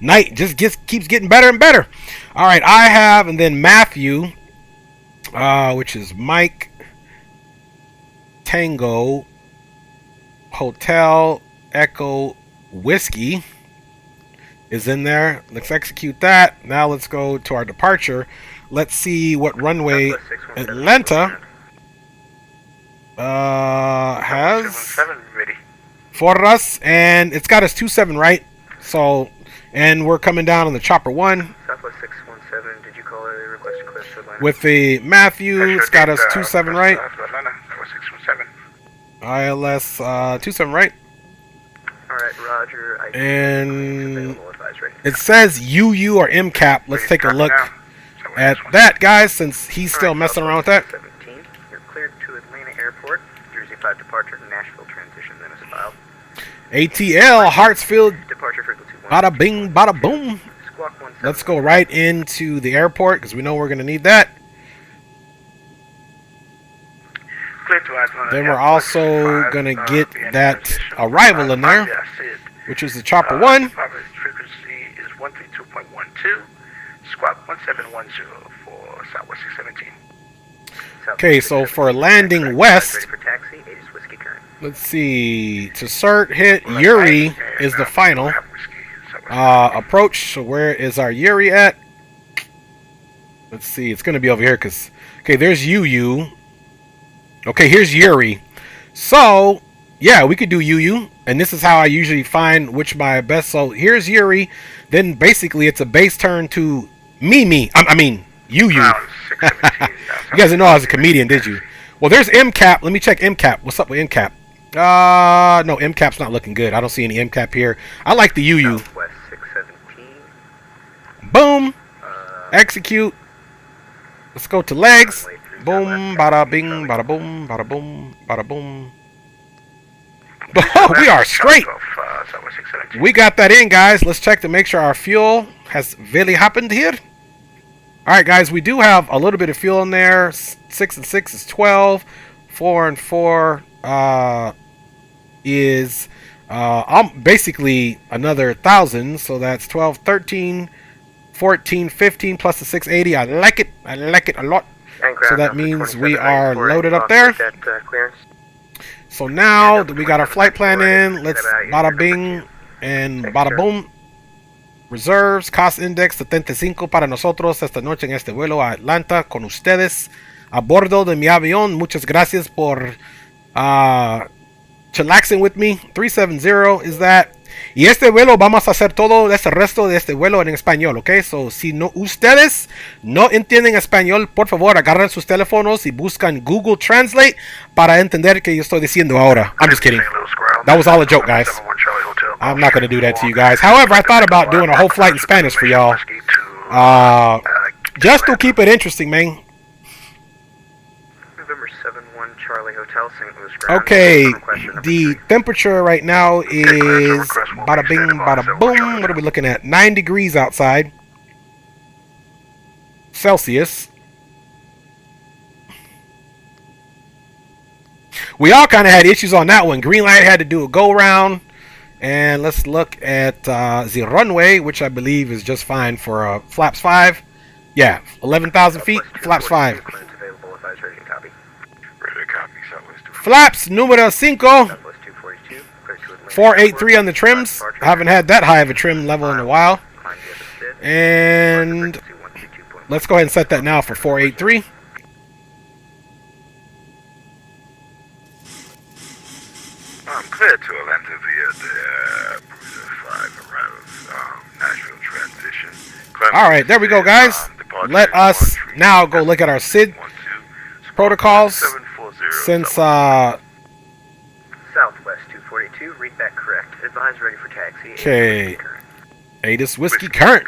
night just keeps getting better and better. All right, I have, and then Matthew, which is Mike Tango Hotel Echo Whiskey, is in there. Let's execute that. Now let's go to our departure. Let's see what runway Atlanta has for us, and it's got us 27 right. So, and we're coming down on the chopper 1. Southwest 617, did you call it a request to clear to Atlanta? With the Matthew, it's got us 27 right. Atlanta, that was 617. ILS 27 right. Alright, Roger. And it says UU or MCAP. Let's take a look at that, guys, since he's still messing around with that. 17, you're cleared to Atlanta Airport. Jersey 5 departure, Nashville transition, then is filed. ATL, Hartsfield, Departure frequency 1. bada bing, bada boom. Squawk 17. Let's go right into the airport because we know we're going to need that. Clear to Atlanta. Then we're also going to get that arrival in there, which is the chopper 1. Frequency is 132.12. Squawk 1710 for Southwest 617. Okay, so for landing west, Ready for taxi, 8 is whiskey current. let's see. To cert hit, Yuri is the final approach. So where is our Yuri at? Let's see. It's going to be over here because, okay, there's UU. Okay, here's Yuri. So, yeah, we could do UU. And this is how I usually find which my best. So here's Yuri. Then basically it's a base turn to Mimi. I mean, UU. You guys didn't know I was a comedian, did you? Well, there's MCAP. Let me check MCAP. What's up with MCAP? No, MCAP's not looking good. I don't see any MCAP here. I like the UU. Southwest 617. Boom. Execute. Let's go to legs. Boom, bada bing, bada boom, bada boom, bada boom. We are straight. We got that in, guys. Let's check to make sure our fuel has really happened here. All right, guys, we do have a little bit of fuel in there. 6 and 6 is 12. 4 and 4 is basically another 1,000. So that's 12, 13, 14, 15 plus the 680. I like it. I like it a lot. So that means we are loaded up there. So now that we got our flight plan in, let's bada bing and bada boom. Reserves, cost index 75 para nosotros esta noche en este vuelo a Atlanta con ustedes a bordo de mi avión. Muchas gracias por chillaxing with me. 370 is that. Y este vuelo vamos a hacer todo este resto de este vuelo en español, ¿ok? So, si no, ustedes no entienden español, por favor, agarren sus teléfonos y buscan Google Translate para entender qué yo estoy diciendo ahora. I'm just kidding. That was all a joke, guys. I'm not going to do that to you guys. However, I thought about doing a whole flight in Spanish for y'all. Just to keep it interesting, man. November 71 Charlie Hotel, St. Louis ground. Okay, the temperature right now is bada bing, bada boom. What are we looking at? 9 degrees outside. Celsius. We all kind of had issues on that one. Green light had to do a go around. And let's look at the runway, which I believe is just fine for flaps 5. Yeah, 11,000 feet, flaps 5. Flaps numero 5. 483 on the trims. I haven't had that high of a trim level in a while. And let's go ahead and set that now for 483. I'm clear to Atlanta via the Bruiser 5 arrivals, Nashville transition. All right, there we go, guys. Let us now go look at our SID protocols. Since Southwest 242, read that correct. Advise ready for taxi. Okay, 8 is whiskey current.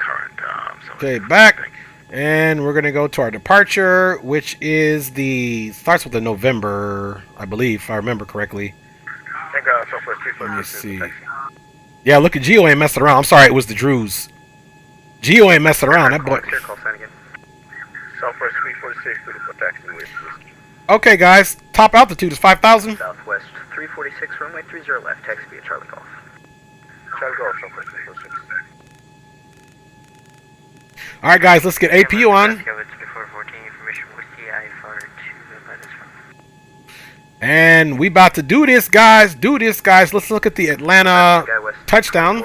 Okay, back, and we're gonna go to our departure, which is starts with the November, I believe, if I remember correctly. Let me see. Yeah, look at Geo ain't messing around. I'm sorry, it was the Drews. Geo ain't messing around. That boy. Southwest 346 to the taxi with whiskey. Okay, guys. Top altitude is 5,000. Southwest 346. 36, runway 30 left, taxi via Charlie Golf. Charlie Golf, Southwest 306. All right, guys, let's get APU on. And we about to do this, guys. Let's look at the Atlanta touchdown.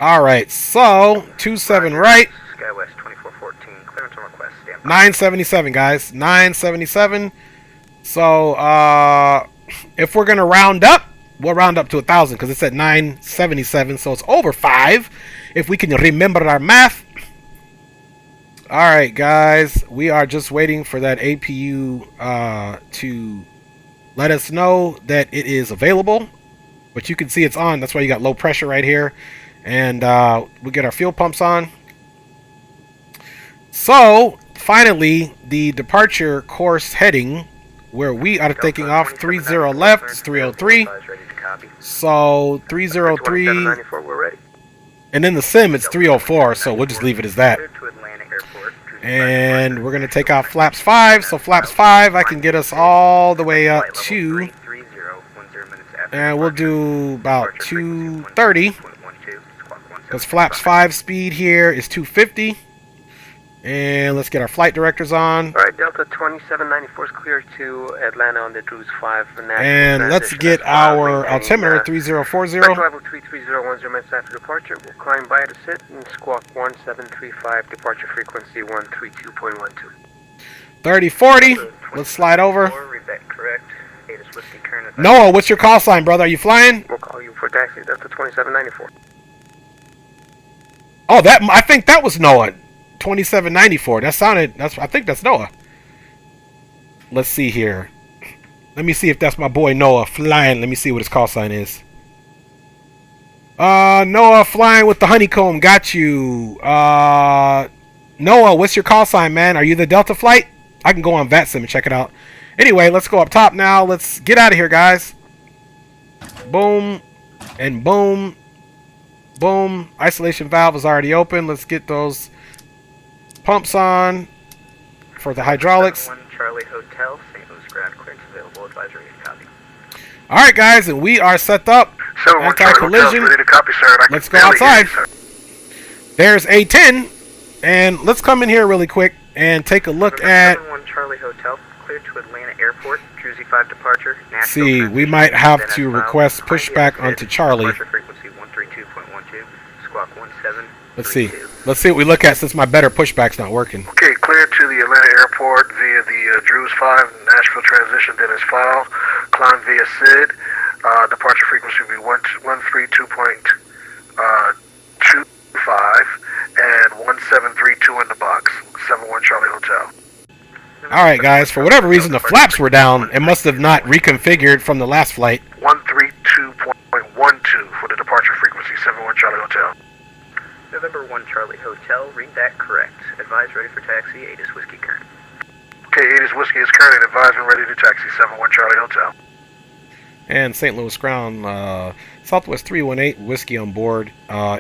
All right, so 27 right. Skywest 2414, clearance on request, stand by. 977, guys. 977. So, if we're gonna round up, we'll round up to 1,000 because it's at 977, so it's over 5. If we can remember our math. All right, guys, we are just waiting for that APU to let us know that it is available. But you can see it's on. That's why you got low pressure right here. And we get our fuel pumps on. So, finally, the departure course heading, where we are taking off 30 left, is 303. So, 303. And in the sim, it's 304, so we'll just leave it as that. And we're going to take off flaps 5. So, flaps 5, I can get us all the way up to... And we'll do about 230. Because flaps 5 speed here is 250. And let's get our flight directors on. Alright, Delta 2794 is clear to Atlanta on the Cruise 5. And let's get our altimeter 3040. Level 33010 minutes after departure. We'll climb by to sit and squawk 1735, departure frequency 132.12. 3040. Let's slide over. Correct. Noah, what's your call sign, brother? Are you flying? We'll call you for taxi. Delta 2794. Oh, I think that was Noah. 2794. That sounded. I think that's Noah. Let's see here. Let me see if that's my boy Noah flying. Let me see what his call sign is. Noah flying with the honeycomb. Got you. Noah, what's your call sign, man? Are you the Delta flight? I can go on VATSIM and check it out. Anyway, let's go up top now. Let's get out of here, guys. Boom. And boom. Boom. Isolation valve is already open. Let's get those pumps on for the hydraulics. Charlie Hotel, St. Louis ground clearance available. Advisory copy. All right, guys, and we are set up. Anti-collision. Let's go outside. There's A10, and let's come in here really quick and take a look at. Charlie Hotel, clear to Atlanta Airport. Jersey 5 departure. See, we might have to request pushback onto Charlie. Frequency 132.12. Squawk 17. Let's see. Let's see what we look at since my better pushback's not working. Okay, clear to the Atlanta Airport via the Drews 5, Nashville transition, then is filed. Climb via SID. Departure frequency will be 132.25 and 1732 in the box. 71 Charlie Hotel. Alright, guys, for whatever reason the flaps were down. It must have not reconfigured from the last flight. 132.12 for the departure frequency. 71 Charlie Hotel. November 1 Charlie Hotel, read that correct. Advise ready for taxi, 8 is Whiskey current. Okay, 8 is Whiskey is current and advise when ready to taxi, 71 Charlie Hotel. And St. Louis ground, Southwest 318, Whiskey on board,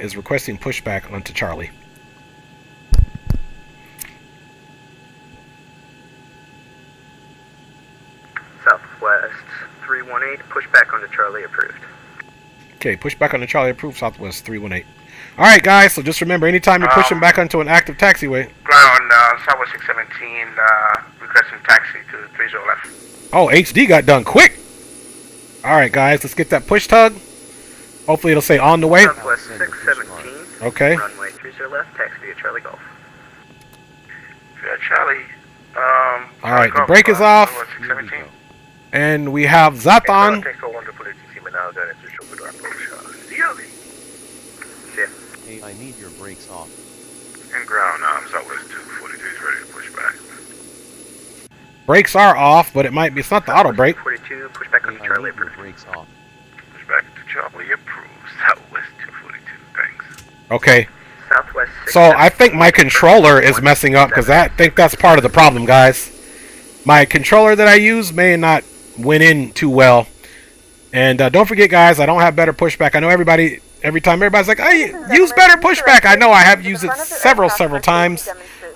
is requesting pushback onto Charlie. Southwest 318, pushback onto Charlie approved. Okay, pushback onto Charlie approved, Southwest 318. Alright, guys, so just remember, anytime you're pushing back onto an active taxiway. Ground on Southwest 617, requesting taxi to 30 left. Oh, HD got done quick. Alright, guys, let's get that push tug. Hopefully it'll say on the way. Southwest 617. Okay. Runway 30 left, taxi via Charlie Golf. Via Charlie. Alright, the brake is off. And we have Zaton. Hey, I need your brakes off. And ground, Southwest 242 is ready to push back. Brakes are off, but it might be, it's not the auto brake. 42, pushback onto Charlie approved. Brakes off. Pushback to Charlie approved. Southwest 242, thanks. Okay. Southwest So I think my controller is messing up because I think that's part of the problem, guys. My controller that I use may not went in too well. And don't forget, guys, I don't have better pushback. I know everybody, every time everybody's like, I use better pushback. I know I have used it several times.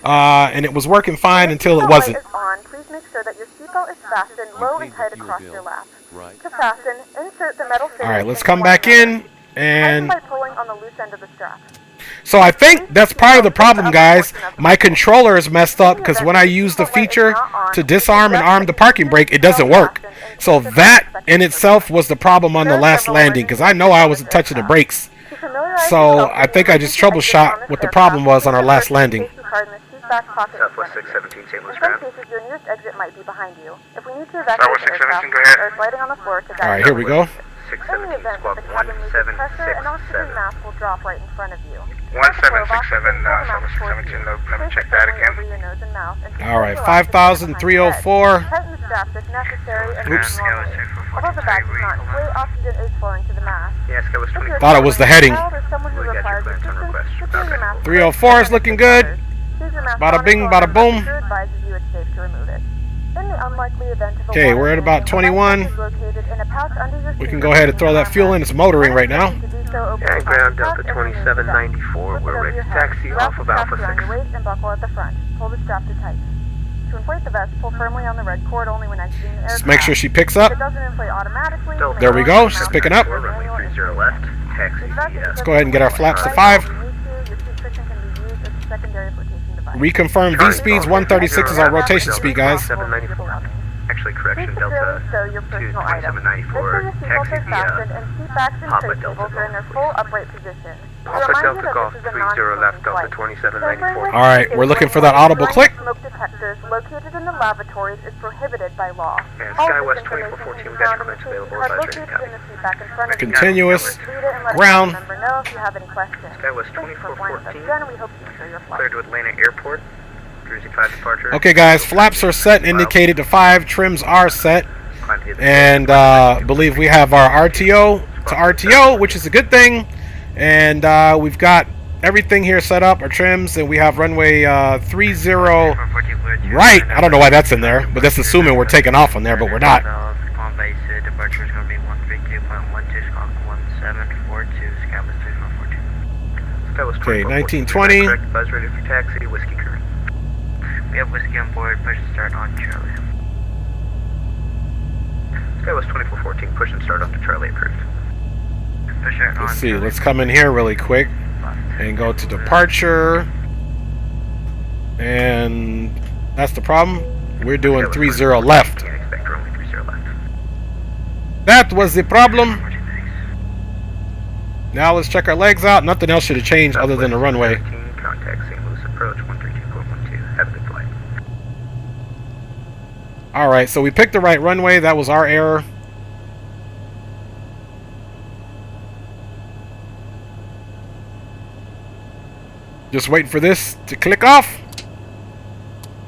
And it was working fine until it wasn't. seatbelt is fastened low and tight across your lap. Right. To fasten, insert the metal fitting. All right, let's come back in and. By pulling on the loose end of the strap. So I think that's part of the problem, guys. My controller is messed up because when I use the feature to disarm and arm the parking brake, it doesn't work. So that in itself was the problem on the last landing because I know I wasn't touching the brakes. So I think I just troubleshot what the problem was on our last landing. Southwest 617 St. Louis In some ground. cases, your nearest exit might be behind you. If we need to evacuate Southwest the aircraft, 617, go ahead. or sliding on the floor to All right, here we go. 617 squawk pressure and oxygen 1767. mask will drop right in front of you. 1767, Southwest 617, let me check that again. All right, 5,304. Tighten the straps if necessary and Oops. normally. Although the bag does not inflate, oxygen is flowing to the mask. Yeah, Sky was 24. Thought it was the heading. We got your clearance on request. 304 is looking good. Bada bing, bada boom. Okay, we're at about 21. We can go ahead and throw that fuel in. It's motoring right now. And ground Delta 2794. We're ready to taxi off of Alpha 6. Pull the strap to tight. To inflate the vest, pull firmly on the red cord only when exiting the aircraft. Just make sure she picks up. If it doesn't inflate automatically, There we go. She's picking up. Runway 30 left. Taxi Let's go ahead and get our flaps to 5. Reconfirm V speeds. 136 is our rotation speed, guys. 794. Actually, correction, Delta 22794. Taxi via Papa Delta Papa Delta Golf 30 left, Delta 2794. All right, we're looking for that audible click. Smoke detectors located in the lavatories is prohibited by law. And Skywest 2414, we got your clearance available. Advisory. Continuous ground. Skywest 2414, cleared to Atlanta Airport. Jersey 5 departure. Okay, guys, flaps are set, indicated to 5. Trims are set. And believe we have our RTO to RTO, which is a good thing. And we've got everything here set up, our trims, and we have runway 30 right. I don't know why that's in there, but that's assuming we're taking off on there, but we're not. Departure is going to be 132.12, squawk 1742, Skywest 2414. Okay, 1920. Buzz ready for taxi, whiskey current. We have whiskey on board, push and start on Charlie. Skywest 2414, push and start on to Charlie approved. Push start on Let's see, Charlie. let's come in here really quick and go to departure. And that's the problem. We're doing 30 left. Can't expect runway 30 left. That was the problem. Now let's check our legs out. Nothing else should have changed other than the runway. 13, contact St. Louis approach 132.12. Have a good flight. Alright, so we picked the right runway. That was our error. Just waiting for this to click off.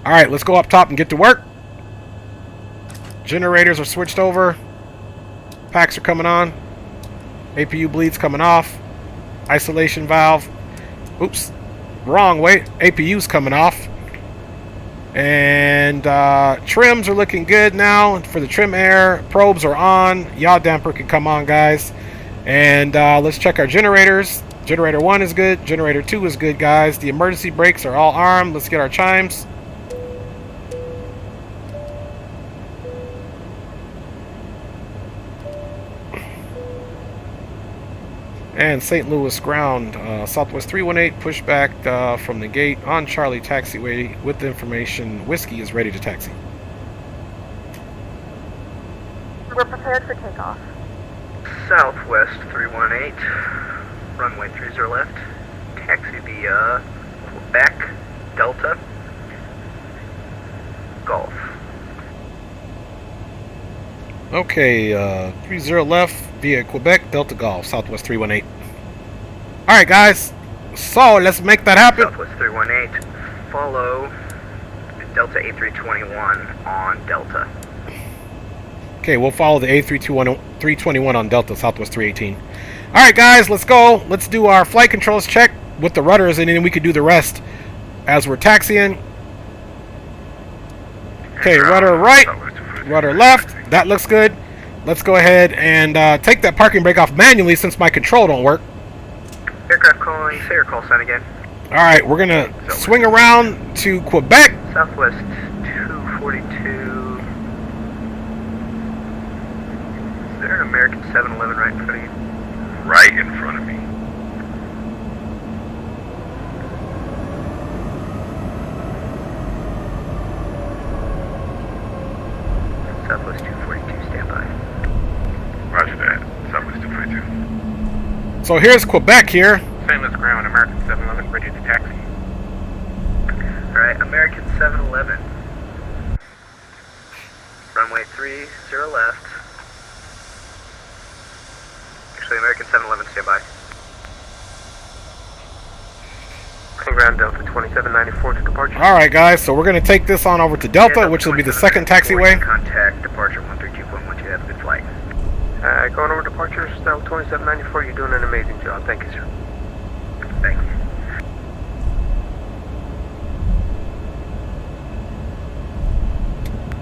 Alright, let's go up top and get to work. Generators are switched over. Packs are coming on. APU bleeds coming off. Isolation valve. Oops. Wrong way. APU's coming off. And trims are looking good now for the trim air. Probes are on. Yaw damper can come on, guys. And let's check our generators. Generator 1 is good. Generator 2 is good, guys. The emergency brakes are all armed. Let's get our chimes. And St. Louis ground, Southwest 318, pushback from the gate on Charlie taxiway with the information. Whiskey is ready to taxi. We're prepared for takeoff. Southwest 318, runway 30 left. Taxi via Quebec, Delta, Golf. Okay, 30 left via Quebec, Delta Golf, Southwest 318. Alright, guys. So, let's make that happen. Southwest 318, follow Delta A321 on Delta. Okay, we'll follow the A321 on Delta, Southwest 318. Alright, guys, let's go. Let's do our flight controls check with the rudders, and then we can do the rest as we're taxiing. Okay, rudder right, rudder left. That looks good. Let's go ahead and take that parking brake off manually since my control don't work. Aircraft calling, say your call sign again. Alright, we're going to swing around to Quebec. Southwest 242, Is there an American 711 right in front of you? Right in front of me. Southwest 242, stand by. Roger that. Southwest 242. So here's Quebec here. St. Louis ground, American 711, ready to taxi. Alright, American 711. Runway 30 left. Actually, American 711, stand by. Ground Delta 2794 to departure. Alright guys, so we're going to take this on over to Delta, which will be the second taxiway. Contact departure 132.12, have a good flight. Going over departure, Delta 2794, you're doing an amazing job. Thank you, sir. Thank you.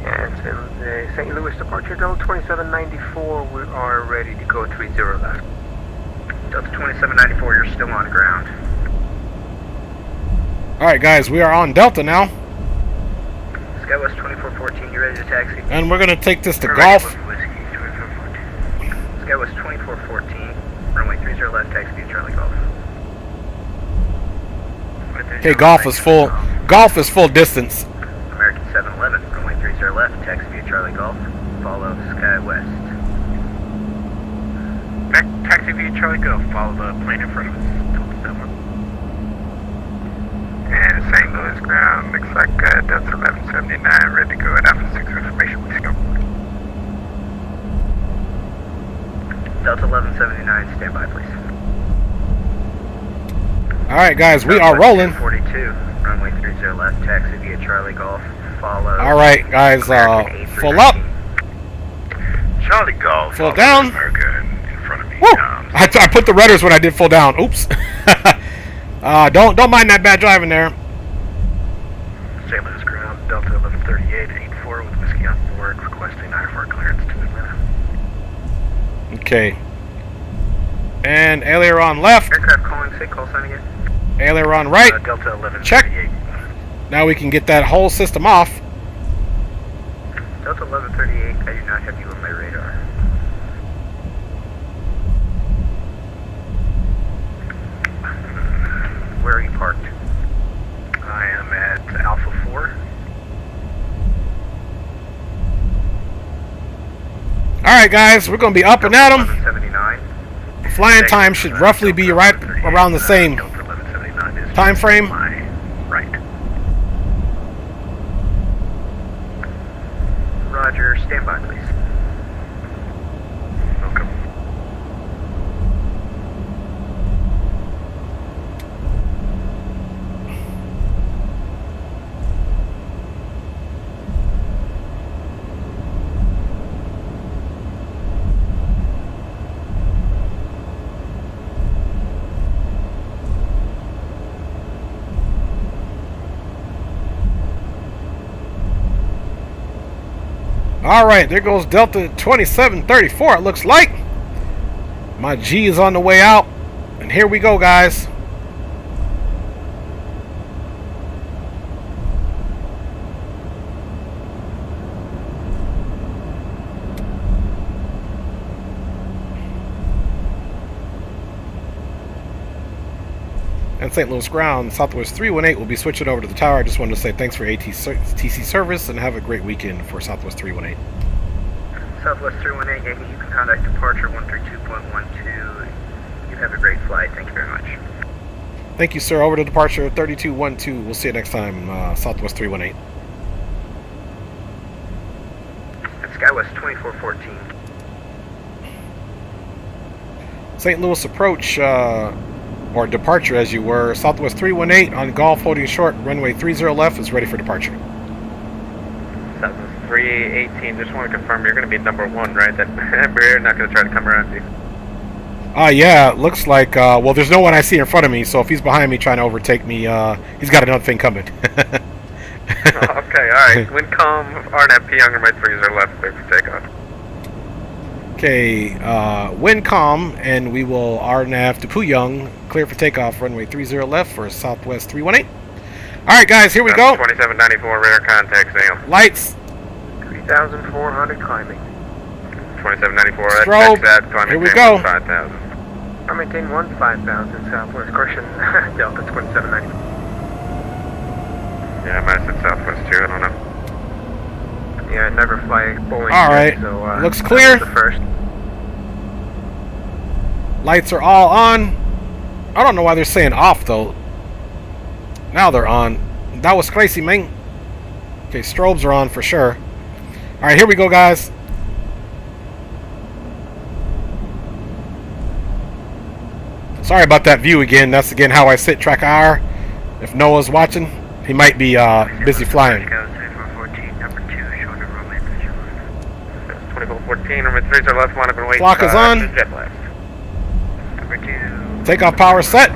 And St. Louis departure, Delta 2794, we are ready to go 30 left. Delta 2794, you're still on ground. Alright guys, we are on Delta now. Skywest 2414, you ready to taxi? And we're going to take this to Golf. Skywest 2414, runway 30 left, taxi to Charlie Golf. Okay, Golf is full. Golf is full distance. American 711, runway 30 left, taxi to Charlie Golf, follow Skywest. Taxi via Charlie Golf, follow the plane in front of us. And St. Louis ground, looks like Delta 1179, ready to go at Alpha 6 information with Singapore. Delta 1179, stand by please. Alright guys, we are rolling. 42, runway 30 left, taxi via Charlie Golf, follow. Alright guys, full up. Charlie Golf. Full down. America in front of me. Woo! I put the rudders when I did full down. Oops. Don't mind that bad driving there. St. Louis ground, Delta 1138, 84 with whiskey on board, requesting IFR clearance to Atlanta. Okay. And aileron left. Aircraft calling, say call sign again. Aileron right. Delta 1138. Check. Now we can get that whole system off. Delta 1138, I do not have you on my radar. Where are you parked? I am at Alpha 4. Alright guys, we're going to be up and at 'em. 1179. Flying time should roughly be right around the same Delta 1179 is time frame. my right. Roger, stand by please. Welcome. Alright, there goes Delta 2734, it looks like. My G is on the way out. And here we go, guys. And St. Louis ground, Southwest 318 will be switching over to the tower. I just wanted to say thanks for ATC service and have a great weekend for Southwest 318. Southwest 318, Yankee, you can contact departure 132.12. You have a great flight. Thank you very much. Thank you, sir. Over to departure 3212. We'll see you next time, Southwest 318. At Skywest 2414. St. Louis approach, or departure as you were. Southwest 318 on Golf holding short. Runway 30 left is ready for departure. Southwest 318, just want to confirm you're going to be number 1, right? That we're not going to try to come around you. Yeah, it looks like, well, there's no one I see in front of me, so if he's behind me trying to overtake me, he's got another thing coming. Okay, alright. Wind calm, RNAV P Younger, right 30 left, clear for takeoff. Okay, wind calm, and we will RNAV to Puyang, clear for takeoff, runway 30 left for Southwest 318. Alright guys, here we go. 2794, radar contact, Sam. Lights. 3,400 climbing. 2794. Strobe. Here we go. 5,000. I maintain 15,000 Southwest. Correction, Delta 2790. Yeah, I might have said Southwest too, I don't know. Yeah, I never fly Boeing. Alright, so, looks clear. The first. Lights are all on. I don't know why they're saying off though. Now they're on. That was crazy, man. Okay, strobes are on for sure. Alright, here we go, guys. Sorry about that view again. That's again how I sit track hour. If Noah's watching, he might be busy flying. 2414, number 3's our left, line up and wait. Clock is on. Jet blast. Takeoff power set.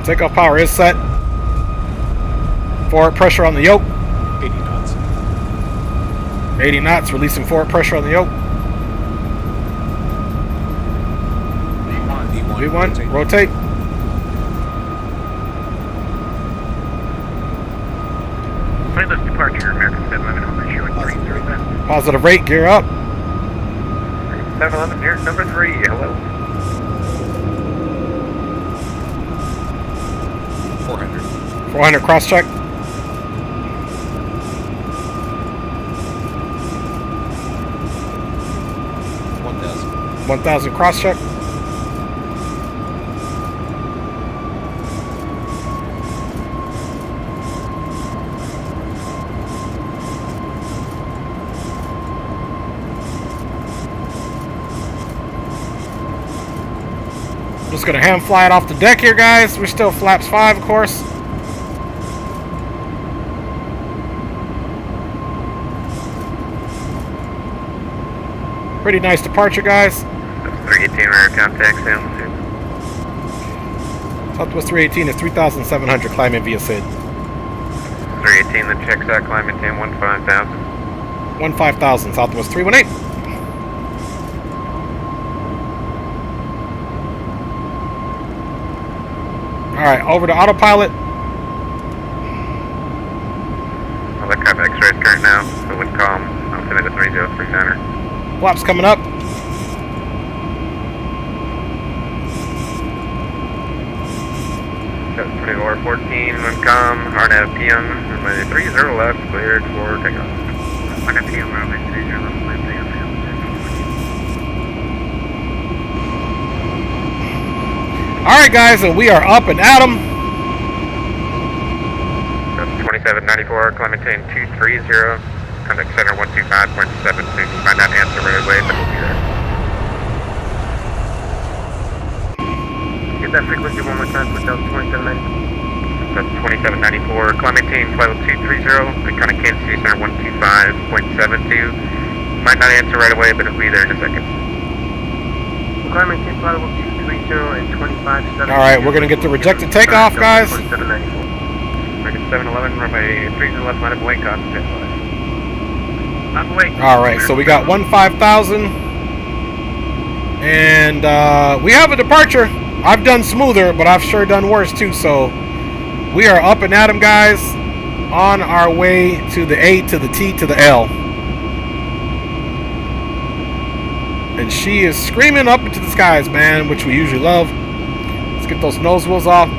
Takeoff power is set. Forward pressure on the yoke. 80 knots. 80 knots, releasing forward pressure on the yoke. V1, rotate. Playlist departure, American 711, I'll make sure it's 30. Positive rate, gear up. 711, here, number 3, hello. 400. 400 cross check. 1,000. 1000 cross check. Just gonna hand fly it off the deck here, guys. We're still flaps 5, of course. Pretty nice departure, guys. 318 rear contact, sound. Southwest 318 is 3,700 climbing via SID. 318, then checks out, climb maintain 15,000. 15,000, Southwest 318. Alright, over to autopilot. I'll look up X-rays current now, so wind calm, altimeter 3039er. Flaps coming up. That's 2414, wind calm, RNAV PM, runway 30 left, cleared for takeoff. RNAV PM, runway 30 left, cleared for takeoff. Alright, guys, and we are up and at 'em. That's 2794, climb maintain 230, contact center 125.72. Might not answer right away, but we'll be there. Get that frequency one more time for Delta 2790. That's 2794, climb maintain flight level 230, and contact Kansas City center 125.72. Might not answer right away, but it'll be there in a second. Climb maintain flight level 230 and 25.7. Alright, we're gonna get the rejected takeoff, guys. 2794. American 711, runway 30 left, line up away, contact left. Alright, so we got 15,000. And we have a departure. I've done smoother, but I've sure done worse too. So we are up and at 'em, guys. On our way to the A, to the T, to the L. And she is screaming up into the skies, man, which we usually love. Let's get those nose wheels off.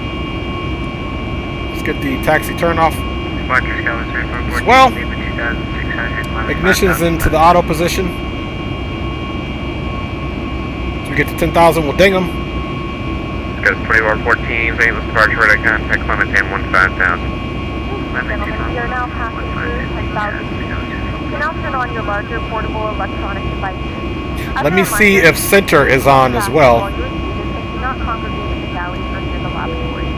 Let's get the taxi turn off as well. Ignition's into the auto position. So we get to 10,000, we'll ding them. Goes 2414, Vegas departure, radar contact, climb maintain 15,000. Gentlemen, we are now passing through 10,000 feet. You can now turn on your larger portable electronic devices. Let me see if center is on as well. Do not congregate in the galleys or near the lavatory.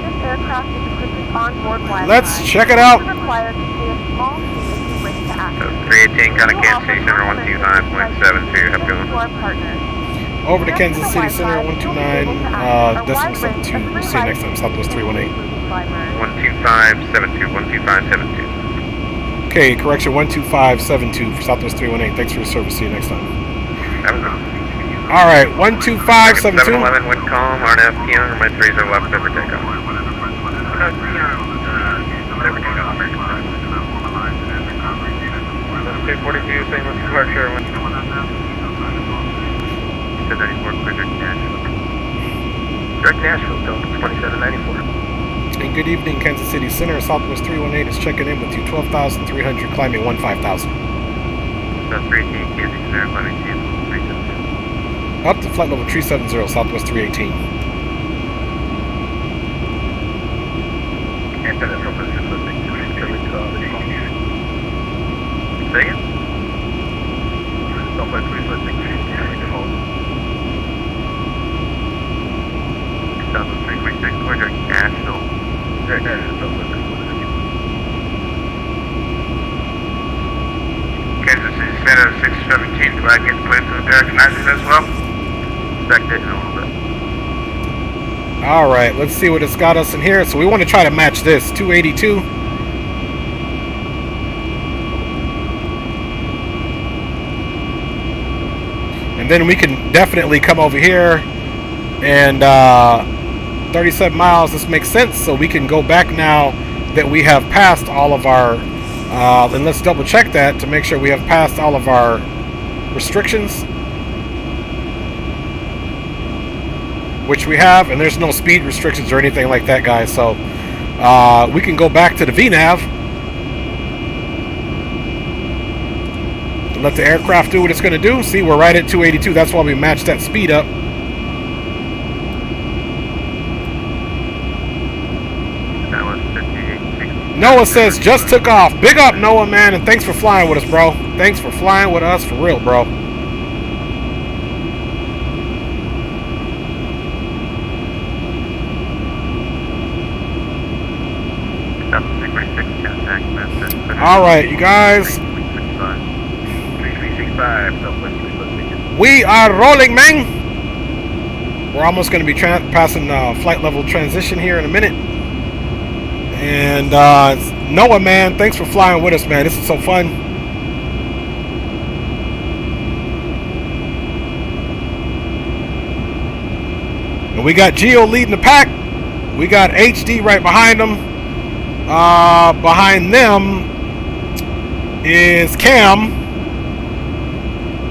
This aircraft is equipped with onboard Wi-Fi. Let's check it out. It is required to pay a small fee if you wish to access. 318, contact Kansas City center 125.72, have a good one. To our partners. Over to Kansas City Center 129, decimal 72. We'll see you next time, Southwest 318. 12572, 12572. Okay, correction 12572 for Southwest 318. Thanks for your service. See you next time. Have a good one. Alright, 12572. 711, wind calm, RNF PM, runway 30 left, over takeoff. 342, St. Louis departure. 94, clear direct Nashville. Direct Nashville, Delta 2794. And good evening, Kansas City Center. Southwest 318 is checking in with you. 12,300, climbing 15,000. So 318, KSTL, climbing 370. Up to flight level 370, Southwest 318. And then it's open to Sidestick. Say again? Southwest 360, Southwest 326, we're direct Nashville. Direct Nashville, Southwest 326. Kansas City Center 617, do I get clear to the direct Nashville as well? Expect it in a little bit. Alright, let's see what it's got us in here. So we want to try to match this. 282. And then we can definitely come over here and 37 miles. This makes sense. So we can go back now that we have passed all of our and let's double check that to make sure we have passed all of our restrictions, which we have, and there's no speed restrictions or anything like that, guys. So we can go back to the VNAV and let the aircraft do what it's going to do. See, we're right at 282. That's why we matched that speed up. That was 58. Noah says, just took off. Big up, Noah, man, and thanks for flying with us, bro. Thanks for flying with us, for real, bro. All right, you guys. We are rolling, man. We're almost going to be passing flight level transition here in a minute. And Noah, man, thanks for flying with us, man. This is so fun. And we got Geo leading the pack. We got HD right behind them. Behind them is Cam.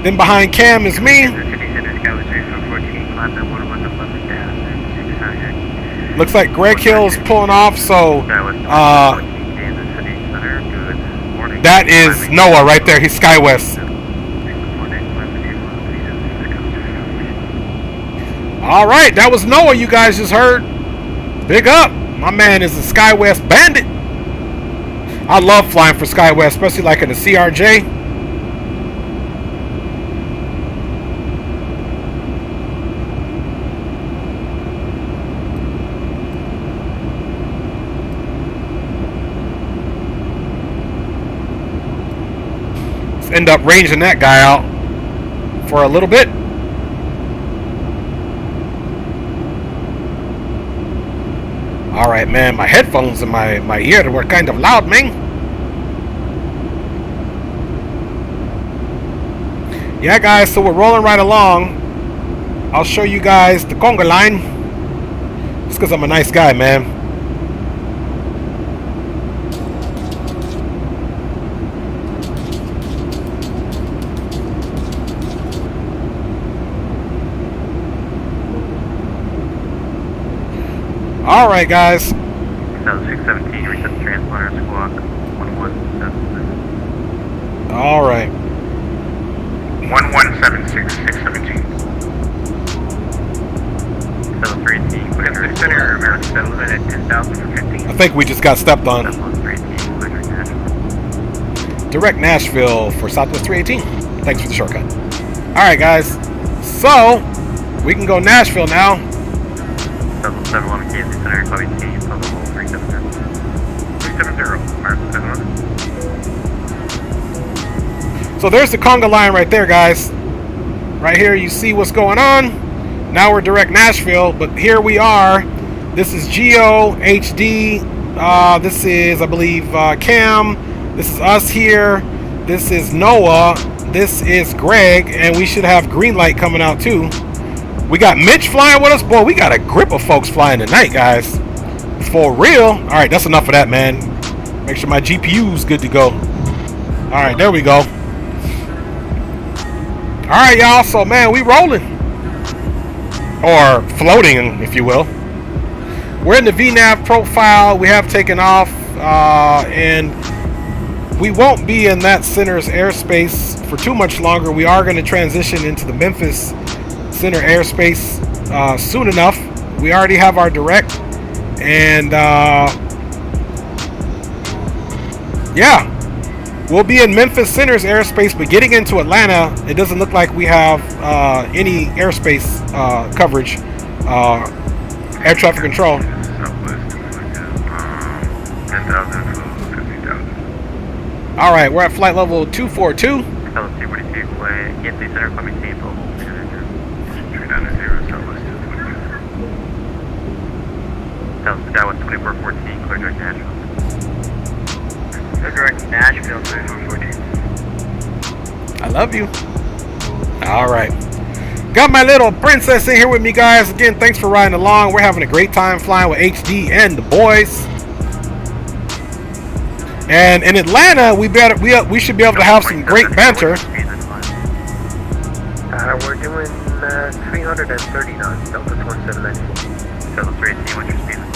Then behind Cam is me. Looks like Greg Hill's pulling off, so that is Noah right there. He's SkyWest. All right, that was Noah you guys just heard. Big up. My man is a SkyWest bandit. I love flying for SkyWest, especially like in the CRJ. Let's end up ranging that guy out for a little bit. Alright, man, my headphones in my ear were kind of loud, man. Yeah, guys, so we're rolling right along. I'll show you guys the conga line. Just because I'm a nice guy, man. Alright, guys. 617, reset the transponder, squawk 1176. Alright. 1176, 617. 7318, clear to the center, American settlement at 10,000 for 15. I think we just got stepped on. 318, clear direct Nashville. Direct Nashville for Southwest 318. Thanks for the shortcut. Alright, guys. So, we can go Nashville now. 711 KSTL Center, Club 18, Club 370. 370, American 711. So there's the conga line right there, guys. Right here, you see what's going on. Now we're direct Nashville, but here we are. This is Geo, HD. This is, I believe, Cam. This is us here. This is Noah. This is Greg, and we should have green light coming out too. We got Mitch flying with us. Boy, we got a grip of folks flying tonight, guys. For real. All right, that's enough of that, man. Make sure my GPU is good to go. All right, there we go. Alright, y'all, so man, we rolling. Or floating, if you will. We're in the VNAV profile. We have taken off, and we won't be in that center's airspace for too much longer. We are going to transition into the Memphis center airspace soon enough. We already have our direct, and yeah, we'll be in Memphis center's airspace, but getting into Atlanta, it doesn't look like we have any airspace coverage, air traffic control. All right, we're at flight level 242. LC 42, EMC center, coming team, level 290. Sky was 2414, clear direct Nashville. Clear direct Nashville, 2414. I love you. All right. Got my little princess in here with me, guys. Again, thanks for riding along. We're having a great time flying with HD and the boys. And in Atlanta, we should be able to have some great banter. We're doing 330 knots, Delta 1790. Delta 380, what's your speed in the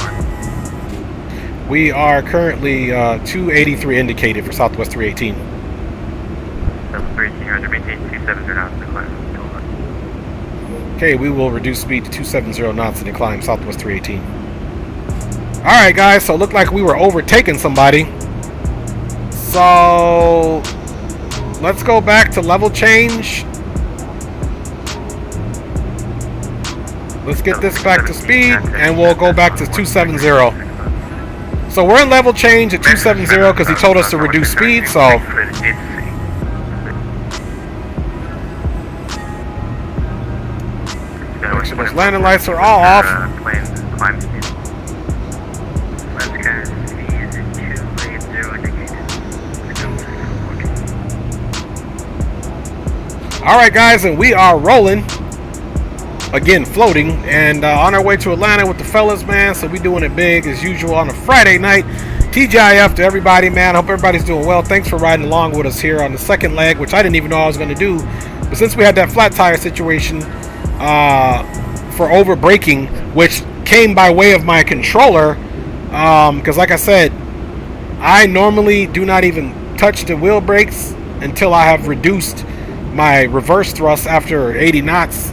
We are currently 283 indicated for Southwest 318. Delta 318, you're under maintain 270 knots to climb. Okay, we will reduce speed to 270 knots and climb Southwest 318. Alright, guys, so it looked like we were overtaking somebody. So let's go back to level change. Let's get this back to speed, and we'll go back to 270. So we're in level change at 270 because he told us to reduce speed, so those landing lights are all off. Alright, guys, and we are rolling. Again, floating, and on our way to Atlanta with the fellas, man. So we doing it big as usual on a Friday night. TGIF to everybody, man. I hope everybody's doing well. Thanks for riding along with us here on the second leg, which I didn't even know I was going to do. But since we had that flat tire situation for over braking, which came by way of my controller, because like I said, I normally do not even touch the wheel brakes until I have reduced my reverse thrust after 80 knots.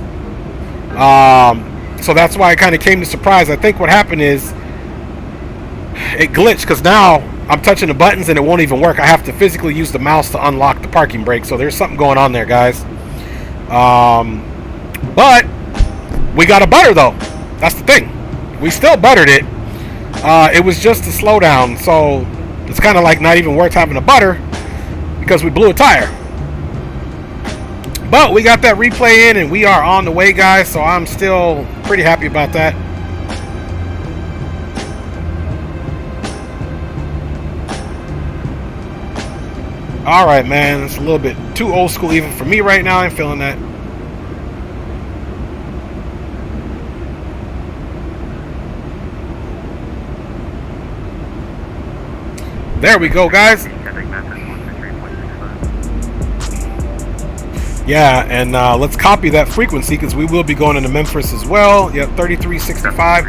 So that's why it kind of came to surprise. I think what happened is it glitched because now I'm touching the buttons and it won't even work. I have to physically use the mouse to unlock the parking brake. So there's something going on there, guys. But we got a butter though. That's the thing. We still buttered it. It was just a slowdown. So it's kind of like not even worth having a butter because we blew a tire. But we got that replay in and we are on the way, guys, so I'm still pretty happy about that. Alright, man, it's a little bit too old school even for me right now. I'm feeling that. There we go, guys. Yeah, and let's copy that frequency because we will be going into Memphis as well. Yep, 3365.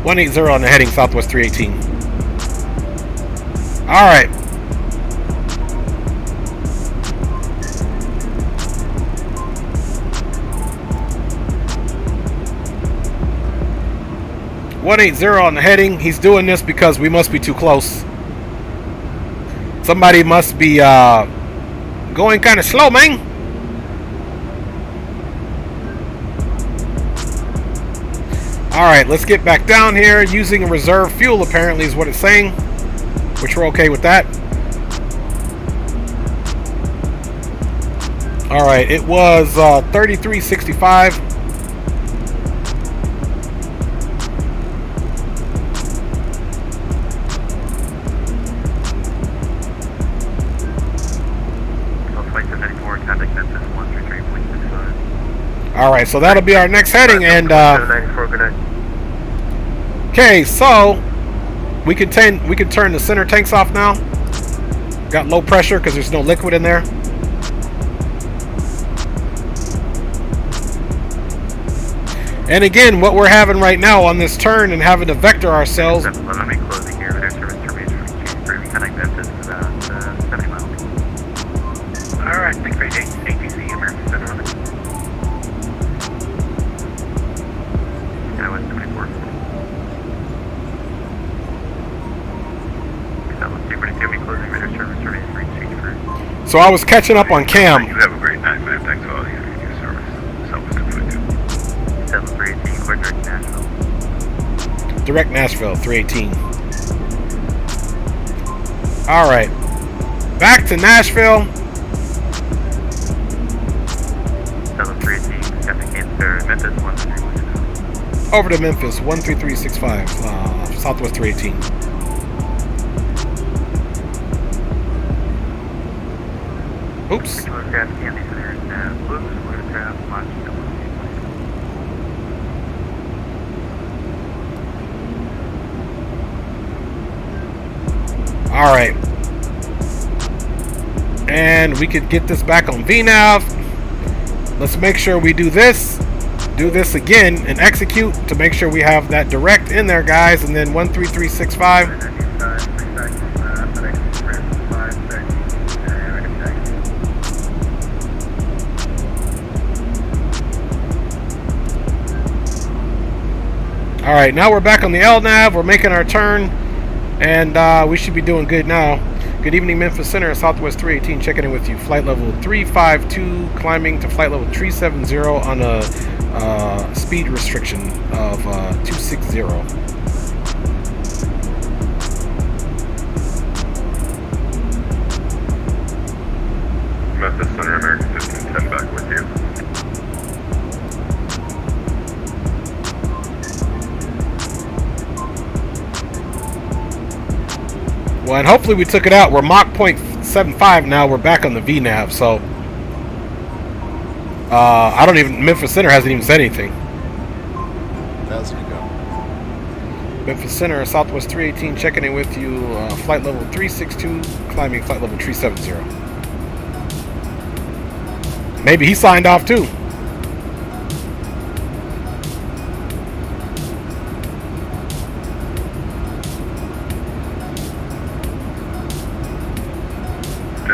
180 on the heading Southwest 318. All right. $180 on the heading. He's doing this because we must be too close. Somebody must be going kind of slow, man. Alright, let's get back down here. Using a reserve fuel apparently is what it's saying, which we're okay with that. Alright, it was 3365. Alright, so that'll be our next heading, and okay, so we can turn the center tanks off now. Got low pressure because there's no liquid in there. And again, what we're having right now on this turn and having to vector ourselves. 711 closing here, their service termination from Kingsbury, heading Memphis about 70 miles. Alright, thanks for ATC, American 711. That was 74. That was 242, closing their service termination from Kingsbury. So I was catching up on Cam. You have a great night, man. Thanks for all your service. Southwest 242. 7318, clear direct Nashville. Direct Nashville, 318. Alright. Back to Nashville. 7318, Captain Cancer, Memphis 133. Over to Memphis, 13365, Southwest 318. Oops. Aircraft Candy Center, Blues, aircraft, launching double. Alright. And we could get this back on VNAV. Let's make sure we do this again, and execute to make sure we have that direct in there, guys. And then 13365. Alright, now we're back on the LNAV. We're making our turn. And we should be doing good now. Good evening, Memphis Center, Southwest 318, checking in with you. Flight level 352, climbing to flight level 370 on a speed restriction of 260. Memphis Center, American 1510, back with you. Well, and hopefully we took it out. We're Mach 0.75 now. We're back on the VNAV, so I don't even. Memphis Center hasn't even said anything. How's it go? Memphis Center, Southwest 318, checking in with you. Flight level 362, climbing flight level 370. Maybe he signed off too.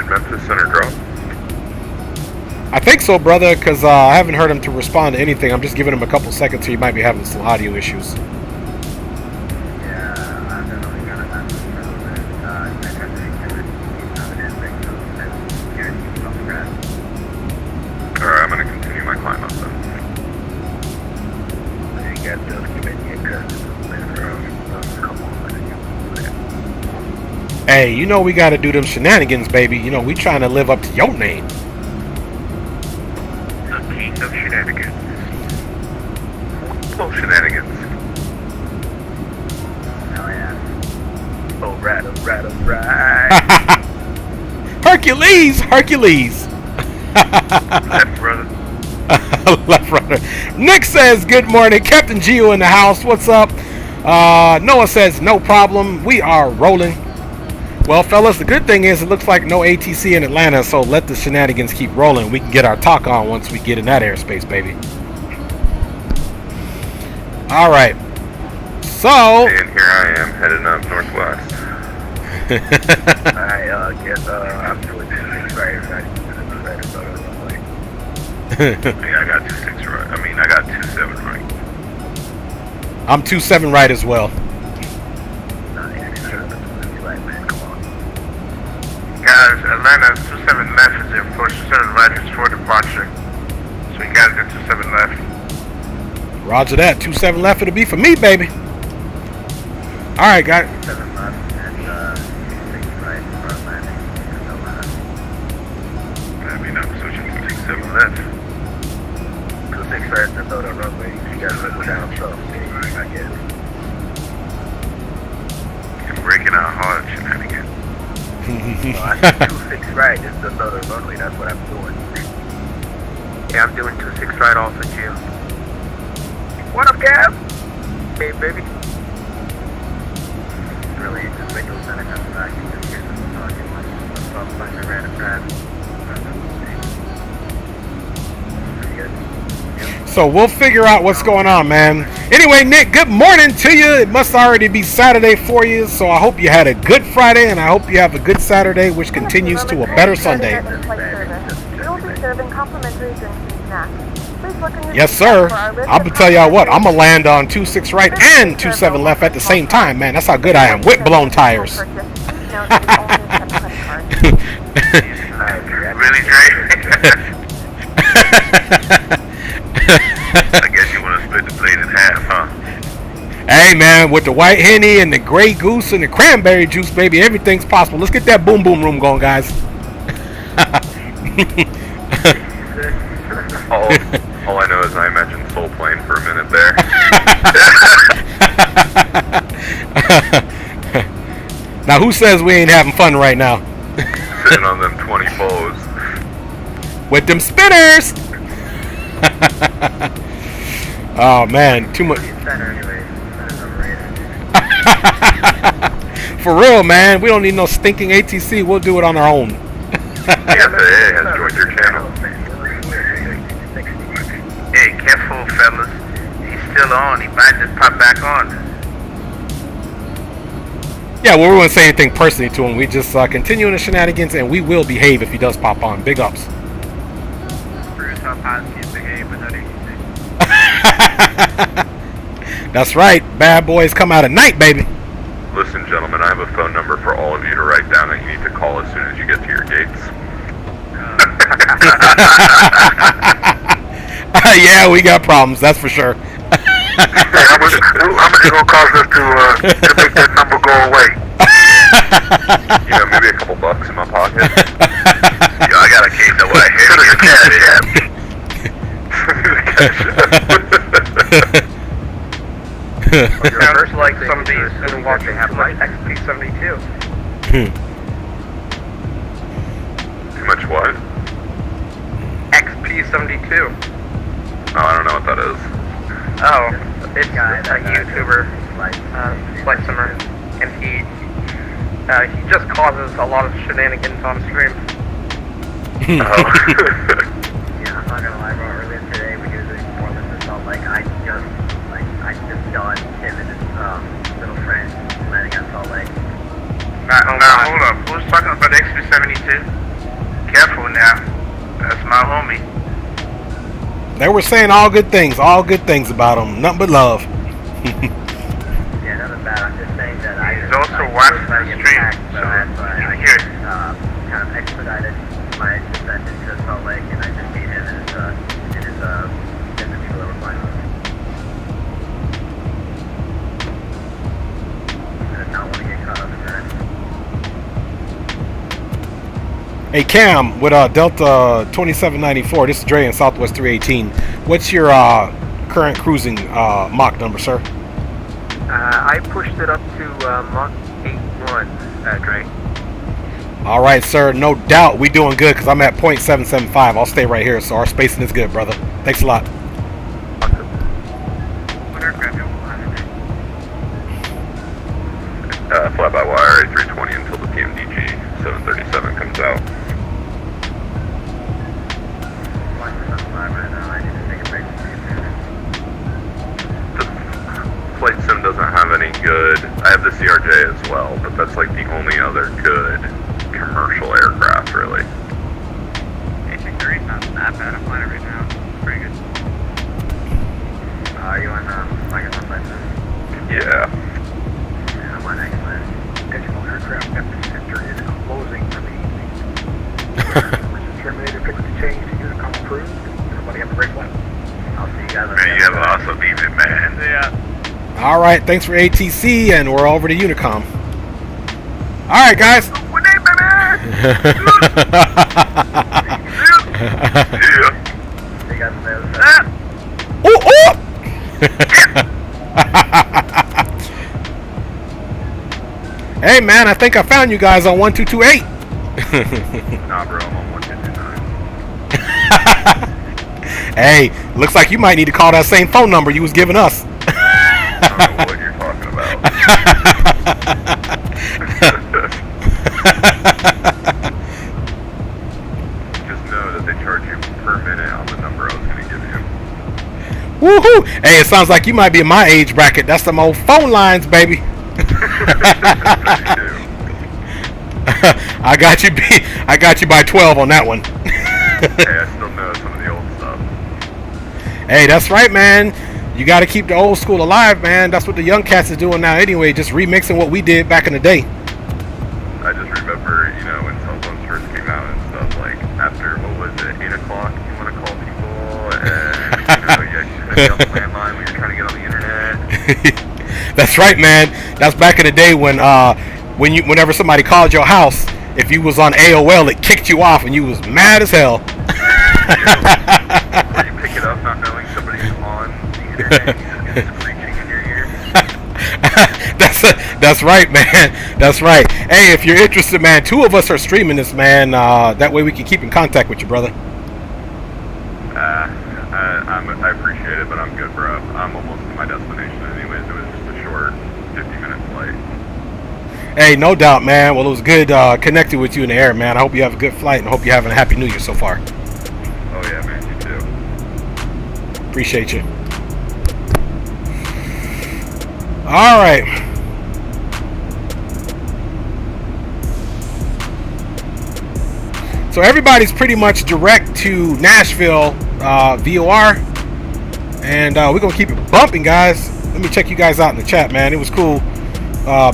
Memphis Center drop? I think so, brother, because I haven't heard him to respond to anything. I'm just giving him a couple seconds here. He might be having some audio issues. Alright, I'm going to continue my climb up then. Hey, you know we gotta do them shenanigans, baby. You know, we trying to live up to your name. The king of shenanigans. Oh, shenanigans. Oh, yeah. Oh, right. Hercules! Left, brother. Left runner. Nick says, good morning. Captain Gio in the house. What's up? Noah says, no problem. We are rolling. Well, fellas, the good thing is it looks like no ATC in Atlanta, so let the shenanigans keep rolling. We can get our talk on once we get in that airspace, baby. All right. So. And here I am heading up northwest. I guess I'm doing this right. Yeah, I got 26 right. I mean, I got 27 right. I'm 27 right as well. Guys, Atlanta's 27 left is there, 47 right is for departure. So you gotta get 27 left. Roger that. 27 left it'll be for me, baby. Alright, guys. 7 left and 6 right for landing in Atlanta. I mean, I'm switching to 27 left. 26 right to throw the runway. You guys will go down so I guess. You're breaking out hard shenanigans. So I said 26 right is the throw the runway. That's what I'm doing. Yeah, I'm doing 26 right off of you. What up, Gab? Hey, baby. Really, just make those center come back and just get some talking. Let's talk about your random drive. So we'll figure out what's going on, man. Anyway, Nick, good morning to you. It must already be Saturday for you, so I hope you had a good Friday, and I hope you have a good Saturday, which continues to a better Sunday. We will be serving complimentary drinks and snacks. Please look in your Yes, sir. I'm gonna tell y'all what. I'm gonna land on 26 right and 27 left at the same time, man. That's how good I am with blown tires. Really, Dre? I guess you want to split the plate in half, huh? Hey, man, with the white Henny and the Grey Goose and the cranberry juice, baby, everything's possible. Let's get that boom boom room going, guys. all I know is I imagined soul plane for a minute there. Now, who says we ain't having fun right now? Sitting on them 20 foes. With them spinners! Oh, man, too much. For real, man, we don't need no stinking ATC. We'll do it on our own. KSTL has joined your channel. Hey, careful, fellas. He's still on. He might just pop back on. Yeah, well, we won't say anything personally to him. We just continue the shenanigans, and we will behave if he does pop on. Big ups. Bruce, how positive behave with other That's right. Bad boys come out at night, baby. Listen, gentlemen, I have a phone number for all of you to write down that you need to call as soon as you get to your gates. Yeah, we got problems, that's for sure. How much it gonna cost us to make that number go away? You know, maybe a couple bucks in my pocket. Yo, I got a case of what? Here's your Sounds like some of these in Washington have like XP72. Too much what? XP72. Oh, I don't know what that is. Oh, it's a YouTuber, Flight Simmer, and he just causes a lot of shenanigans on stream. Yeah, I'm not gonna lie, bro. Earlier today, we did the performance and felt like I just dodged him and his little friend landing on Salt Lake. Now, hold up. Who's talking about XP72? Careful now. That's my homie. They were saying all good things about him. Nothing but love. Yeah, nothing bad. I'm just saying that He's also watching the stream, so that's why I hear it. kind of expedited my descent into Salt Lake, and I just beat him in his business little flying. I did not want to get caught up in that. Hey, Cam, with Delta 2794, this is Dre in Southwest 318. What's your current cruising Mach number, sir? I pushed it up to Mach 8.1, Dre. All right, sir. No doubt we doing good because I'm at 0.775. I'll stay right here, so our spacing is good, brother. Thanks a lot. What aircraft you want Fly by wire A320 until the PMDG 737 comes out. Flight Sim doesn't have any good. I have the CRJ as well, but that's like the only other good commercial aircraft, really. A330 is not that bad. I'm flying it right now. It's pretty good. Are you on Microsoft Flight Sim? Yeah. I'm on X-Line. Additional aircraft center is closing for the evening. Terminator frequency change to Unicom approved. Everybody have a great flight. I'll see you guys. Man, you have an awesome evening, man. Yeah. All right, thanks for ATC, and we're over to Unicom. All right, guys. Ooh, ooh! Hey, man, I think I found you guys on 1228. Nah, bro, I'm on 1229. Hey, looks like you might need to call that same phone number you was giving us. I don't know what you're talking about. Just know that they charge you per minute on the number I was going to give you. Hey, it sounds like you might be in my age bracket. That's some old phone lines, baby. I got you by 12 on that one. Hey, I still know some of the old stuff. Hey, that's right, man. You got to keep the old school alive, man. That's what the young cats is doing now anyway, just remixing what we did back in the day. I just remember, you know, when cell phones first came out and stuff, like, after, what was it, 8 o'clock, you want to call people, and, you know, you actually be on the landline when you're trying to get on the internet. That's right, man. That's back in the day whenever somebody called your house, if you was on AOL, it kicked you off and you was mad as hell. Or you pick it up not knowing somebody's on the internet and it's screeching in your ear. That's right, man. That's right. Hey, if you're interested, man, 2 of us are streaming this, man. That way we can keep in contact with you, brother. I appreciate it, but I'm good, bro. I'm almost to my destination anyways. It was just a short 50-minute flight. Hey, no doubt, man. Well, it was good connecting with you in the air, man. I hope you have a good flight and hope you're having a happy New Year so far. Oh, yeah, man. You too. Appreciate you. All right. So everybody's pretty much direct to Nashville VOR. And we're going to keep it bumping, guys. Let me check you guys out in the chat, man. It was cool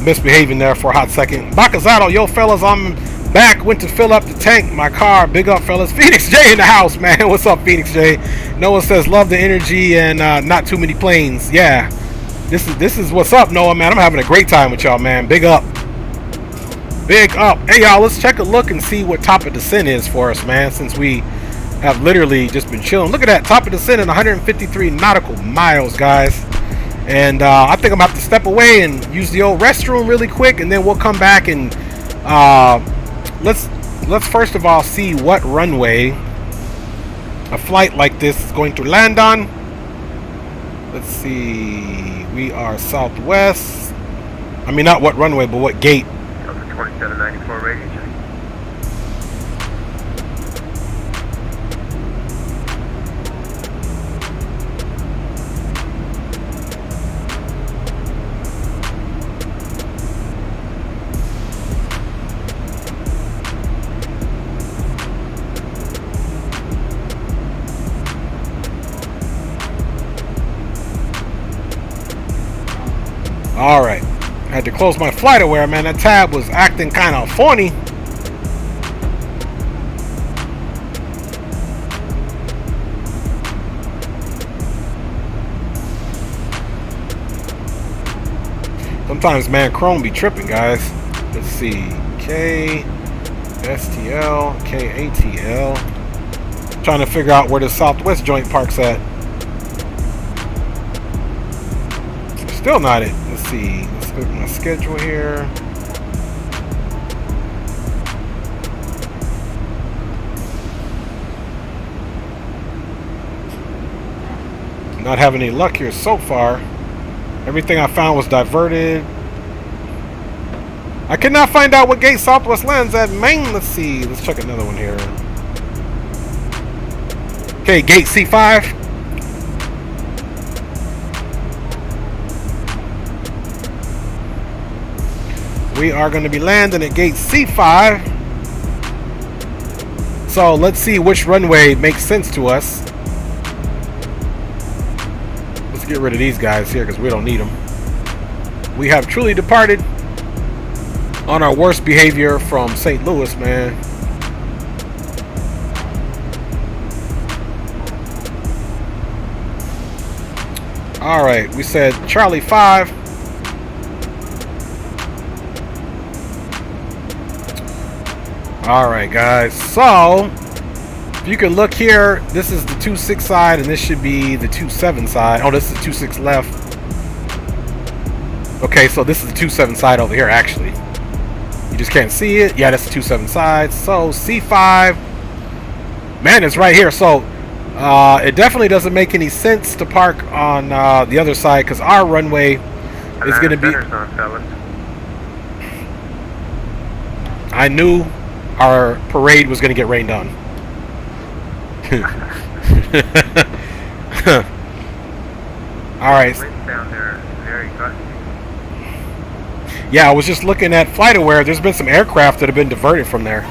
misbehaving there for a hot second. Bacazzato, yo, fellas, I'm back. Went to fill up the tank, my car. Big up, fellas. Phoenix J in the house, man. What's up, Phoenix J? Noah says, love the energy and not too many planes. Yeah. This is what's up, Noah, man. I'm having a great time with y'all, man. Big up. Big up. Hey, y'all, let's check a look and see what top of descent is for us, man, since we have literally just been chilling. Look at that. Top of descent in 153 nautical miles, guys. And I think I'm going to have to step away and use the old restroom really quick, and then we'll come back and let's first of all see what runway a flight like this is going to land on. Let's see. We are southwest. I mean, not what runway, but what gate. 2794 radius. Alright. I had to close my flight aware, man. That tab was acting kind of funny. Sometimes, man, Chrome be tripping, guys. Let's see. KSTL, KATL. Trying to figure out where the Southwest joint park's at. Still not it. Let's see. Let's look at my schedule here. Not having any luck here so far. Everything I found was diverted. I cannot find out what gate Southwest lands at Maine. Let's see. Let's check another one here. Okay, gate C5. We are going to be landing at gate C5. So let's see which runway makes sense to us. Let's get rid of these guys here because we don't need them. We have truly departed on our worst behavior from St. Louis, man. All right, we said Charlie 5. Alright, guys, so if you can look here, this is the 2-6 side and this should be the 2-7 side. Oh, this is 2-6 left. Okay, so this is the 2-7 side over here, actually. You just can't see it. Yeah, that's the 2-7 side. So C5, man, it's right here. So it definitely doesn't make any sense to park on the other side because our runway is going to be... I knew our parade was going to get rained on. All right. Winds down there is very gusty. Yeah, I was just looking at FlightAware. There's been some aircraft that have been diverted from there.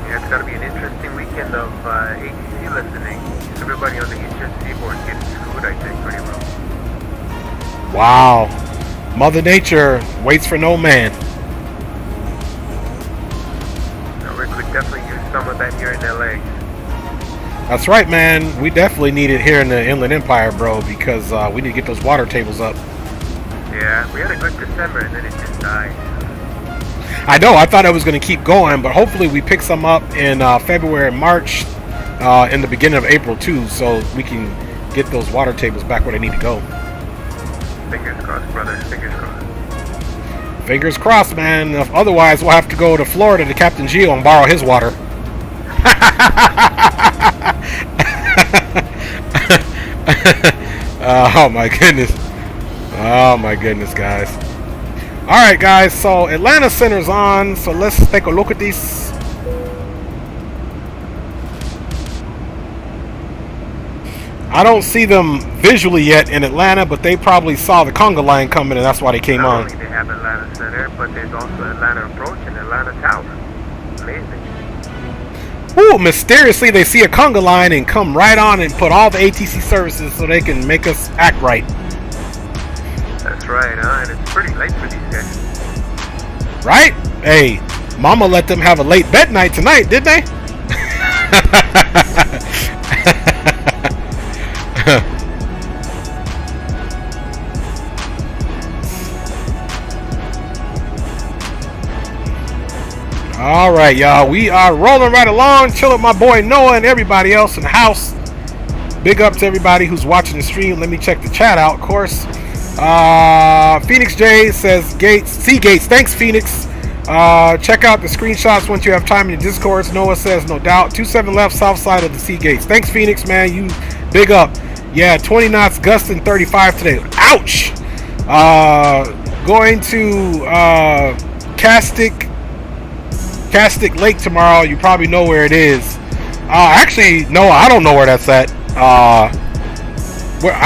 Yeah, it's going to be an interesting weekend of ATC listening. Everybody on the eastern seaboard getting screwed, I think, pretty well. Wow. Mother Nature waits for no man. No, we could definitely use some of that here in LA. That's right, man. We definitely need it here in the Inland Empire, bro, because we need to get those water tables up. Yeah, we had a good December and then it just died. I know. I thought it was going to keep going, but hopefully we pick some up in February and March, in the beginning of April, too, so we can get those water tables back where they need to go. Fingers crossed, brother. Fingers crossed. Fingers crossed, man. Otherwise, we'll have to go to Florida to Captain Geo and borrow his water. Oh, my goodness. Oh, my goodness, guys. All right, guys. So, Atlanta Center's on. So, let's take a look at this. I don't see them visually yet in Atlanta, but they probably saw the conga line coming, and that's why they came on. Not only they have Atlanta Center, but there's also Atlanta Approach and Atlanta Tower. Amazing. Ooh, mysteriously they see a conga line and come right on and put all the ATC services so they can make us act right. That's right, huh? And it's pretty late for these guys. Right? Hey, Mama let them have a late bed night tonight, didn't they? All right, y'all. We are rolling right along, chilling with my boy Noah and everybody else in the house. Big up to everybody who's watching the stream. Let me check the chat out, of course. Phoenix J says Gates. Thanks, Phoenix. Check out the screenshots once you have time in the Discords. Noah says, no doubt. 27 left, south side of the Seagates. Thanks, Phoenix, man. You big up. Yeah, 20 knots, gusting 35 today. Ouch! Going to Castic Lake tomorrow. You probably know where it is. Actually, no, I don't know where that's at. I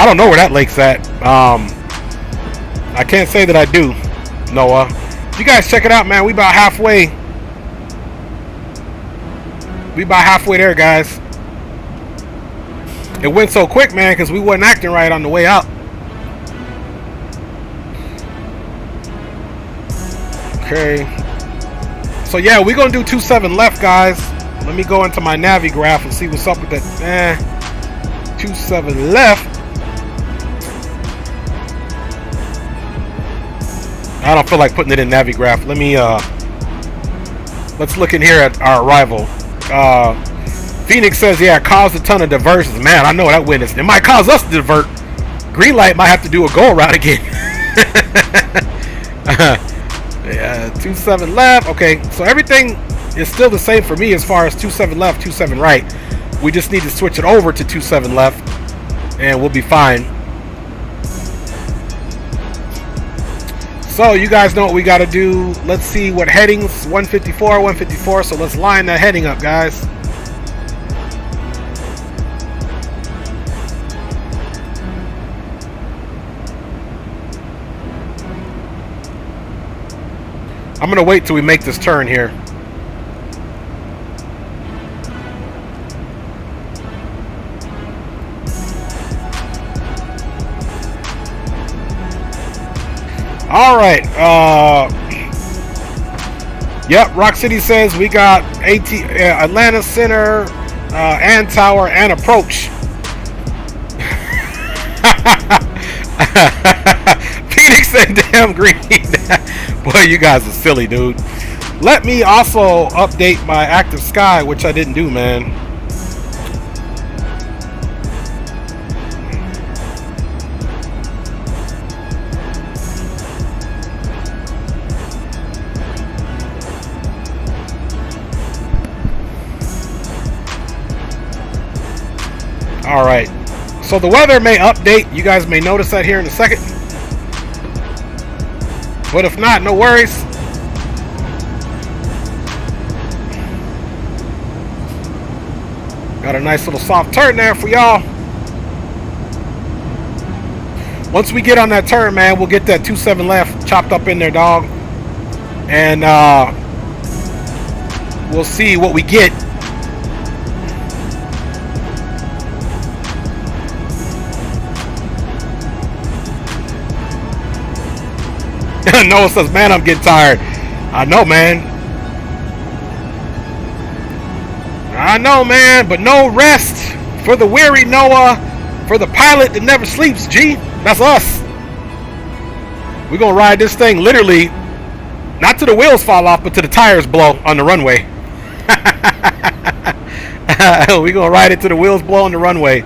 don't know where that lake's at. I can't say that I do, Noah. You guys check it out, man. We about halfway. We about halfway there, guys. It went so quick, man, because we wasn't acting right on the way out. Okay. So, yeah, we're going to do 27 left, guys. Let me go into my Navi graph and see what's up with that. 27 left. I don't feel like putting it in Navi graph. Let me, let's look in here at our arrival. Phoenix says, yeah, it caused a ton of diversions. Man, I know that witness. It might cause us to divert. Green light might have to do a go around again. Yeah, 27 left. Okay, so everything is still the same for me as far as 27 left, 27 right. We just need to switch it over to 27 left, and we'll be fine. So you guys know what we got to do. Let's see what headings. 154. So let's line that heading up, guys. I'm going to wait till we make this turn here. All right. Yep, Rock City says we got Atlanta Center and Tower and Approach. Phoenix said damn green. Boy, you guys are silly, dude. Let me also update my active sky, which I didn't do, man. All right. So the weather may update. You guys may notice that here in a second. But if not, no worries. Got a nice little soft turn there for y'all. once we get on that turn, man, we'll get that 27 left chopped up in there, dog. And we'll see what we get. Noah says, man, I'm getting tired. I know, man. I know, man, but no rest for the weary, Noah. For the pilot that never sleeps, G. That's us. We're going to ride this thing literally, not to the wheels fall off, but to the tires blow on the runway. We're going to ride it to the wheels blow on the runway.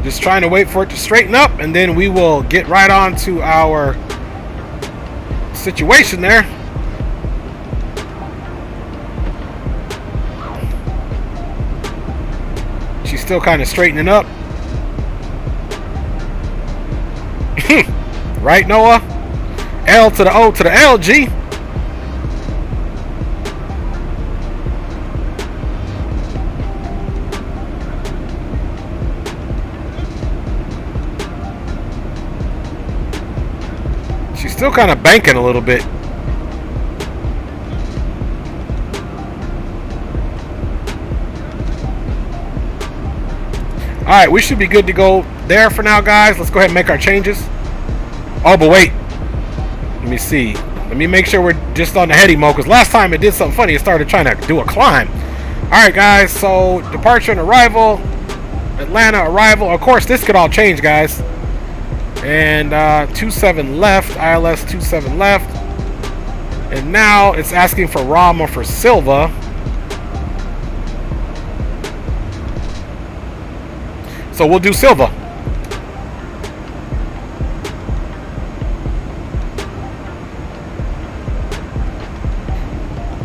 Just trying to wait for it to straighten up, and then we will get right on to our situation there. She's still kind of straightening up. Right, Noah? L to the O to the L, G. Still kind of banking a little bit. Alright, we should be good to go there for now, guys. Let's go ahead and make our changes. Oh, but wait. Let me see. Let me make sure we're just on the heady mode, because last time it did something funny. It started trying to do a climb. Alright, guys. So, departure and arrival. Atlanta arrival. Of course, this could all change, guys. And 27 left, ILS 27 left. And now it's asking for ROM or for Silva. So we'll do Silva.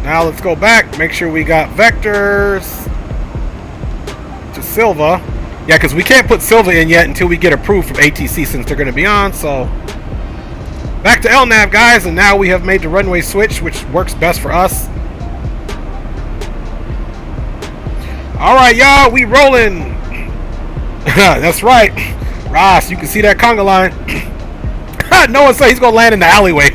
Now let's go back, make sure we got vectors to Silva. Yeah, because we can't put Silva in yet until we get approved from ATC, since they're going to be on. So back to LNAV, guys, and now we have made the runway switch, which works best for us. All right, y'all, we rolling. That's right, Ross. You can see that conga line. Noah said he's going to land in the alleyway.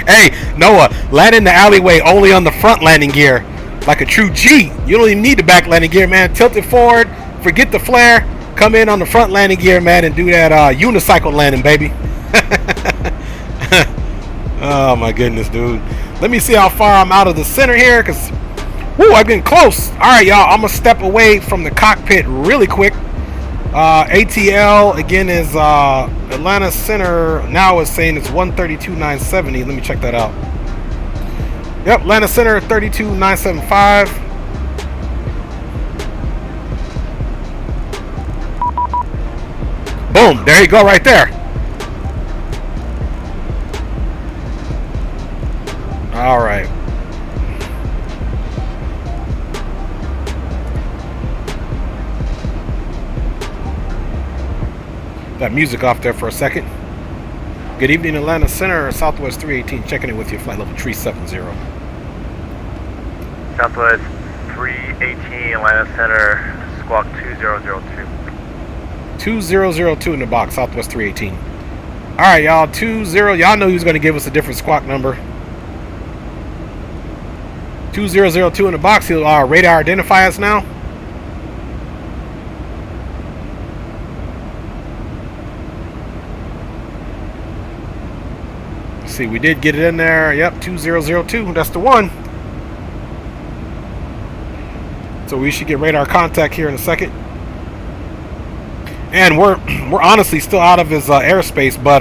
Hey, Noah, land in the alleyway only on the front landing gear, like a true G. You don't even need the back landing gear, man. Tilt it forward. Forget the flare. Come in on the front landing gear, man, and do that unicycle landing, baby. Oh, my goodness, dude. Let me see how far I'm out of the center here, because, woo, I'm getting close. All right, y'all, I'm going to step away from the cockpit really quick. ATL, again, is Atlanta Center. Now it's saying it's 132,970. Let me check that out. Yep, Atlanta Center, 32,975. Boom, there you go right there. All right. That music off there for a second. Good evening, Atlanta Center, Southwest 318, checking in with you, flight level 370. Southwest 318, Atlanta Center, squawk 2002. 2002 in the box, Southwest 318. Alright, y'all, 20, y'all know who's going to give us a different squawk number. 2002 in the box, he'll radar identify us now. Let's see, we did get it in there. Yep, 2002, that's the one. So we should get radar contact here in a second. And we're honestly still out of his airspace, but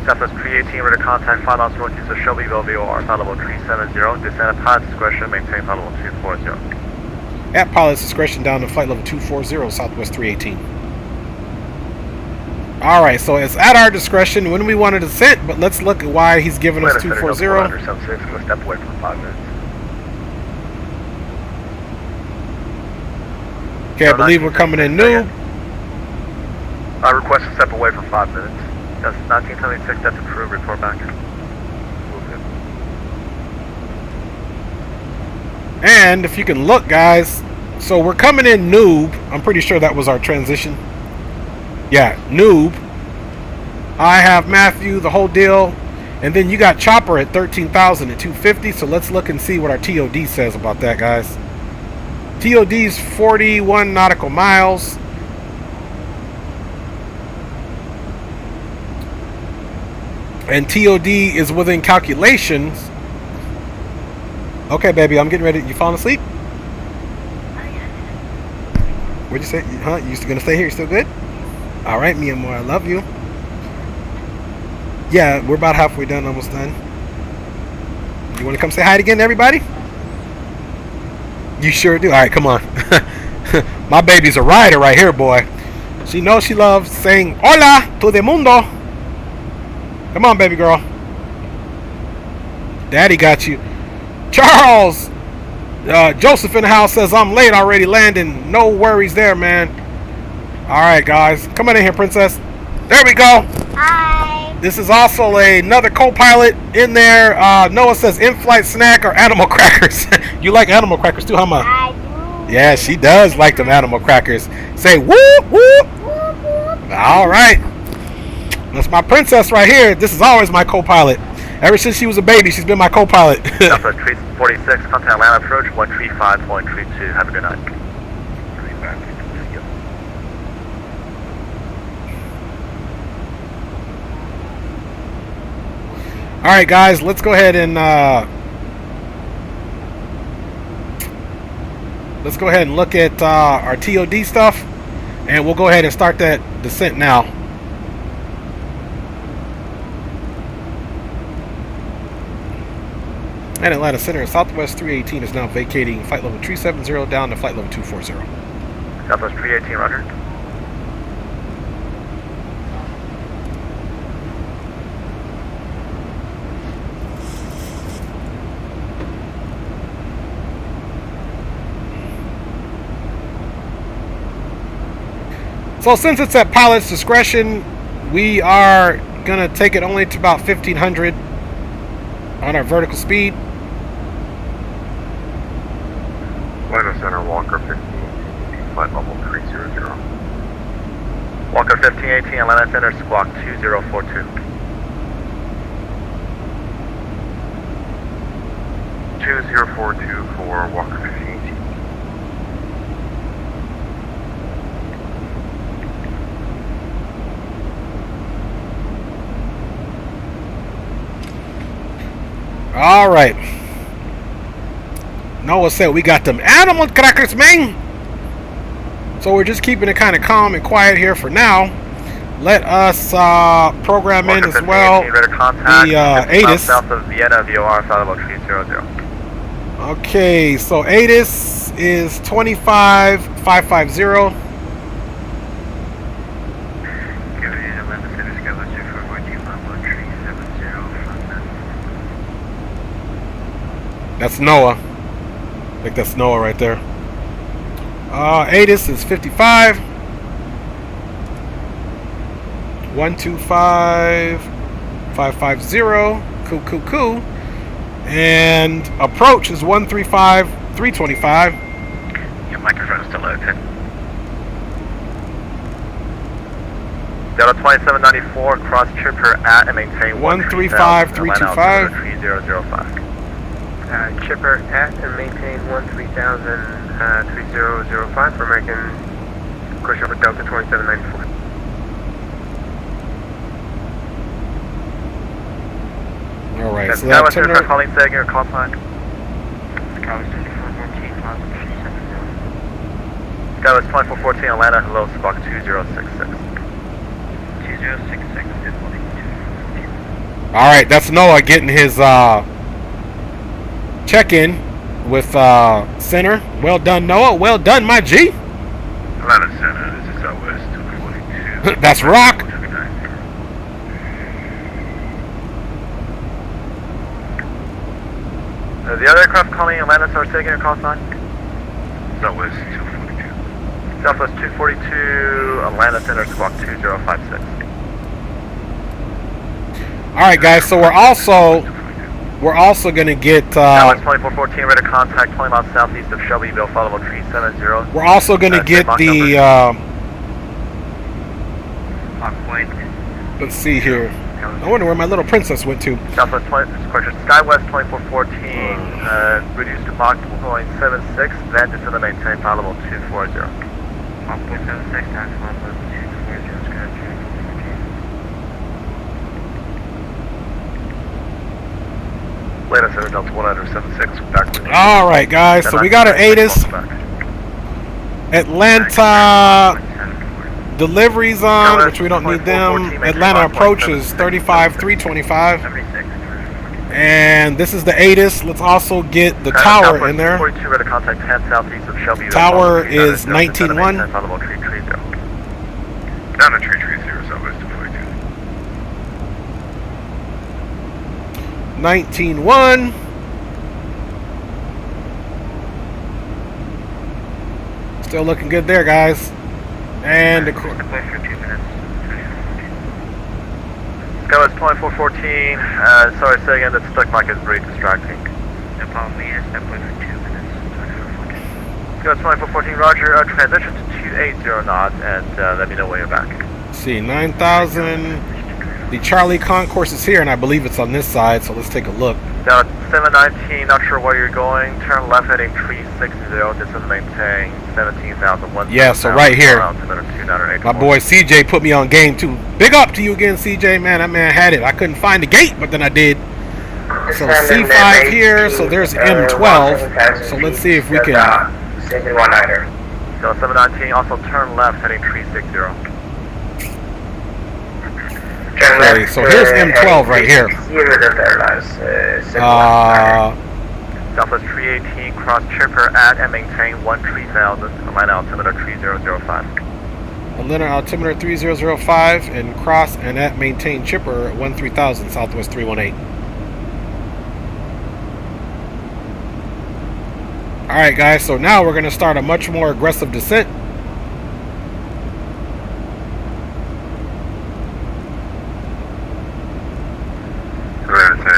Southwest 318, radar contact, flight loss northeast of Shelbyville, VOR, flight level 370, descend at pilot's discretion, maintain flight level 240. At pilot's discretion down to flight level 240, Southwest 318. Alright, so it's at our discretion when we want to descent, but let's look at why he's giving us 240. I'm going to step away for 5 minutes. Okay, I believe we're coming in new. I request to step away for 5 minutes. That's 1976, that's approved, report back. And if you can look, guys, so we're coming in noob. I'm pretty sure that was our transition. Yeah, noob. I have Matthew, the whole deal. And then you got Chopper at 13,250. So let's look and see what our TOD says about that, guys. TOD's 41 nautical miles. And TOD is within calculations. Okay, baby, I'm getting ready. You falling asleep? What'd you say? Huh? You still gonna stay here? You still good? All right, me and more. I love you. Yeah, we're about halfway done, almost done. You want to come say hi again to everybody? You sure do. All right, come on. My baby's a rider right here, boy. She knows she loves saying "Hola to the mundo." Come on, baby girl. Daddy got you. Charles, Joseph in the house says I'm late already landing. No worries there, man. All right, guys, come on in here, princess. There we go. Hi. This is also another co-pilot in there. Noah says in-flight snack or animal crackers. You like animal crackers too, huh, Ma? I do. Yeah, she does like them animal crackers. Say whoop whoop. All right. That's my princess right here. This is always my co-pilot. Ever since she was a baby, she's been my co-pilot. Southwest 346, contact Atlanta approach 135.32. Have a good night. All right, guys, let's go ahead and look at our TOD stuff, and we'll go ahead and start that descent now. And Atlanta Center, Southwest 318 is now vacating flight level 370 down to flight level 240. Southwest 318, roger. So since it's at pilot's discretion, we are gonna take it only to about 1500 on our vertical speed. Atlanta Center, Walker 1518, flight level 300. Walker 1518, Atlanta Center, squawk 2042. 2042 for Walker 1518. All right. Noah said we got them animal crackers, man. So we're just keeping it kind of calm and quiet here for now. Let us program in as well the ATIS. South of Vienna, VOR, flight level 300. Okay, so ATIS is 25550. That's Noah. I think that's Noah right there. ATIS is 55. 125550. Cool. And approach is 135325. Your microphone is still open. Delta 2794, cross tripper at and maintain 135325. 3005. Chipper at and maintain 13,000 3005 for American Corsair for Delta 2794. All right, so that's that's calling saying your call sign. That was 2414 Atlanta, hello, squawk 2066. 2066 is holding 214. all right, that's Noah getting his check-in with center. Well done, Noah. Well done, my G. Atlanta Center, this is Southwest 242. That's Rock. The other aircraft calling Atlanta, start taking your call sign. Southwest 242. Southwest 242, Atlanta Center, squawk 2056. All right, guys. So we're also gonna get. Southwest 2414, ready to contact 20 miles southeast of Shelbyville, followable tree 70. We're also gonna get the. Let's see here. I wonder where my little princess went to. Southwest 20, Skywest 2414, reduced to Mach 1.76, then descend to maintain, followable 240. Mach 1.76, times 1.240, Sky 214. Atlanta Center, Delta 176, back to All right, guys. So we got our ATIS. Atlanta deliveries on, which we don't need them. Atlanta approaches 35-325. And this is the ATIS. Let's also get the tower in there. Tower is 19-1. Down to tree 0, Southwest 242. 19-1. Still looking good there, guys. And the Skywest 2414, sorry, say again, that stuck mic is very distracting. No problem, we have step for 2 minutes. Skywest 2414, roger, transition to 280 knots, and let me know when you're back. Let's see, 9,000. The Charlie Concourse is here, and I believe it's on this side, so let's take a look. Down at 719, not sure where you're going, turn left heading 360, descend maintain 17,001. Yeah, so right here. My boy CJ put me on game 2. Big up to you again, CJ, man. That man had it. I couldn't find the gate, but then I did. So C5 here, so there's M12. So let's see if we can. So 719, also turn left heading 360. Okay, so here's M12 right here. Southwest 318, cross chipper at and maintain 13,000, Atlanta altimeter 3005. Atlanta altimeter 3005 and cross and at maintain chipper at 13,000, Southwest 318. Alright guys, so now we're going to start a much more aggressive descent.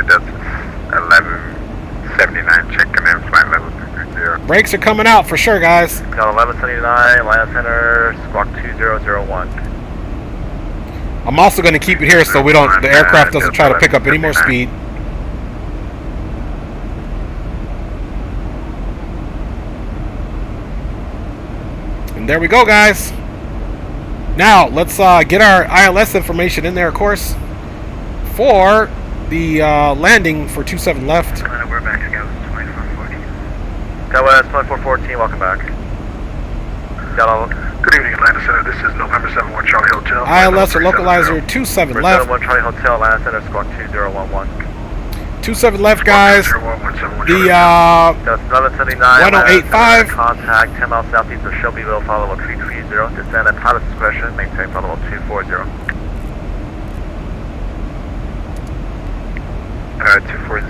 That's 1179, checking in, flight level 230. Brakes are coming out for sure, guys. Got 1179, Atlanta Center, squawk 2001. I'm also going to keep it here so we don't, the aircraft doesn't try to pick up any more speed. And there we go, guys. Now, let's get our ILS information in there, of course, for the landing for 27 left. We're back, Skywest 2414. Skywest 2414, welcome back. Good evening, Atlanta Center. This is November 71 Charlie Hotel. ILS or localizer 27 left. 1 Charlie Hotel, Atlanta Center, squawk 2011. 27 left, guys. The 1085. Contact 10 miles southeast of Shelbyville, followable 330. Descend at pilot's discretion, maintain followable 240. 240,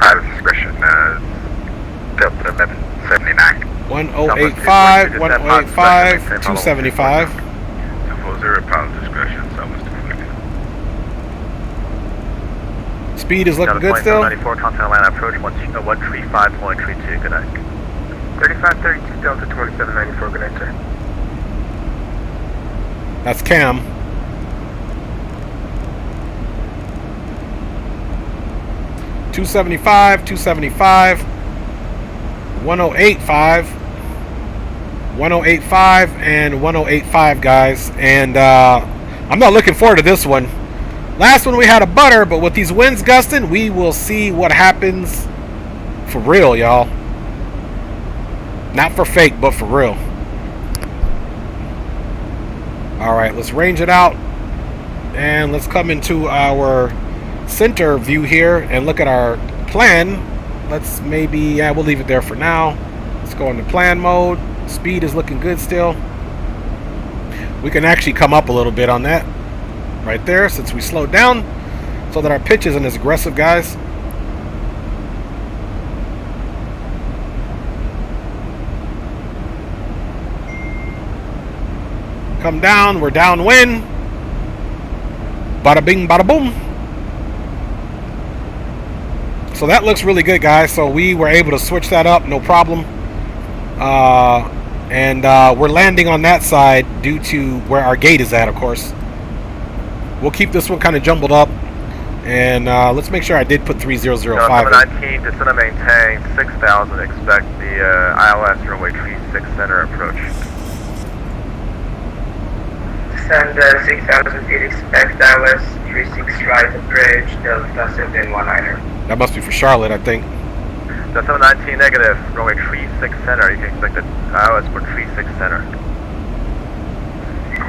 pilot's discretion, Delta 1179. 1085, 1085, 275. 240, pilot's discretion, Southwest 242. Speed is looking good still. 94, contact Atlanta approach 135.32, good night. 3532, Delta 2794, good night, sir. That's Cam. .275, 275, 1085, 1085, and 1085, guys. And I'm not looking forward to this one. Last one we had a butter, but with these winds gusting, we will see what happens for real, y'all. Not for fake, but for real. All right, let's range it out, and let's come into our center view here and look at our plan. Let's maybe, yeah, we'll leave it there for now. Let's go into plan mode. Speed is looking good still. We can actually come up a little bit on that right there since we slowed down so that our pitch isn't as aggressive, guys. come down. We're downwind. Bada bing, bada boom. So that looks really good, guys. So we were able to switch that up, no problem. And we're landing on that side due to where our gate is at, of course. We'll keep this one kind of jumbled up. And let's make sure I did put 3005 in. 19, descend and maintain 6,000. Expect the ILS runway 36 center approach. Descend 6,000 feet, expect ILS 36 right approach, Delta 719er. That must be for Charlotte, I think. Delta 19 negative, runway 36 center. You can expect the ILS for 36 center.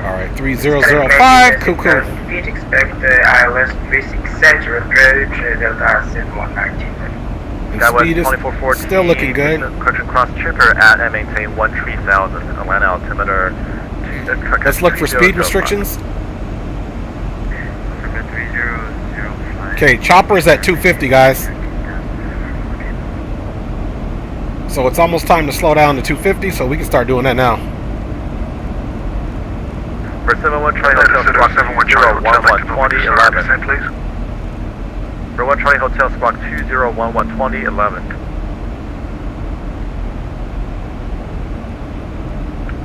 Alright, 3005, cool, cool. Feet, expect the ILS 36 center approach, Delta 719. And that was speed is 2414. still looking good. Country cross chipper at and maintain 13,000. Atlanta altimeter. Let's look for speed restrictions. Okay, chopper is at 250, guys. So it's almost time to slow down to 250, so we can start doing that now. For 71 Charlie Hotel Squawk 20112011. Please. For 1 Charlie Hotel Squawk 20112011.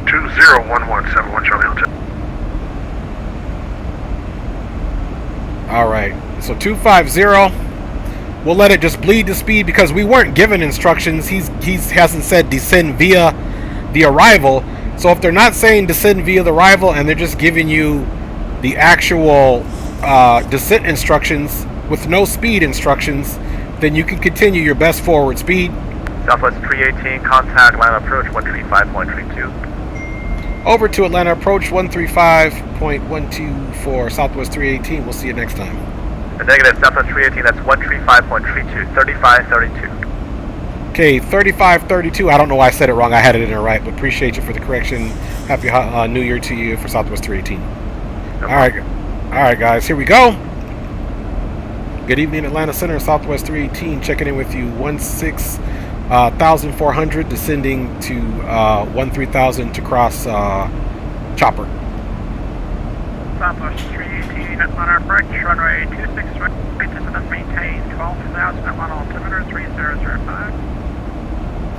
201171 Charlie Hotel. Alright, so 250. We'll let it just bleed to speed because we weren't given instructions. He hasn't said descend via the arrival. So if they're not saying descend via the arrival and they're just giving you the actual descent instructions with no speed instructions, then you can continue your best forward speed. Southwest 318, contact Atlanta approach 135.32. Over to Atlanta approach 135.124, Southwest 318. We'll see you next time. The negative, Southwest 318, that's 135.32, 3532. Okay, 3532. I don't know why I said it wrong. I had it in there right, but appreciate you for the correction. Happy New Year to you for Southwest 318. All right, guys, here we go. Good evening, Atlanta Center, Southwest 318. Checking in with you, 16,400, descending to 13,000 to cross chopper. Southwest 318, Atlanta approach, runway 26 right, descend and maintain 12,000, Atlanta altimeter 3005.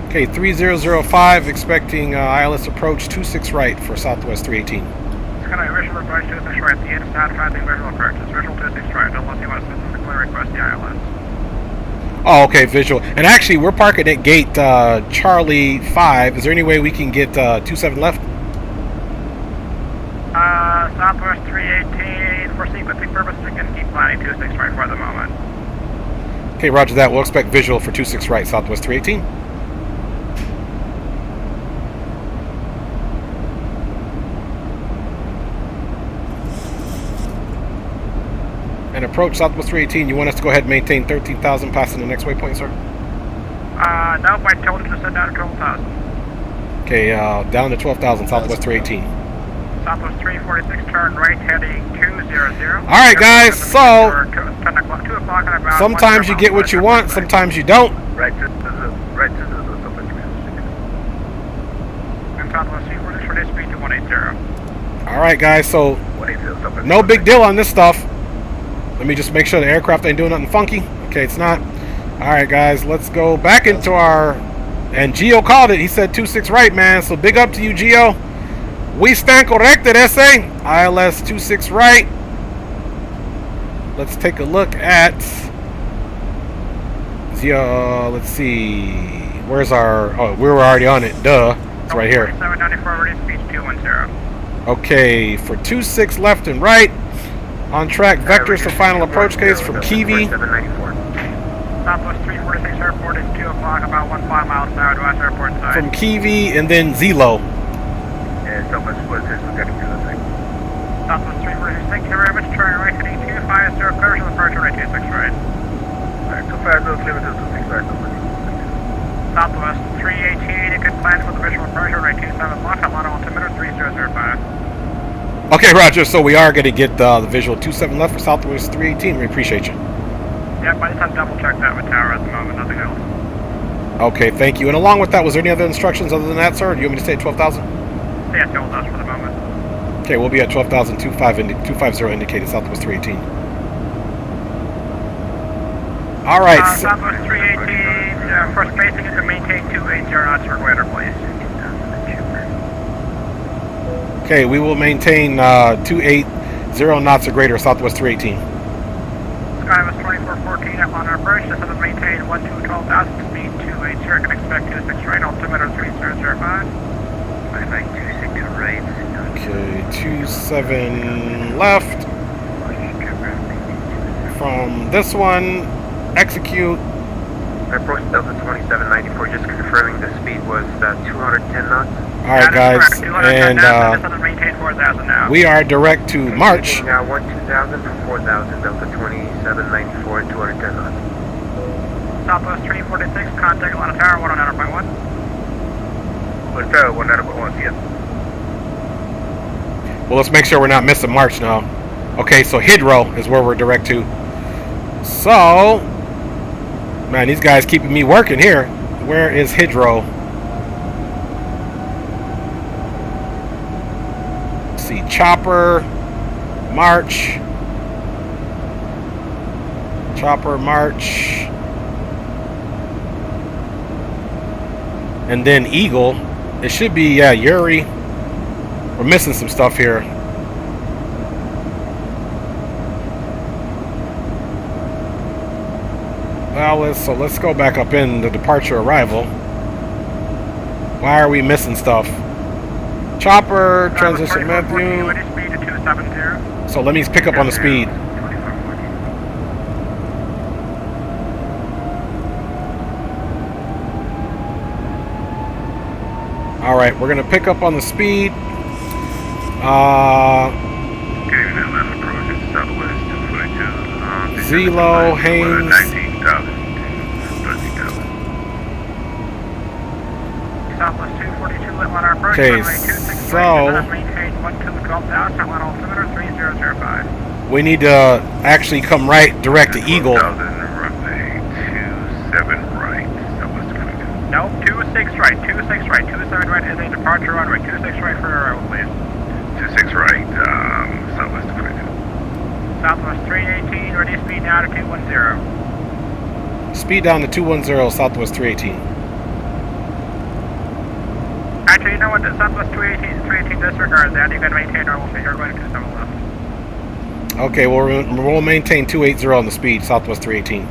Okay, 3005, expecting ILS approach 26 right for Southwest 318. It's going to be visual approach 26 right, the inside finding visual approach. It's visual 26 right, unless you want to specifically request the ILS. Oh, okay, visual. And actually, we're parking at gate Charlie 5. Is there any way we can get 27 left? Southwest 318, for sequencing purposes, you can keep flying 26 right for the moment. Okay, roger that. We'll expect visual for 26 right, Southwest 318. And approach Southwest 318. You want us to go ahead and maintain 13,000 passing the next waypoint, sir? Nope, I told you to send down to 12,000. Okay, down to 12,000, Southwest 318. Southwest 346, turn right, heading 200. Alright, guys, so 2 o'clock and about sometimes you get what you want, sometimes you don't. Right to the And Southwest 346, reduce speed to 180. Alright, guys, so no big deal on this stuff. Let me just make sure the aircraft ain't doing nothing funky. Okay, it's not. Alright, guys, let's go back into our... And Gio called it. He said 26 right, man. So big up to you, Gio. We stand corrected, ese. ILS 26 right. Let's take a look at... let's see. Where's our... Oh, we were already on it. Duh. It's right here. 794, reduce speed to 210. Okay, for 26 left and right. On track vectors for final approach case from Kiwi. Southwest 346 airport is 2 o'clock, about 15 miles southwest airport side. From Kiwi and then Zelo. And Southwest 46 is getting to the thing. Southwest 346, thank you very much. Turn right, heading 250, commercial approach right, 26 right. Alright, 250, clear to 26 right. Southwest 318, a good plan for the visual approach right, 27 left, Atlanta altimeter 3005. Okay, roger. So we are going to get the visual 27 left for Southwest 318. We appreciate you. Yeah, I just have to double check that with tower at the moment, nothing else. Okay, thank you. And along with that, was there any other instructions other than that, sir? Or do you want me to stay at 12,000? Stay at 12,000 for the moment. Okay, we'll be at 12,250 indicated, Southwest 318. All right. Southwest 318, first basic is to maintain 280 knots or greater, please. Okay, we will maintain 280 knots or greater, Southwest 318. Skywest 2414 at London approach, descend and maintain 12,000, speed 280, can expect 26 right, altimeter 3005. 5926 right. Okay, 27 left. From this one, execute. Approach Delta 2794, just confirming the speed was 210 knots. Alright guys, and maintain 4,000 now. we are direct to March. 12,000 for 4,000, Delta 2794 at 210 knots. Southwest 346, contact Atlanta Tower, 109.1. Atlanta Tower, 109.1, yes. Well, let's make sure we're not missing March now. Okay, so Hydro is where we're direct to. So, man, these guys keeping me working here. Where is Hydro? Let's see, Chopper, March. Chopper, March. And then Eagle. It should be, yeah, Yuri. We're missing some stuff here. Well, let's go back up in the departure arrival. Why are we missing stuff? Chopper, transition Matthew. So let me pick up on the speed. Alright, we're gonna pick up on the speed. Zelo, Haynes. Southwest 242, Atlanta approach. Okay, so maintain 12,000, Atlanta altimeter 3005. we need to actually come right direct to Eagle. No, 26 right, 26 right, 27 right is a departure runway, 26 right for arrival, please. 26 right, Southwest 22. Southwest 318, ready speed now to 210. Speed down to 210, Southwest 318. Actually, you know what, the Southwest 318 disregard that, you can maintain normal speed, you're going to 27 left. Okay, we'll maintain 280 on the speed, Southwest 318.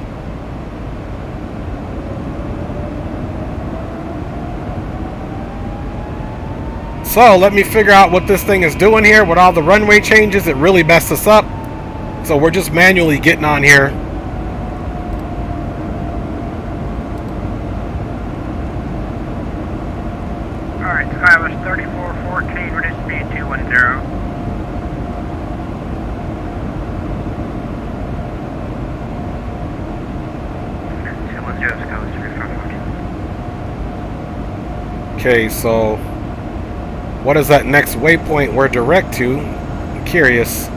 So let me figure out what this thing is doing here. With all the runway changes, it really messed us up. So we're just manually getting on here. Alright, Skywest 3414, ready speed 210. Okay, so what is that next waypoint we're direct to? I'm curious.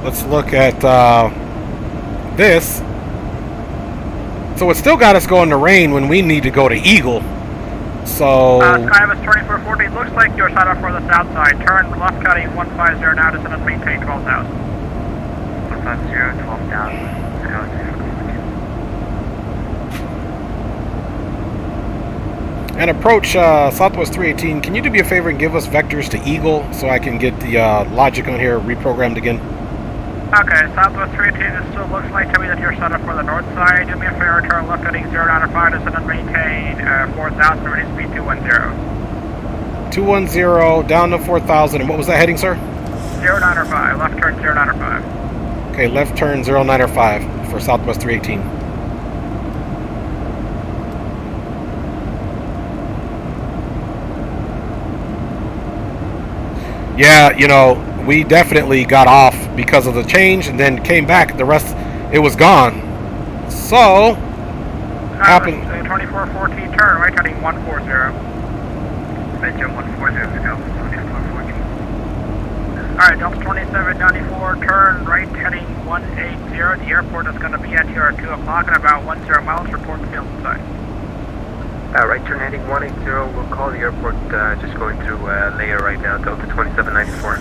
Let's look at this. So it still got us going to rain when we need to go to Eagle. So Skywest 2440, looks like you're set up for the south side. Turn left cutting 150 now, descend and maintain 12,000. 150, 12,000. and approach Southwest 318. Can you do me a favor and give us vectors to Eagle so I can get the logic on here reprogrammed again? Okay, Southwest 318, it still looks like to me that you're set up for the north side. Do me a favor, turn left heading 095, descend and maintain 4,000, ready speed 210. 210 down to 4,000, and what was that heading, sir? 095, left turn 095. Okay, left turn 095 for Southwest 318. Yeah, you know, we definitely got off because of the change and then came back. The rest, it was gone. So, happened. 2414 turn, right heading 140. Benjamin 140, Delta 2414. Alright, Delta 2794, turn right heading 180. The airport is going to be at your 2 o'clock in about 10 miles. Report the field inside. Right turn heading 180, we'll call the airport, just going through layer right now, Delta 2794.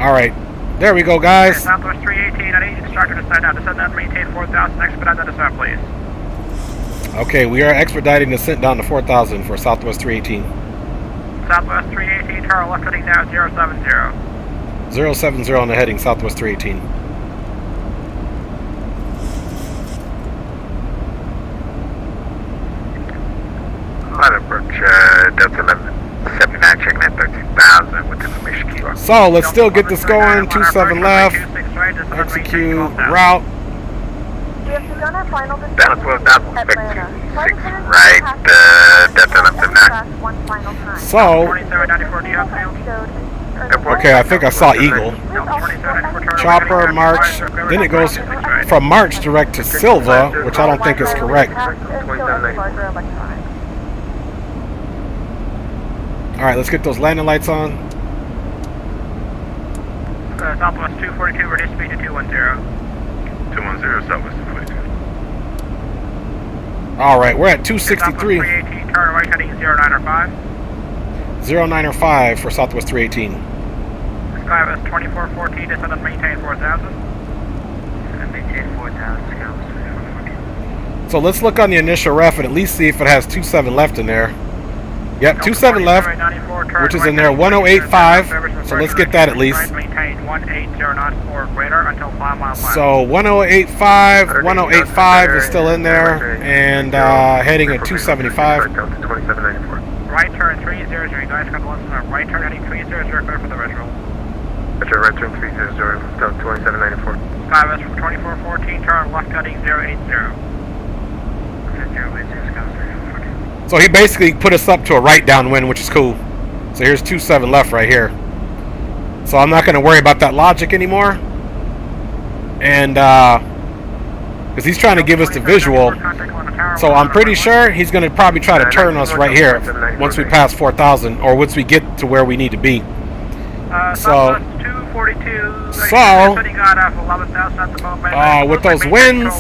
Alright, there we go, guys. Southwest 318, I need you to start to descend now. Descend down, maintain 4,000, expedite that descent, please. Okay, we are expediting descent down to 4,000 for Southwest 318. Southwest 318, turn left heading now 070. 070 on the heading, Southwest 318. Light approach, Delta 1179, checking at 13,000 with information kilo. So, let's still get this going. 27 left. Execute route. We have begun our final descent Down to 12,000, at Atlanta. Try to 6 finish right, Delta the 1179. one final time. So, 2794, do you have field? okay, I think I saw Eagle. Chopper, March. Then it goes from March direct to Silva, which I don't think is correct. Alright, let's get those landing lights on. Southwest 242, reduce speed to 210. 210, Southwest 242. Alright, we're at 263. 318, turn right heading 095. 095 for Southwest 318. Skywest 2414, descend and maintain 4,000. And maintain 4,000, Skywest 2414. So let's look on the initial ref and at least see if it has 27 left in there. Yep, 27 left, which is in there 1085. So let's get that at least. Maintain 180 knots or greater until 5 miles. So 1085 is still in there, and heading at 275. Right turn 300, you guys come listen up. Right turn heading 300, clear for the retro. Roger, right turn 300, Delta 2794. Skywest from 2414, turn left heading 080. So he basically put us up to a right downwind, which is cool. So here's 27 left right here. So I'm not going to worry about that logic anymore. And because he's trying to give us the visual. So I'm pretty sure he's going to probably try to turn us right here once we pass 4,000 or once we get to where we need to be. So with those winds,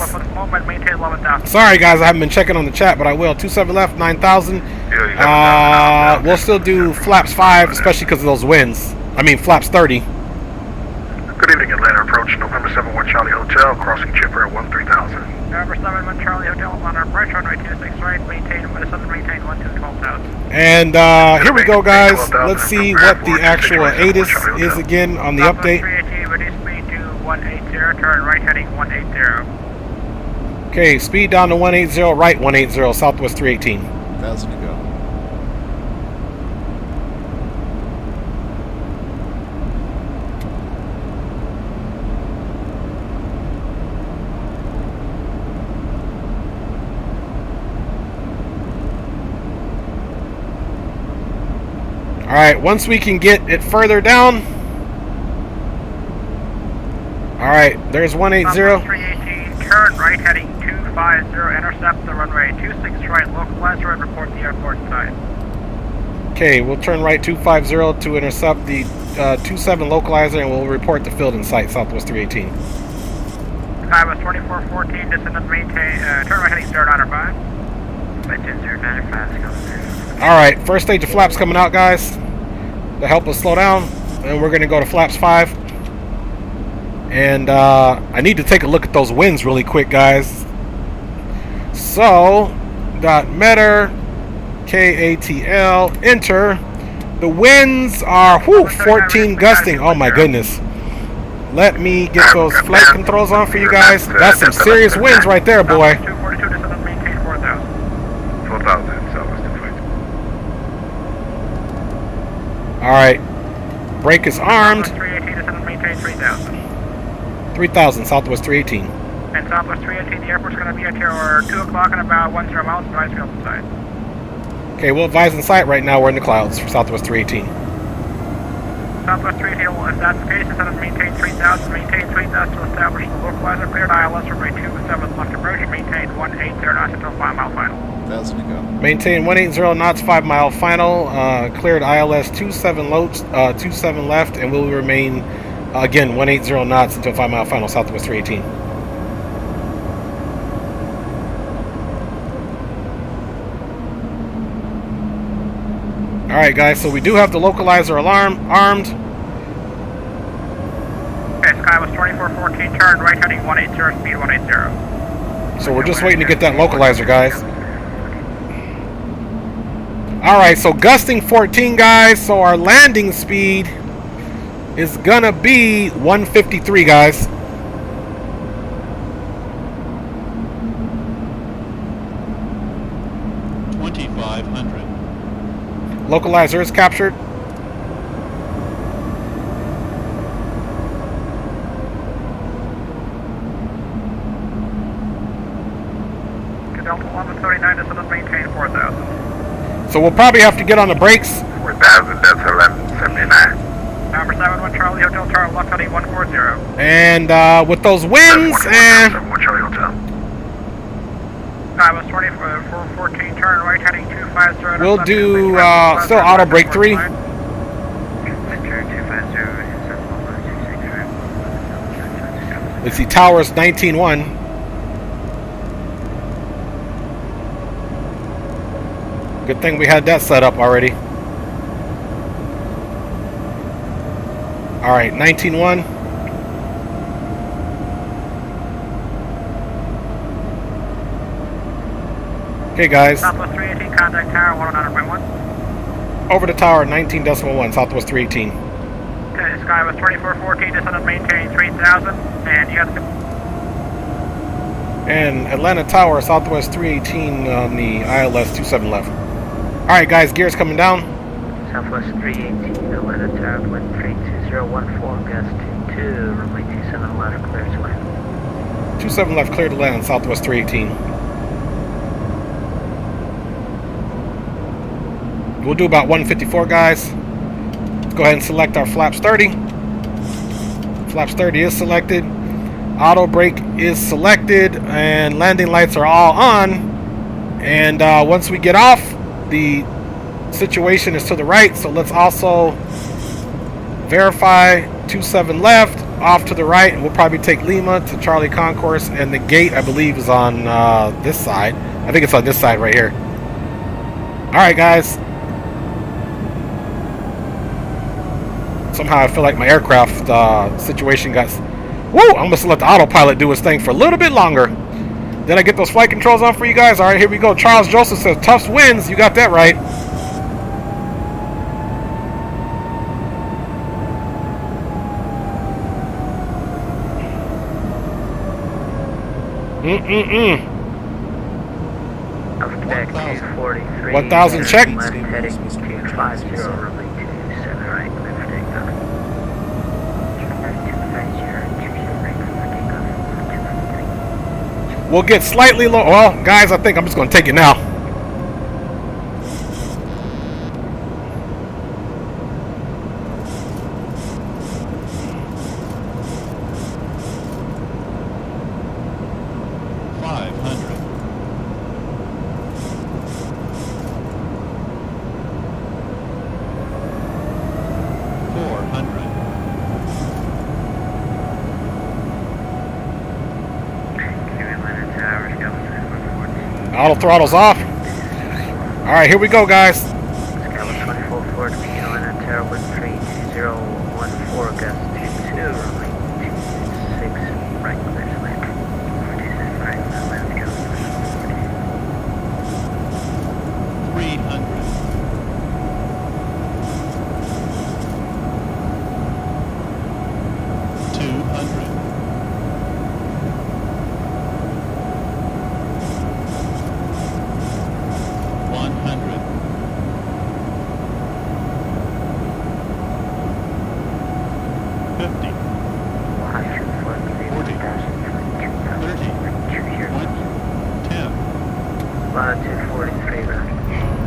sorry guys, I haven't been checking on the chat, but I will. 27 left, 9,000. We'll still do flaps 5, especially because of those winds. I mean flaps 30. Good evening, Atlanta approach, November 71 Charlie Hotel, crossing chipper at 13,000. November 71 Charlie Hotel on our approach, runway 26 right, maintain 12,000. And here we go, guys. Let's see what the actual ATIS is again on the update. 318, reduce speed to 180, turn right heading 180. Okay, speed down to 180, right 180, Southwest 318. 1,000 to go. Alright, once we can get it further down. Alright, there's 180. 318, turn right heading 250, intercept the runway 26 right, localizer and report the airport side. Okay, we'll turn right 250 to intercept the 27 localizer and we'll report the field in sight, Southwest 318. Skywest 2414, descend and maintain, turn right heading 095. Maintain 095, Alright, first stage of flaps coming out, guys, to help us slow down, and we're going to go to flaps 5. And I need to take a look at those winds really quick, guys. So, .meter, KATL, enter. The winds are 14 gusting. Oh my goodness. Let me get those flight controls on for you guys. That's some serious winds right there, boy. 242, descend and maintain 4,000. 4,000, Southwest 242. Alright. Brake is armed. 318, descend and maintain 3,000. 3,000, Southwest 318. And Southwest 318, the airport's going to be at your 2 o'clock and about 10 miles, advise field inside. Okay, we'll advise in sight right now. We're in the clouds for Southwest 318. Southwest 318, well, if that's the case, instead of maintain 3,000, maintain 3,000 to establish the localizer, cleared ILS runway 27 left approach, maintain 180 knots until 5 mile final. 1,000 to go. Maintain 180 knots, 5 mile final. Cleared ILS 27 left, and will remain again 180 knots until 5 mile final, Southwest 318. Alright guys, so we do have the localizer alarm armed. Okay, Sky was 2414, turn right heading 180, speed 180. So we're just waiting to get that localizer, guys. Alright, so gusting 14, guys. So our landing speed is gonna be 153, guys. Localizer is captured. Delta 1139, descend and maintain 4,000. So we'll probably have to get on the brakes. 4,000, that's 1179. Number 71 Charlie Hotel, Charlie, left heading 140. And with those winds, and Charlie Hotel. Sky was 2414, turn right heading 250. we'll do still auto brake 3. Let's see, towers 19-1. Good thing we had that set up already. Alright, 19-1. Okay, guys. Southwest 318, contact tower 109.1. Over the tower, 19.1, Southwest 318. Okay, Sky was 2414, descend and maintain 3,000. And you have to... And Atlanta Tower, Southwest 318 on the ILS 27 left. Alright, guys, gears coming down. Southwest 318, Atlanta Tower, wind 32014, gas 22, runway 27 left, clear to land. 27 left, clear to land, Southwest 318. We'll do about 154, guys. Let's go ahead and select our flaps 30. Flaps 30 is selected. Auto brake is selected, and landing lights are all on. And once we get off, the situation is to the right, so let's also verify 27 left, off to the right, and we'll probably take Lima to Charlie Concourse, and the gate, I believe, is on this side. I think it's on this side right here. Alright, guys. Somehow I feel like my aircraft situation got... Woo! I must have let the autopilot do his thing for a little bit longer. Did I get those flight controls on for you guys? Alright, here we go. Charles Joseph says, Tufts wins. You got that right. Quebec 243. 1,000 check. Left heading 250, runway 27 right, clear for takeoff. We'll get slightly low. Well, guys, I think I'm just going to take it now. Auto throttle's off. Alright, here we go, guys. Scala 24 to Atlanta Tower, wind 32014, gas 22, runway 26, right, clear to land. 47 right, Atlanta Tower, 300. 200. 243 right.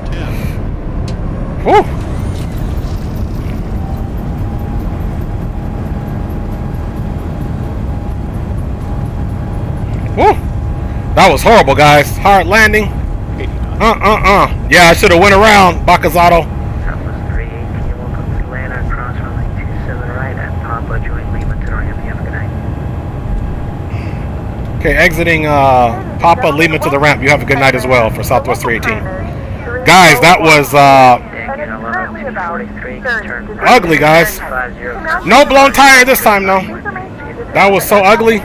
10. Woo! Woo! That was horrible, guys. Hard landing. Yeah, I should have went around, Bacazzato. Southwest 318, welcome to Atlanta, cross runway 27 right at Papa, join Lima to the ramp. You have a good night. Okay, exiting Papa, Lima to the ramp. You have a good night as well for Southwest 318. Guys, that was about 30. Ugly, guys. No blown tire this time, though. That was so ugly.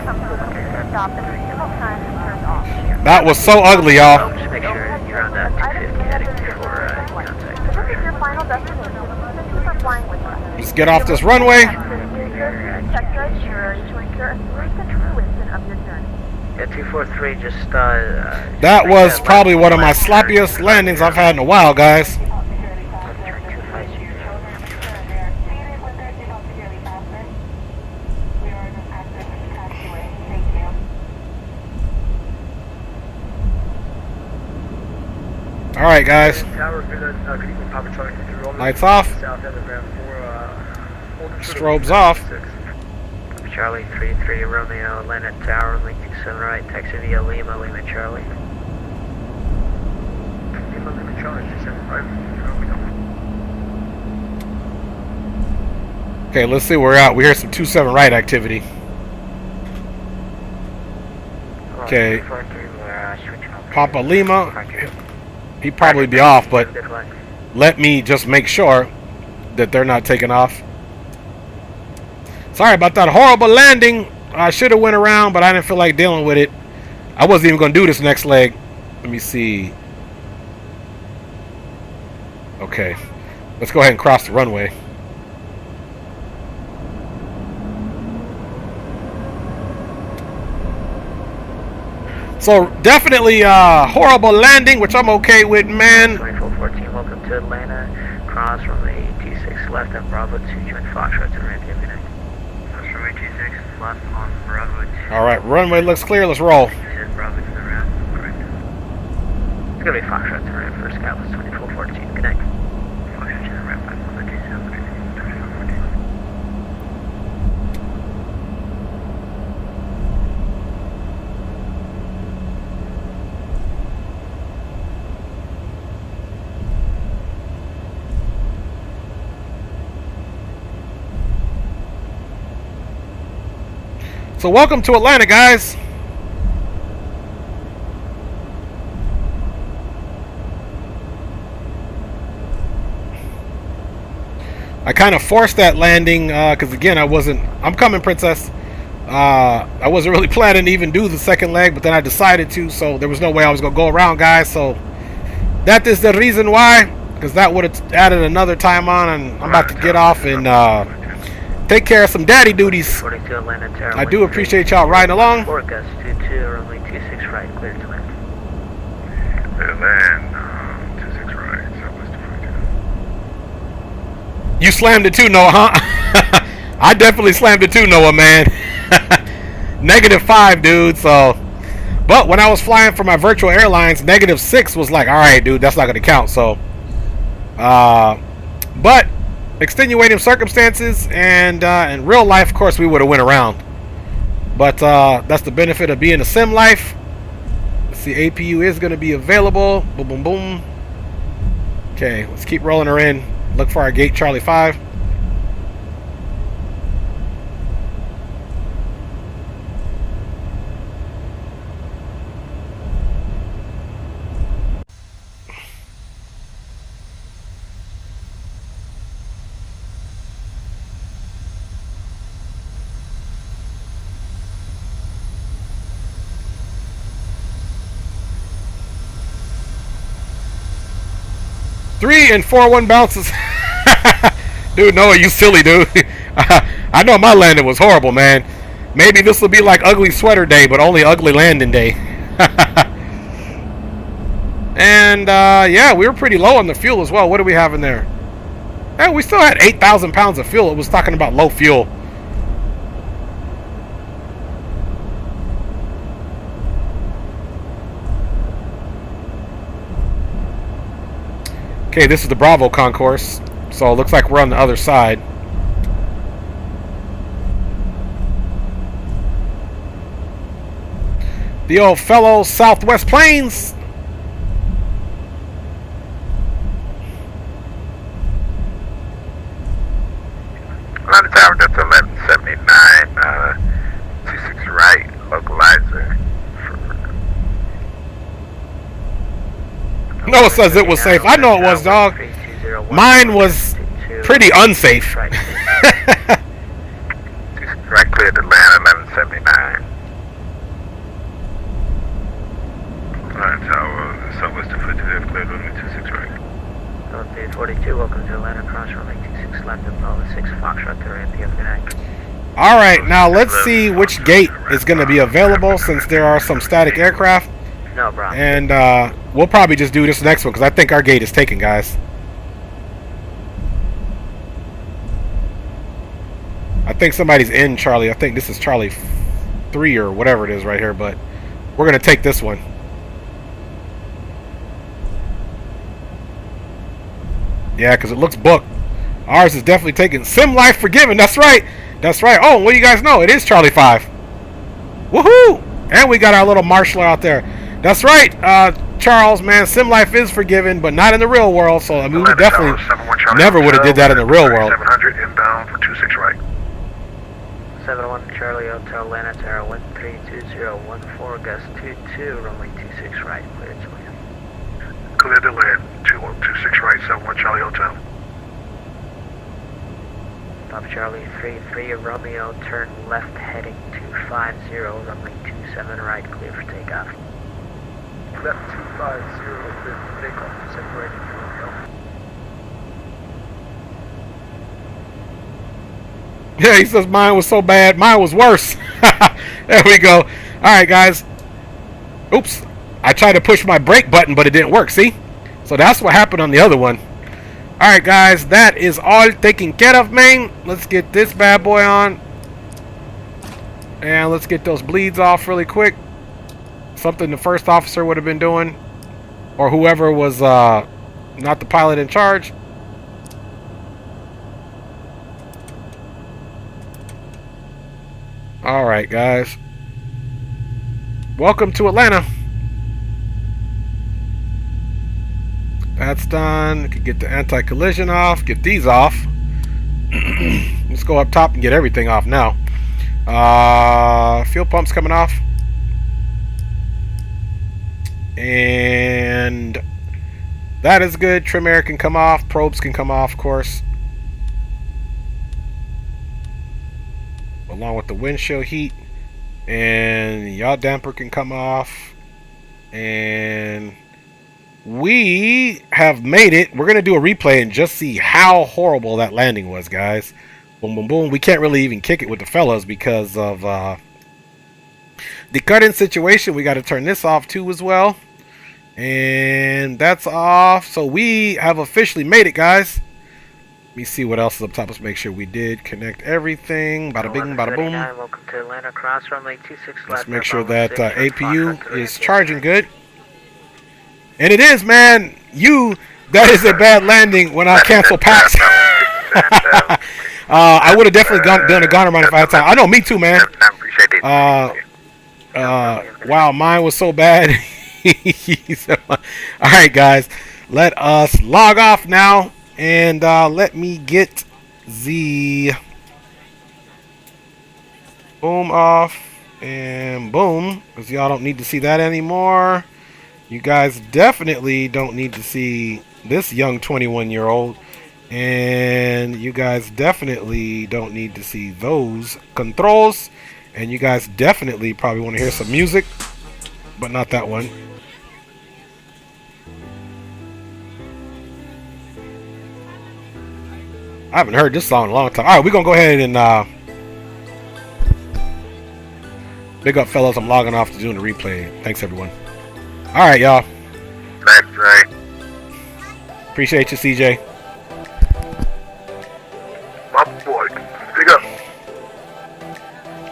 That was so ugly, y'all. Just make sure you're on that 250 heading before contact. This is your final destination. Thank you for flying with us. Let's get off this runway. Check your itinerary to ensure a smooth continuation of your journey. Yeah, 243, just That was probably one of my sloppiest landings I've had in a while, guys. Alright, guys. Lights off. Strobes off. Charlie 33 Romeo, Atlanta Tower, Lincoln Sun right, taxi via Lima, Lima Charlie. Lima Charlie, 275 Romeo. Okay, let's see where we're at. We hear some 27 right activity. Okay. Papa Lima. He'd probably be off, but let me just make sure that they're not taking off. Sorry about that horrible landing. I should have went around, but I didn't feel like dealing with it. I wasn't even going to do this next leg. Let me see. Okay. Let's go ahead and cross the runway. So definitely horrible landing, which I'm okay with, man. 2414, welcome to Atlanta. Cross runway T6 left on Bravo 2, join Foxtrot to ramp every night. Cross runway T6 left on Bravo 2. Alright, runway looks clear, let's roll. Bravo to the ramp, correct. It's gonna be Foxtrot to ramp first, Atlas 2414, connect. Foxtrot to the ramp, 527, 2414. So welcome to Atlanta, guys. I kind of forced that landing because again, I'm coming, princess. I wasn't really planning to even do the second leg, but then I decided to, so there was no way I was gonna go around, guys. So that is the reason why, because that would have added another time on, and I'm about to get off and take care of some daddy duties. I do appreciate y'all riding along. Forecast 22, runway 26 right, clear to land. Clear to land, 26 right, southwest of 42. You slammed it too, Noah, huh? I definitely slammed it too, Noah, man. -5, dude, so. But when I was flying for my virtual airlines, -6 was like, alright, dude, that's not going to count, so. But extenuating circumstances, and in real life, of course, we would have went around. But that's the benefit of being a sim life. Let's see, APU is going to be available. Boom, boom, boom. Okay, let's keep rolling her in. Look for our gate, Charlie 5. Three and 4-1 bounces. Dude, Noah, you silly, dude. I know my landing was horrible, man. Maybe this will be like ugly sweater day, but only ugly landing day. And yeah, we were pretty low on the fuel as well. What do we have in there? Yeah, we still had 8,000 pounds of fuel. It was talking about low fuel. Okay, this is the Bravo concourse, so it looks like we're on the other side. The old fellow Southwest Plains. Atlanta Tower, that's 1179, 26 right, localizer. Noah says it was safe. I know it was, dog. Mine was pretty unsafe. Right clear to Atlanta, 1179. Alright, Tower, southwest of 55, clear runway 26 right. North 42, welcome to Atlanta, cross runway 26 left, Apollo 6, Foxtrot to ramp, good night. Alright, now let's see which gate is going to be available since there are some static aircraft. No problem. And we'll probably just do this next one because I think our gate is taken, guys. I think somebody's in Charlie. I think this is Charlie 3 or whatever it is right here, but we're going to take this one. Yeah, because it looks booked. Ours is definitely taken. Sim Life Forgiven. That's right. That's right. Oh, what do you guys know? It is Charlie 5. Woohoo! And we got our little marshaller out there. That's right, Charles, man. Sim Life is forgiven, but not in the real world. So I mean, we definitely never would have did that in the real world. 700 inbound for 26 right. 71 Charlie Hotel Atlanta, Tower 132014, gust 22, runway 26 right, clear to land. Clear to land, 2126 right, 71 Charlie Hotel. Papa Charlie 33 Romeo, turn left heading 250, runway 27 right, clear for takeoff. Left 250, clear for takeoff, separating Romeo. Yeah, he says mine was so bad. Mine was worse. There we go. All right, guys. Oops. I tried to push my brake button, but it didn't work. See? So that's what happened on the other one. All right, guys. That is all taken care of, man. Let's get this bad boy on. And let's get those bleeds off really quick. Something the first officer would have been doing. Or whoever was not the pilot in charge. Alright, guys. Welcome to Atlanta. That's done. We can get the anti-collision off. Get these off. Let's go up top and get everything off now. Fuel pump's coming off. And that is good. Trim air can come off. Probes can come off, of course. Along with the windshield heat. And yaw damper can come off. And we have made it. We're going to do a replay and just see how horrible that landing was, guys. Boom, boom, boom. We can't really even kick it with the fellas because of the current situation. We got to turn this off too as well. And that's off. So we have officially made it, guys. Let me see what else is up top. Let's make sure we did connect everything. Bada bing, bada boom. Welcome to Atlanta, cross runway 26 left. Let's make sure that APU is charging good. And it is, man. That is a bad landing when I cancel packs. I would have definitely done a goner mine if I had time. I know, me too, man. Wow, mine was so bad. Alright, guys. Let us log off now. And let me get the boom off. And boom. Because y'all don't need to see that anymore. You guys definitely don't need to see this young 21-year-old. And you guys definitely don't need to see those controls. And you guys definitely probably want to hear some music. But not that one. I haven't heard this song in a long time. Alright, we're going to go ahead and big up, fellas. I'm logging off to doing the replay. Thanks, everyone. Alright, y'all. Thanks, Ray. Appreciate you, CJ. My boy. Big up.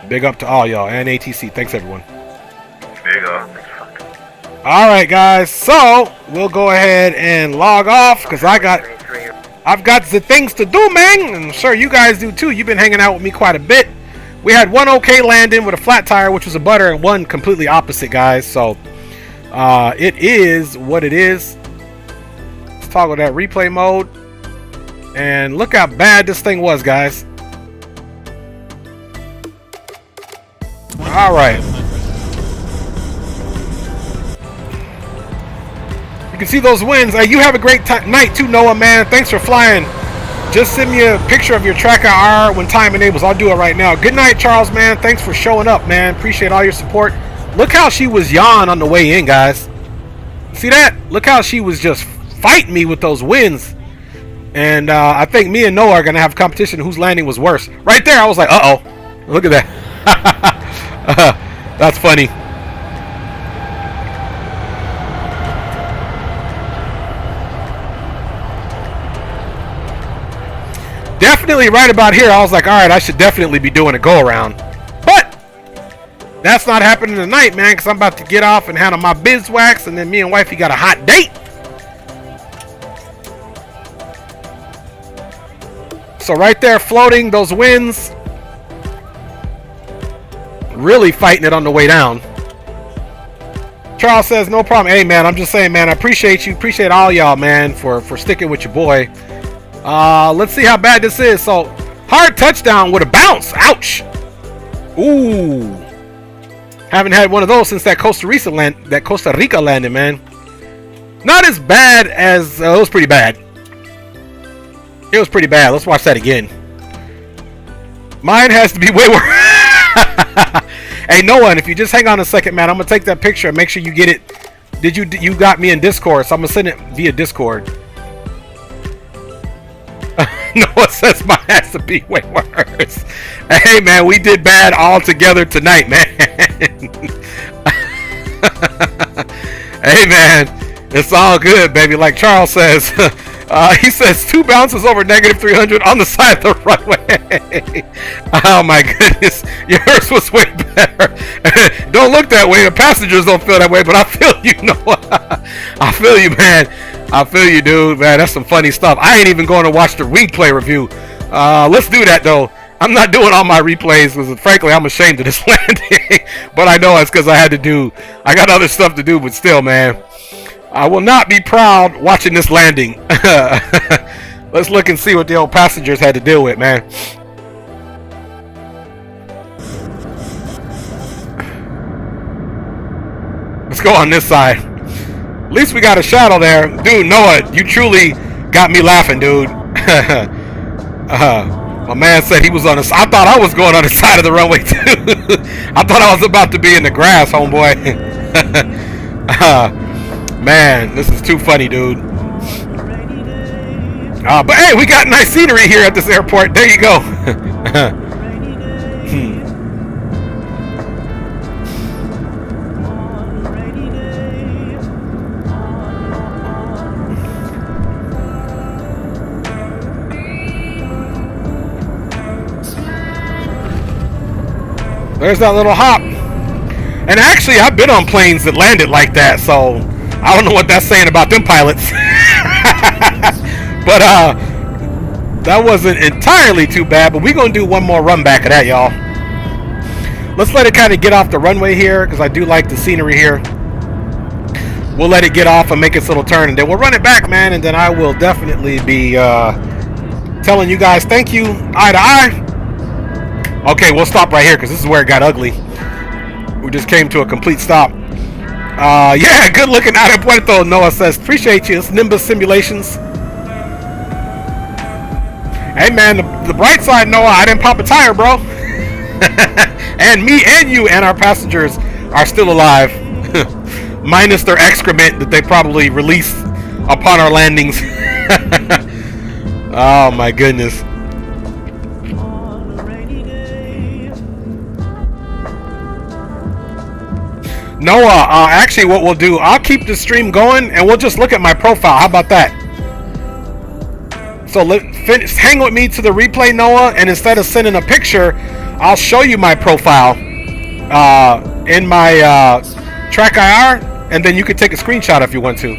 Big up to all y'all and ATC. Thanks, everyone. Big up. Alright, guys. So, we'll go ahead and log off because I've got the things to do, man. I'm sure you guys do too. You've been hanging out with me quite a bit. We had one okay landing with a flat tire, which was a butter, and one completely opposite, guys. So, it is what it is. Let's toggle that replay mode. And look how bad this thing was, guys. Alright. You can see those winds. Hey, you have a great night too, Noah, man. Thanks for flying Just send me a picture of your track IR when time enables. I'll do it right now. Good night, Charles, man. Thanks for showing up, man. Appreciate all your support. Look how she was yawn on the way in, guys. See that? Look how she was just fighting me with those winds. And I think me and Noah are going to have competition whose landing was worse. Right there, I was like, uh-oh. Look at that. That's funny. Definitely right about here, I was like, all right, I should definitely be doing a go-around. But that's not happening tonight, man, because I'm about to get off and handle my beeswax, and then me and wifey got a hot date. So right there, floating, those winds. Really fighting it on the way down. Charles says, no problem. Hey, man, I'm just saying, man, I appreciate you. Appreciate all y'all, man, for sticking with your boy. Let's see how bad this is. So, hard touchdown with a bounce. Ouch. Ooh. Haven't had one of those since that Costa Rica landing, man. Not as bad as... it was pretty bad. It was pretty bad. Let's watch that again. Mine has to be way worse. Hey, Noah, and if you just hang on a second, man, I'm going to take that picture and make sure you get it. You got me in Discord, so I'm going to send it via Discord. Noah says mine has to be way worse. Hey, man, we did bad all together tonight, man. Hey, man, it's all good, baby. Like Charles says, he says 2 bounces over -300 on the side of the runway. Oh, my goodness. Yours was way better. Don't look that way. The passengers don't feel that way, but I feel you, Noah. I feel you, man. I feel you, dude, man. That's some funny stuff. I ain't even going to watch the replay review. Let's do that, though. I'm not doing all my replays because, frankly, I'm ashamed of this landing. But I know it's because I got other stuff to do, but still, man. I will not be proud watching this landing. Let's look and see what the old passengers had to deal with, man. Let's go on this side. At least we got a shadow there. Dude, Noah, you truly got me laughing, dude. My man said he was on the... I thought I was going on the side of the runway, too. I thought I was about to be in the grass, homeboy. Man, this is too funny, dude. But hey, we got nice scenery here at this airport. There you go. There's that little hop. And actually, I've been on planes that landed like that, so I don't know what that's saying about them pilots. But that wasn't entirely too bad, but we're going to do one more run back of that, y'all. Let's let it kind of get off the runway here, because I do like the scenery here. We'll let it get off and make its little turn, and then we'll run it back, man, and then I will definitely be telling you guys thank you, eye to eye. Okay, we'll stop right here because this is where it got ugly. We just came to a complete stop. Yeah, good looking out of Puerto, Noah says. Appreciate you. It's Nimbus Simulations. Hey, man, the bright side, Noah, I didn't pop a tire, bro. And me and you and our passengers are still alive. Minus their excrement that they probably released upon our landings. Oh, my goodness. Noah, actually what we'll do, I'll keep the stream going and we'll just look at my profile. How about that? So hang with me to the replay, Noah, and instead of sending a picture, I'll show you my profile in my track IR, and then you can take a screenshot if you want to.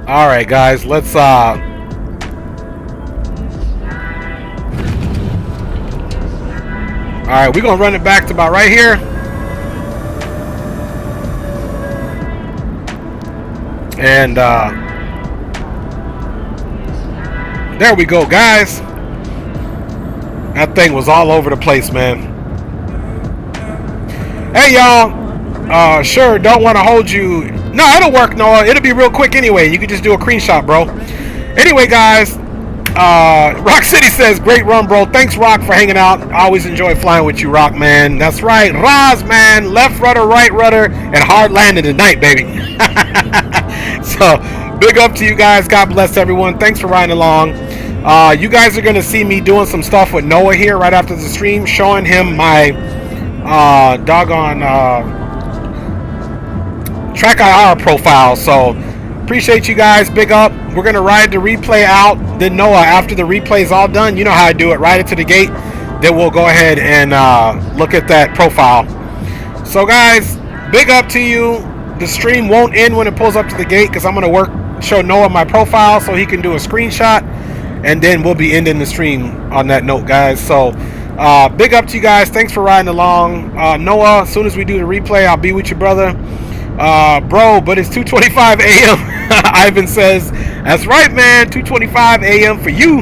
Alright, guys, let's Alright, we're going to run it back to about right here. And there we go, guys. That thing was all over the place, man. Hey, y'all. Sure, don't want to hold you No, it'll work, Noah. It'll be real quick anyway. You can just do a screenshot, bro. Anyway, guys, Rock City says, great run, bro. Thanks, Rock, for hanging out. I always enjoy flying with you, Rock, man. That's right. Roz, man. Left rudder, right rudder, and hard landing tonight, baby. So, big up to you guys. God bless everyone. Thanks for riding along. You guys are going to see me doing some stuff with Noah here right after the stream, showing him my doggone Track IR profile. So, appreciate you guys. Big up. We're going to ride the replay out. Then Noah, after the replay is all done, you know how I do it. Ride it to the gate. Then we'll go ahead and look at that profile. So, guys, big up to you. The stream won't end when it pulls up to the gate because I'm going to show Noah my profile so he can do a screenshot. And then we'll be ending the stream on that note, guys. So, big up to you guys. Thanks for riding along. Noah, as soon as we do the replay, I'll be with you, brother. Bro, but it's 2:25 a.m. Ivan says, that's right, man. 2:25 a.m. for you.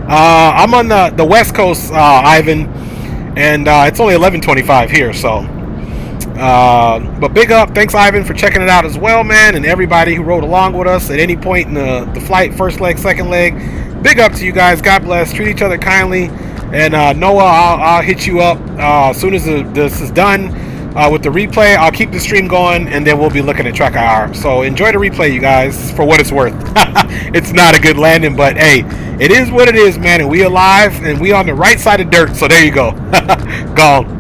I'm on the West Coast, Ivan. And it's only 11:25 here, so. But big up. Thanks, Ivan, for checking it out as well, man. And everybody who rode along with us at any point in the flight, first leg, second leg. Big up to you guys. God bless. Treat each other kindly. And Noah, I'll hit you up as soon as this is done with the replay. I'll keep the stream going, and then we'll be looking at Track IR. So enjoy the replay, you guys, for what it's worth. It's not a good landing, but hey, it is what it is, man. And we alive, and we on the right side of dirt. So there you go. Gone.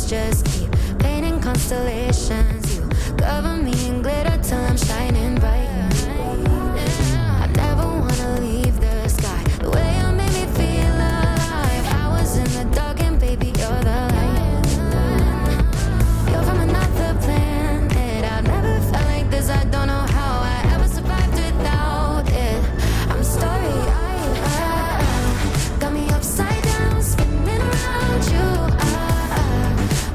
clouds just keep painting constellations. You cover me in glitter till I'm shining bright. I never wanna leave the sky. The way you made me feel alive. I was in the dark and baby you're the light. You're from another planet. I've never felt like this. I don't know how I ever survived without it. I'm starry-eyed. Got me upside down, spinning around you.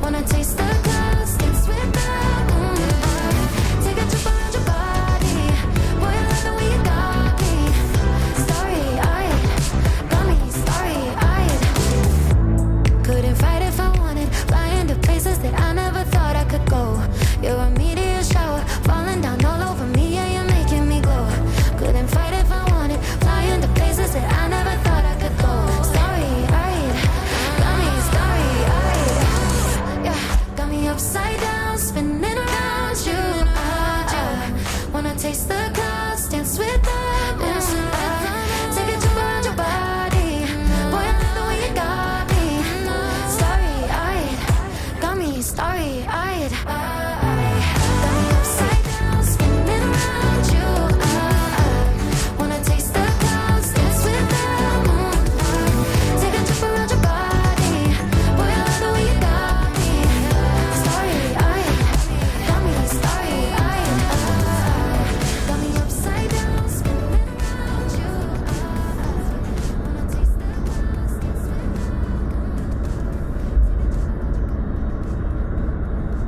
Wanna taste the clouds, dance with the moon. Take a trip around your body. Boy, I love the way you got me. Starry-eyed, got me starry-eyed. Couldn't fight if I wanted. Flying to places that I never thought I could go. You're a meteor shower, falling down all over me. Yeah, you're making me glow. Couldn't fight if I wanted. Flying to places that I never thought I could go. Starry-eyed, got me starry-eyed. Yeah, got me upside down, spinning around you. Wanna taste the clouds, dance with the moon. Take a trip around your body. Boy, I love the way you got me. Starry-eyed, got me starry-eyed. Got me upside down, spinning around you. Wanna taste the clouds, dance with the moon. Take a trip around your body. Boy, I love the way you got me. Starry-eyed, got me starry-eyed. Got me upside down, spinning around you. Wanna taste the clouds, dance with the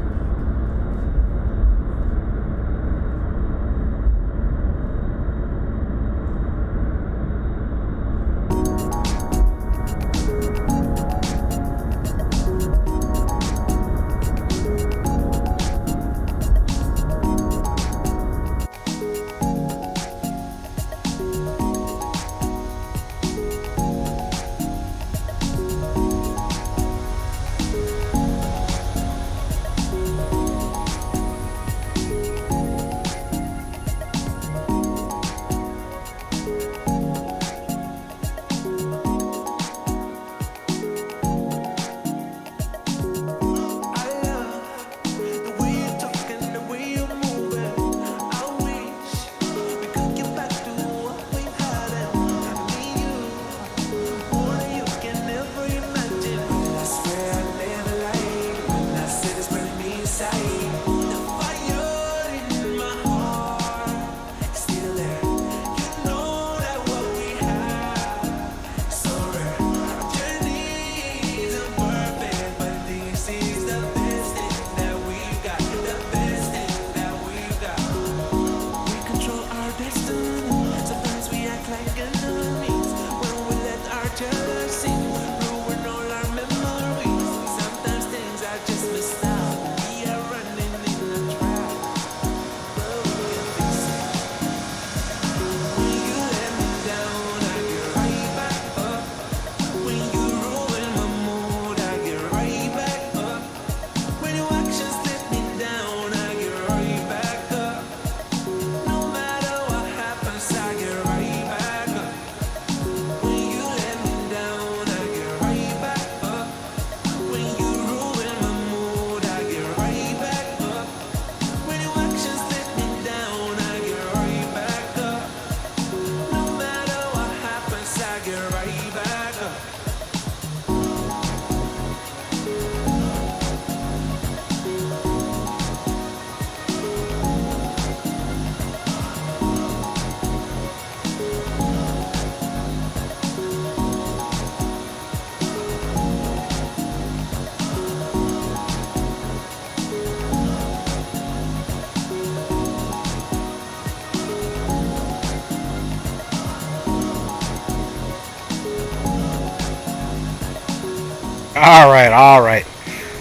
All right.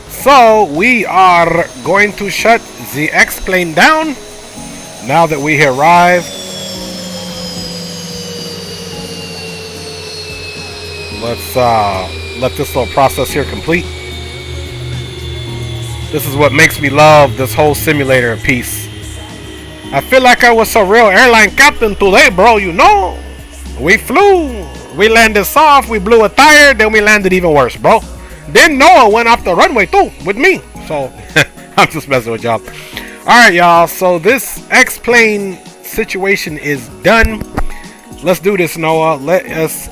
So we are going to shut the X-plane down now that we arrive. Let's let this little process here complete. This is what makes me love this whole simulator piece. I feel like I was a real airline captain today, bro, you know. We flew, we landed soft, we blew a tire, then we landed even worse, bro. Then Noah went off the runway too with me. So I'm just messing with y'all. Alright, y'all. So this X-plane situation is done. Let's do this, Noah. Let us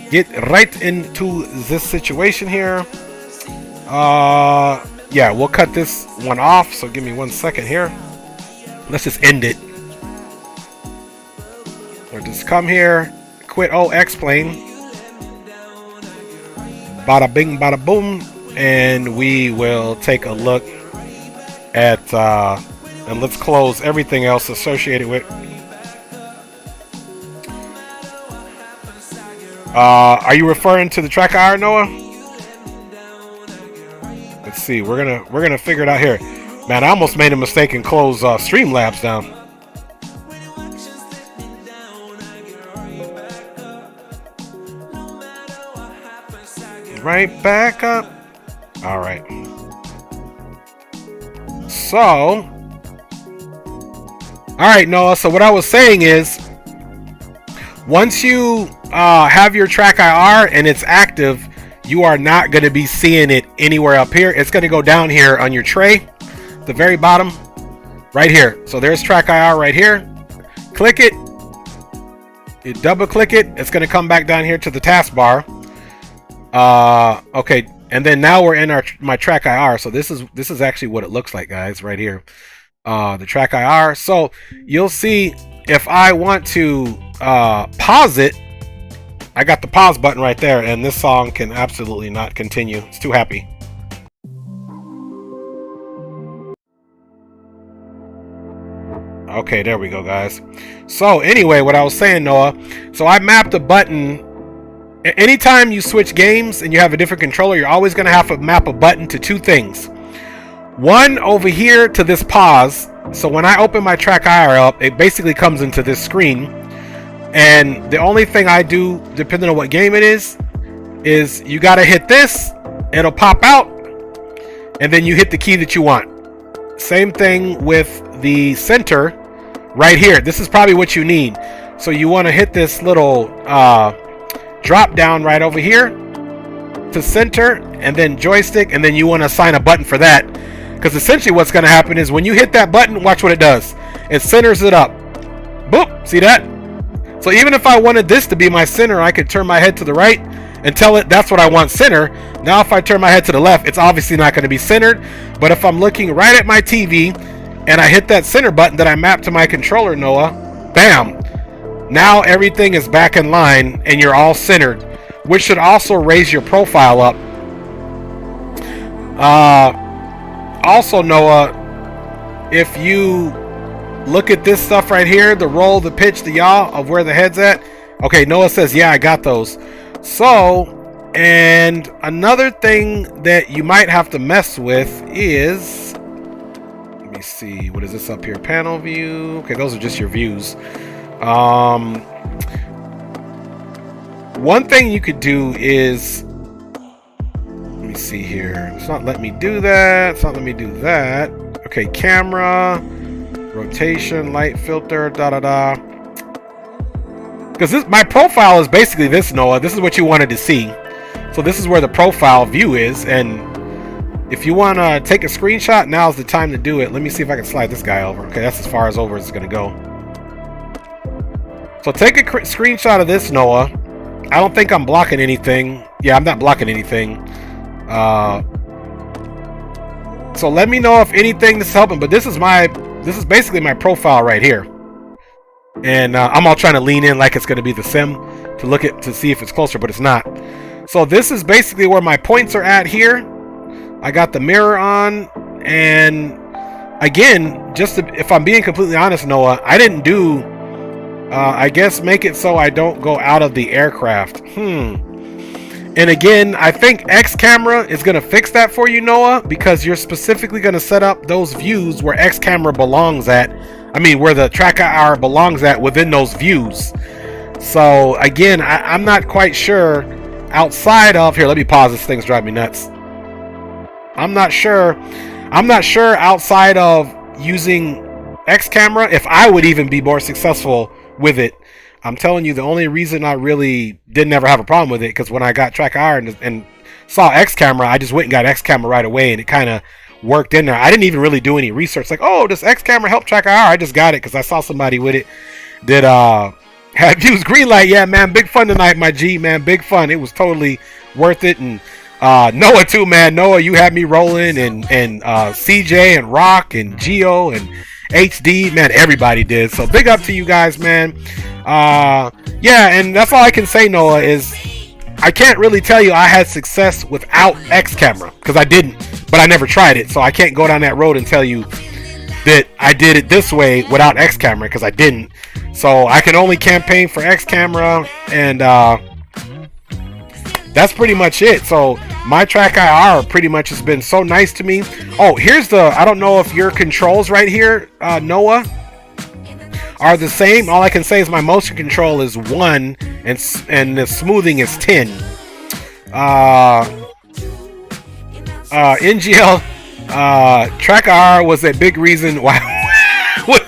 get right into this situation here. Yeah, we'll cut this one off. So give me 1 second here. Let's just end it. Or just come here, quit X-plane. Bada bing, bada boom. And we will take a look at, and let's close everything else associated with. Are you referring to the track IR, Noah? Let's see. We're gonna figure it out here. Man, I almost made a mistake and closed Streamlabs down. Right back up. All right. So, all right, Noah. So what I was saying is, once you have your track IR and it's active, you are not going to be seeing it anywhere up here. It's going to go down here on your tray, the very bottom, right here. So there's track IR right here. Click it. You double click it. It's going to come back down here to the taskbar. Okay, and then now we're in my track IR. So this is actually what it looks like, guys, right here. The track IR. So you'll see if I want to pause it, I got the pause button right there, and this song can absolutely not continue. It's too happy. Okay, there we go, guys. So anyway, what I was saying, Noah, so I mapped a button. Anytime you switch games and you have a different controller, you're always going to have to map a button to two things. One over here to this pause. So when I open my track IR up, it basically comes into this screen. And the only thing I do, depending on what game it is you got to hit this. It'll pop out. And then you hit the key that you want. Same thing with the center right here. This is probably what you need. So you want to hit this little drop down right over here to center, and then joystick, and then you want to assign a button for that, because essentially what's going to happen is when you hit that button, watch what it does. It centers it up. Boop. See that? So even if I wanted this to be my center, I could turn my head to the right and tell it that's what I want center. Now if I turn my head to the left, it's obviously not going to be centered. But if I'm looking right at my TV and I hit that center button that I mapped to my controller, Noah, bam, now everything is back in line and you're all centered, which should also raise your profile up. Also, Noah, if you look at this stuff right here, the roll, the pitch, the yaw of where the head's at. Okay, Noah says, yeah, I got those. So, and another thing that you might have to mess with is, let me see, what is this up here? Panel view. Okay, those are just your views. One thing you could do is, let me see here. It's not letting me do that. It's not letting me do that. Okay, camera, rotation, light filter, because my profile is basically this, Noah. This is what you wanted to see. So this is where the profile view is, and if you want to take a screenshot, now's the time to do it. Let me see if I can slide this guy over. Okay, that's as far as over as it's going to go. So take a screenshot of this, Noah. I don't think I'm blocking anything. Yeah, I'm not blocking anything. So let me know if anything is helping. But this is basically my profile right here. And I'm all trying to lean in like it's going to be the sim to see if it's closer, but it's not. So this is basically where my points are at here. I got the mirror on, and again, if I'm being completely honest, Noah, I didn't do. I guess make it so I don't go out of the aircraft. And again, I think X camera is going to fix that for you, Noah, because you're specifically going to set up those views where X camera belongs at. I mean, where the track IR belongs at within those views. So again, I'm not quite sure outside of here. Let me pause. This thing's driving me nuts. I'm not sure outside of using X camera if I would even be more successful with it. I'm telling you, the only reason I really didn't ever have a problem with it, because when I got track IR and saw X camera, I just went and got X camera right away, and it kind of worked in there. I didn't even really do any research. Like, oh, does X camera help track IR? I just got it because I saw somebody with it that had used green light. Yeah, man, big fun tonight, my G, man, big fun. It was totally worth it. And Noah too, man. Noah, you had me rolling, and CJ and Rock and Geo and HD, man, everybody did. So big up to you guys, man. Yeah, and that's all I can say, Noah, is I can't really tell you I had success without X camera because I didn't, but I never tried it, so I can't go down that road and tell you that I did it this way without X camera because I didn't. So I can only campaign for X camera, and that's pretty much it. So my track IR pretty much has been so nice to me. Oh, here's the, I don't know if your controls right here, Noah, are the same. All I can say is my motion control is 1 and the smoothing is 10. NGL track IR was a big reason why.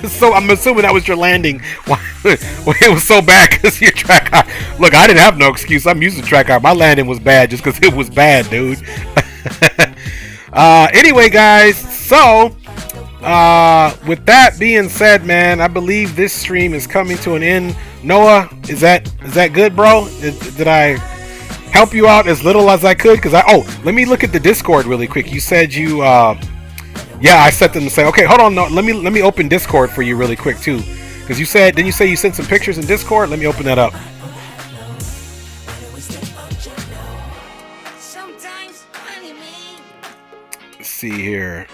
So I'm assuming that was your landing. Why it was so bad because your track IR. Look, I didn't have no excuse. I'm using track IR. My landing was bad just because it was bad, dude. Anyway, guys, so with that being said, man, I believe this stream is coming to an end. Noah, is that good, bro? Did I help you out as little as I could? Because let me look at the Discord really quick. You said you yeah, I set them to say, okay, hold on, no, let me open Discord for you really quick too, because didn't you say you sent some pictures in Discord? Let me open that up. Let's see here.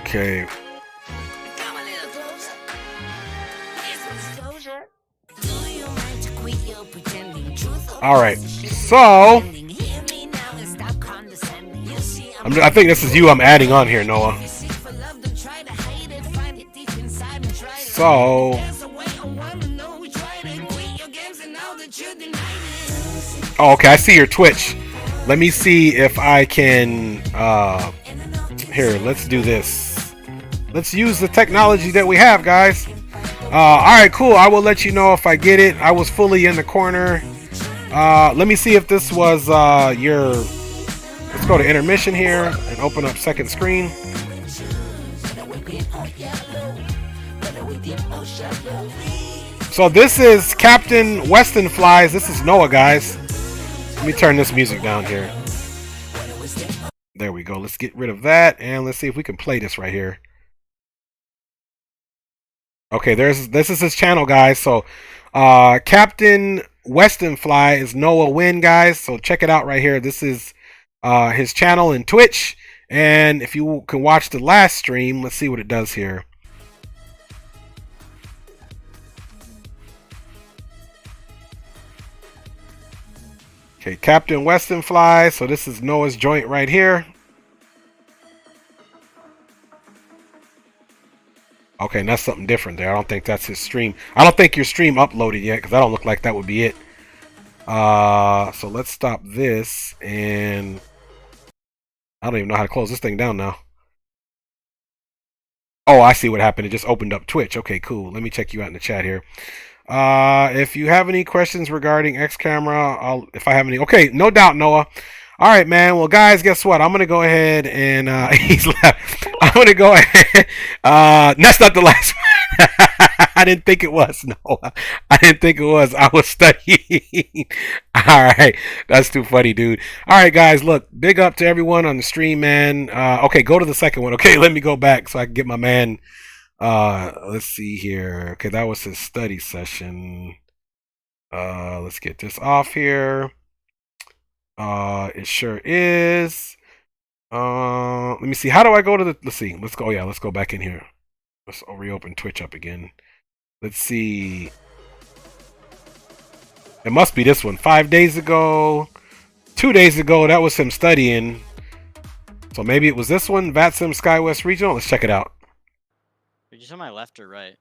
Okay. All right. So I think this is you I'm adding on here, Noah. So oh, okay, I see your Twitch. Let me see if I can here, let's do this. Let's use the technology that we have, guys. Alright, cool. I will let you know if I get it. I was fully in the corner. Let me see if this was your... Let's go to intermission here and open up second screen. So this is Captain Weston Flies. This is Noah, guys. Let me turn this music down here. There we go. Let's get rid of that, and let's see if we can play this right here. Okay, this is his channel, guys. So Captain Weston Fly is Noah Win, guys. So check it out right here. This is his channel in Twitch, and if you can watch the last stream, let's see what it does here. Okay, Captain Weston Fly. So this is Noah's joint right here. Okay, and that's something different there. I don't think that's his stream. I don't think your stream uploaded yet because I don't look like that would be it. So let's stop this, and I don't even know how to close this thing down now. Oh, I see what happened. It just opened up Twitch. Okay, cool. Let me check you out in the chat here. If you have any questions regarding X camera, if I have any. Okay, no doubt, Noah. All right, man. Well, guys, guess what? I'm gonna go ahead and he's left. I'm gonna go ahead. That's not the last one. I didn't think it was. No, I didn't think it was. I was studying. All right, that's too funny, dude. All right, guys. Look, big up to everyone on the stream, man. Okay, go to the second one. Okay, let me go back so I can get my man. Let's see here. Okay, that was his study session. Let's get this off here. It sure is. Let me see. How do I go to the? Let's see. Let's go. Yeah, let's go back in here. Let's reopen Twitch up again. Let's see. It must be this one. 5 days ago, 2 days ago, that was him studying. So maybe it was this one, VATSIM SkyWest Regional. Let's check it out. Did you say my left or right?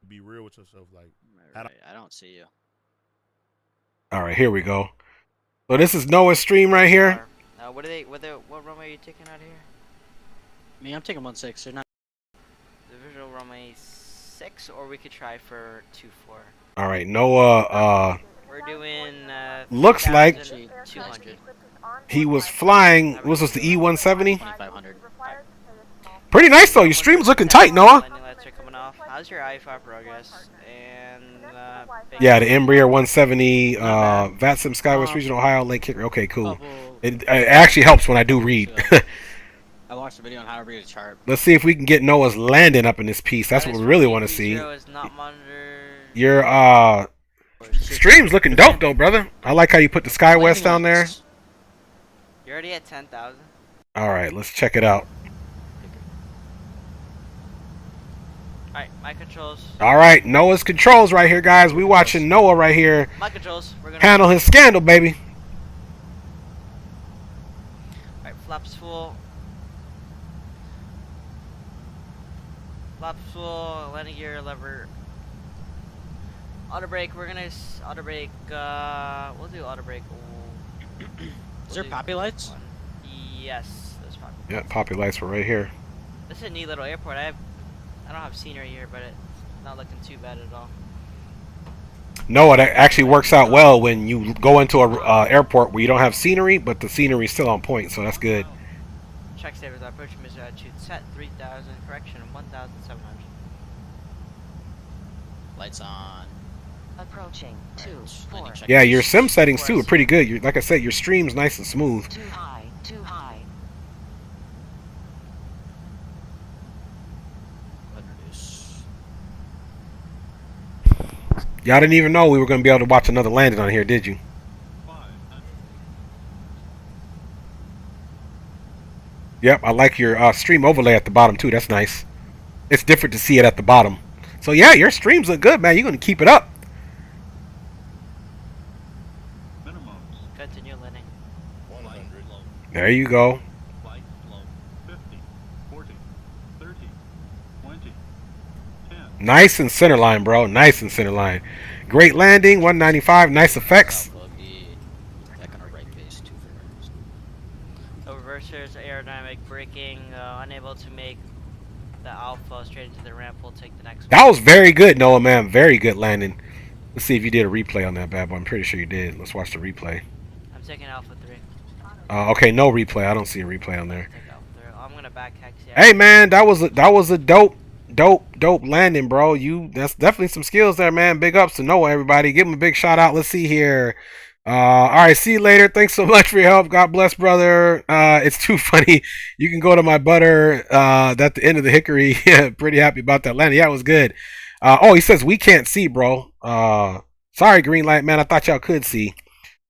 Be real with yourself, like right. I don't see you. All right, here we go. So this is Noah's stream right here. What runway are you taking out here? I mean, I'm taking 1-6. They're not. The visual runway 6, or we could try for 24. All right, Noah. We're doing. Looks like 200. he was flying. What was this, the E170? 2500. Pretty nice though. Your stream's looking tight, Noah. Landing lights are coming off. How's your IFR progress? And yeah, the Embraer 170, VATSIM, Skywest Regional, Ohio, Lake Kicker. Okay, cool. It actually helps when I do read. I watched a video on how to read a chart. Let's see if we can get Noah's landing up in this piece. That's what we really want to see. Your stream's looking dope though, brother. I like how you put the Skywest down there. You're already at 10,000. All right, let's check it out. All right, my controls. All right, Noah's controls right here, guys. We watching Noah right here. My controls. We're gonna handle his scandal, baby. All right, flaps full. Flaps full. Landing gear lever. Auto brake. We're gonna auto brake. We'll do auto brake. Is there poppy lights? Yes, there's poppy. Yeah, poppy lights were right here. This is a neat little airport. I don't have scenery here, but it's not looking too bad at all. No, it actually works out well when you go into a airport where you don't have scenery, but the scenery is still on point, so that's good. Check status approaching missile altitude set 3,000, correction 1,700. Lights on. Approaching 24. Yeah, your sim settings too are pretty good. Like I said, your stream's nice and smooth. Too high, too high. Y'all didn't even know we were going to be able to watch another landing on here, did you? Yep, I like your stream overlay at the bottom too. That's nice. It's different to see it at the bottom. So yeah, your streams look good, man. You're going to keep it up. Continue landing. 100. There you go. 50, 40, 30, 20, 10. Nice and center line, bro. Nice and center line. Great landing. 195. Nice effects. No reversers, aerodynamic braking, unable to make the alpha straight into the ramp. We'll take the next one. That was very good, Noah, man. Very good landing. Let's see if you did a replay on that bad boy. I'm pretty sure you did. Let's watch the replay. I'm taking alpha 3. Okay, no replay. I don't see a replay on there. I'm gonna back taxi. Hey man, that was a dope landing, bro. That's definitely some skills there, man. Big ups to Noah, everybody. Give him a big shout out. Let's see here. All right, see you later. Thanks so much for your help. God bless, brother. It's too funny. You can go to my butter at the end of the hickory. Pretty happy about that landing. Yeah, it was good. Oh, he says we can't see, bro. Sorry, green light man. I thought y'all could see.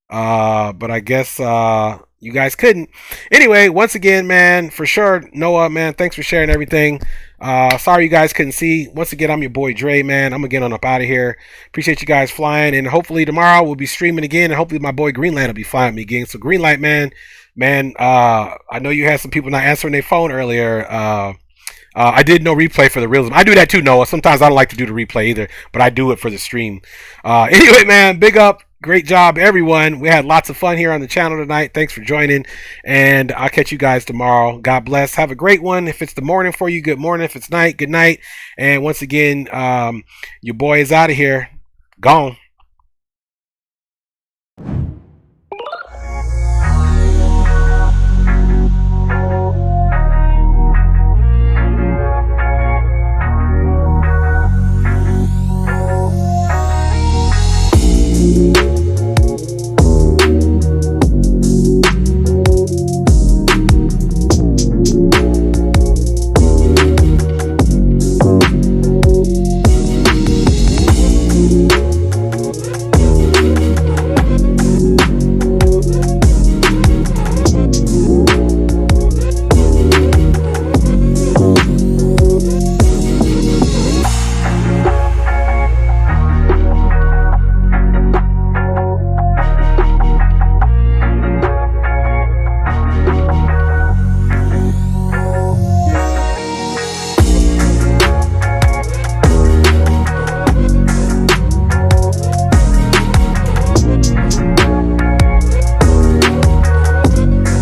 But I guess you guys couldn't. Anyway, once again, man, for sure, Noah, man, thanks for sharing everything. Sorry you guys couldn't see. Once again, I'm your boy Dre, man. I'm gonna get on up out of here. Appreciate you guys flying, and hopefully tomorrow we'll be streaming again, and hopefully my boy Greenlight will be flying me again. So Greenlight, man, I know you had some people not answering their phone earlier. I did no replay for the realism. I do that too, Noah. Sometimes I don't like to do the replay either, but I do it for the stream. Anyway, man, big up. Great job, everyone. We had lots of fun here on the channel tonight. Thanks for joining, and I'll catch you guys tomorrow. God bless. Have a great one. If it's the morning for you, good morning. If it's night, good night. And once again, your boy is out of here. Gone.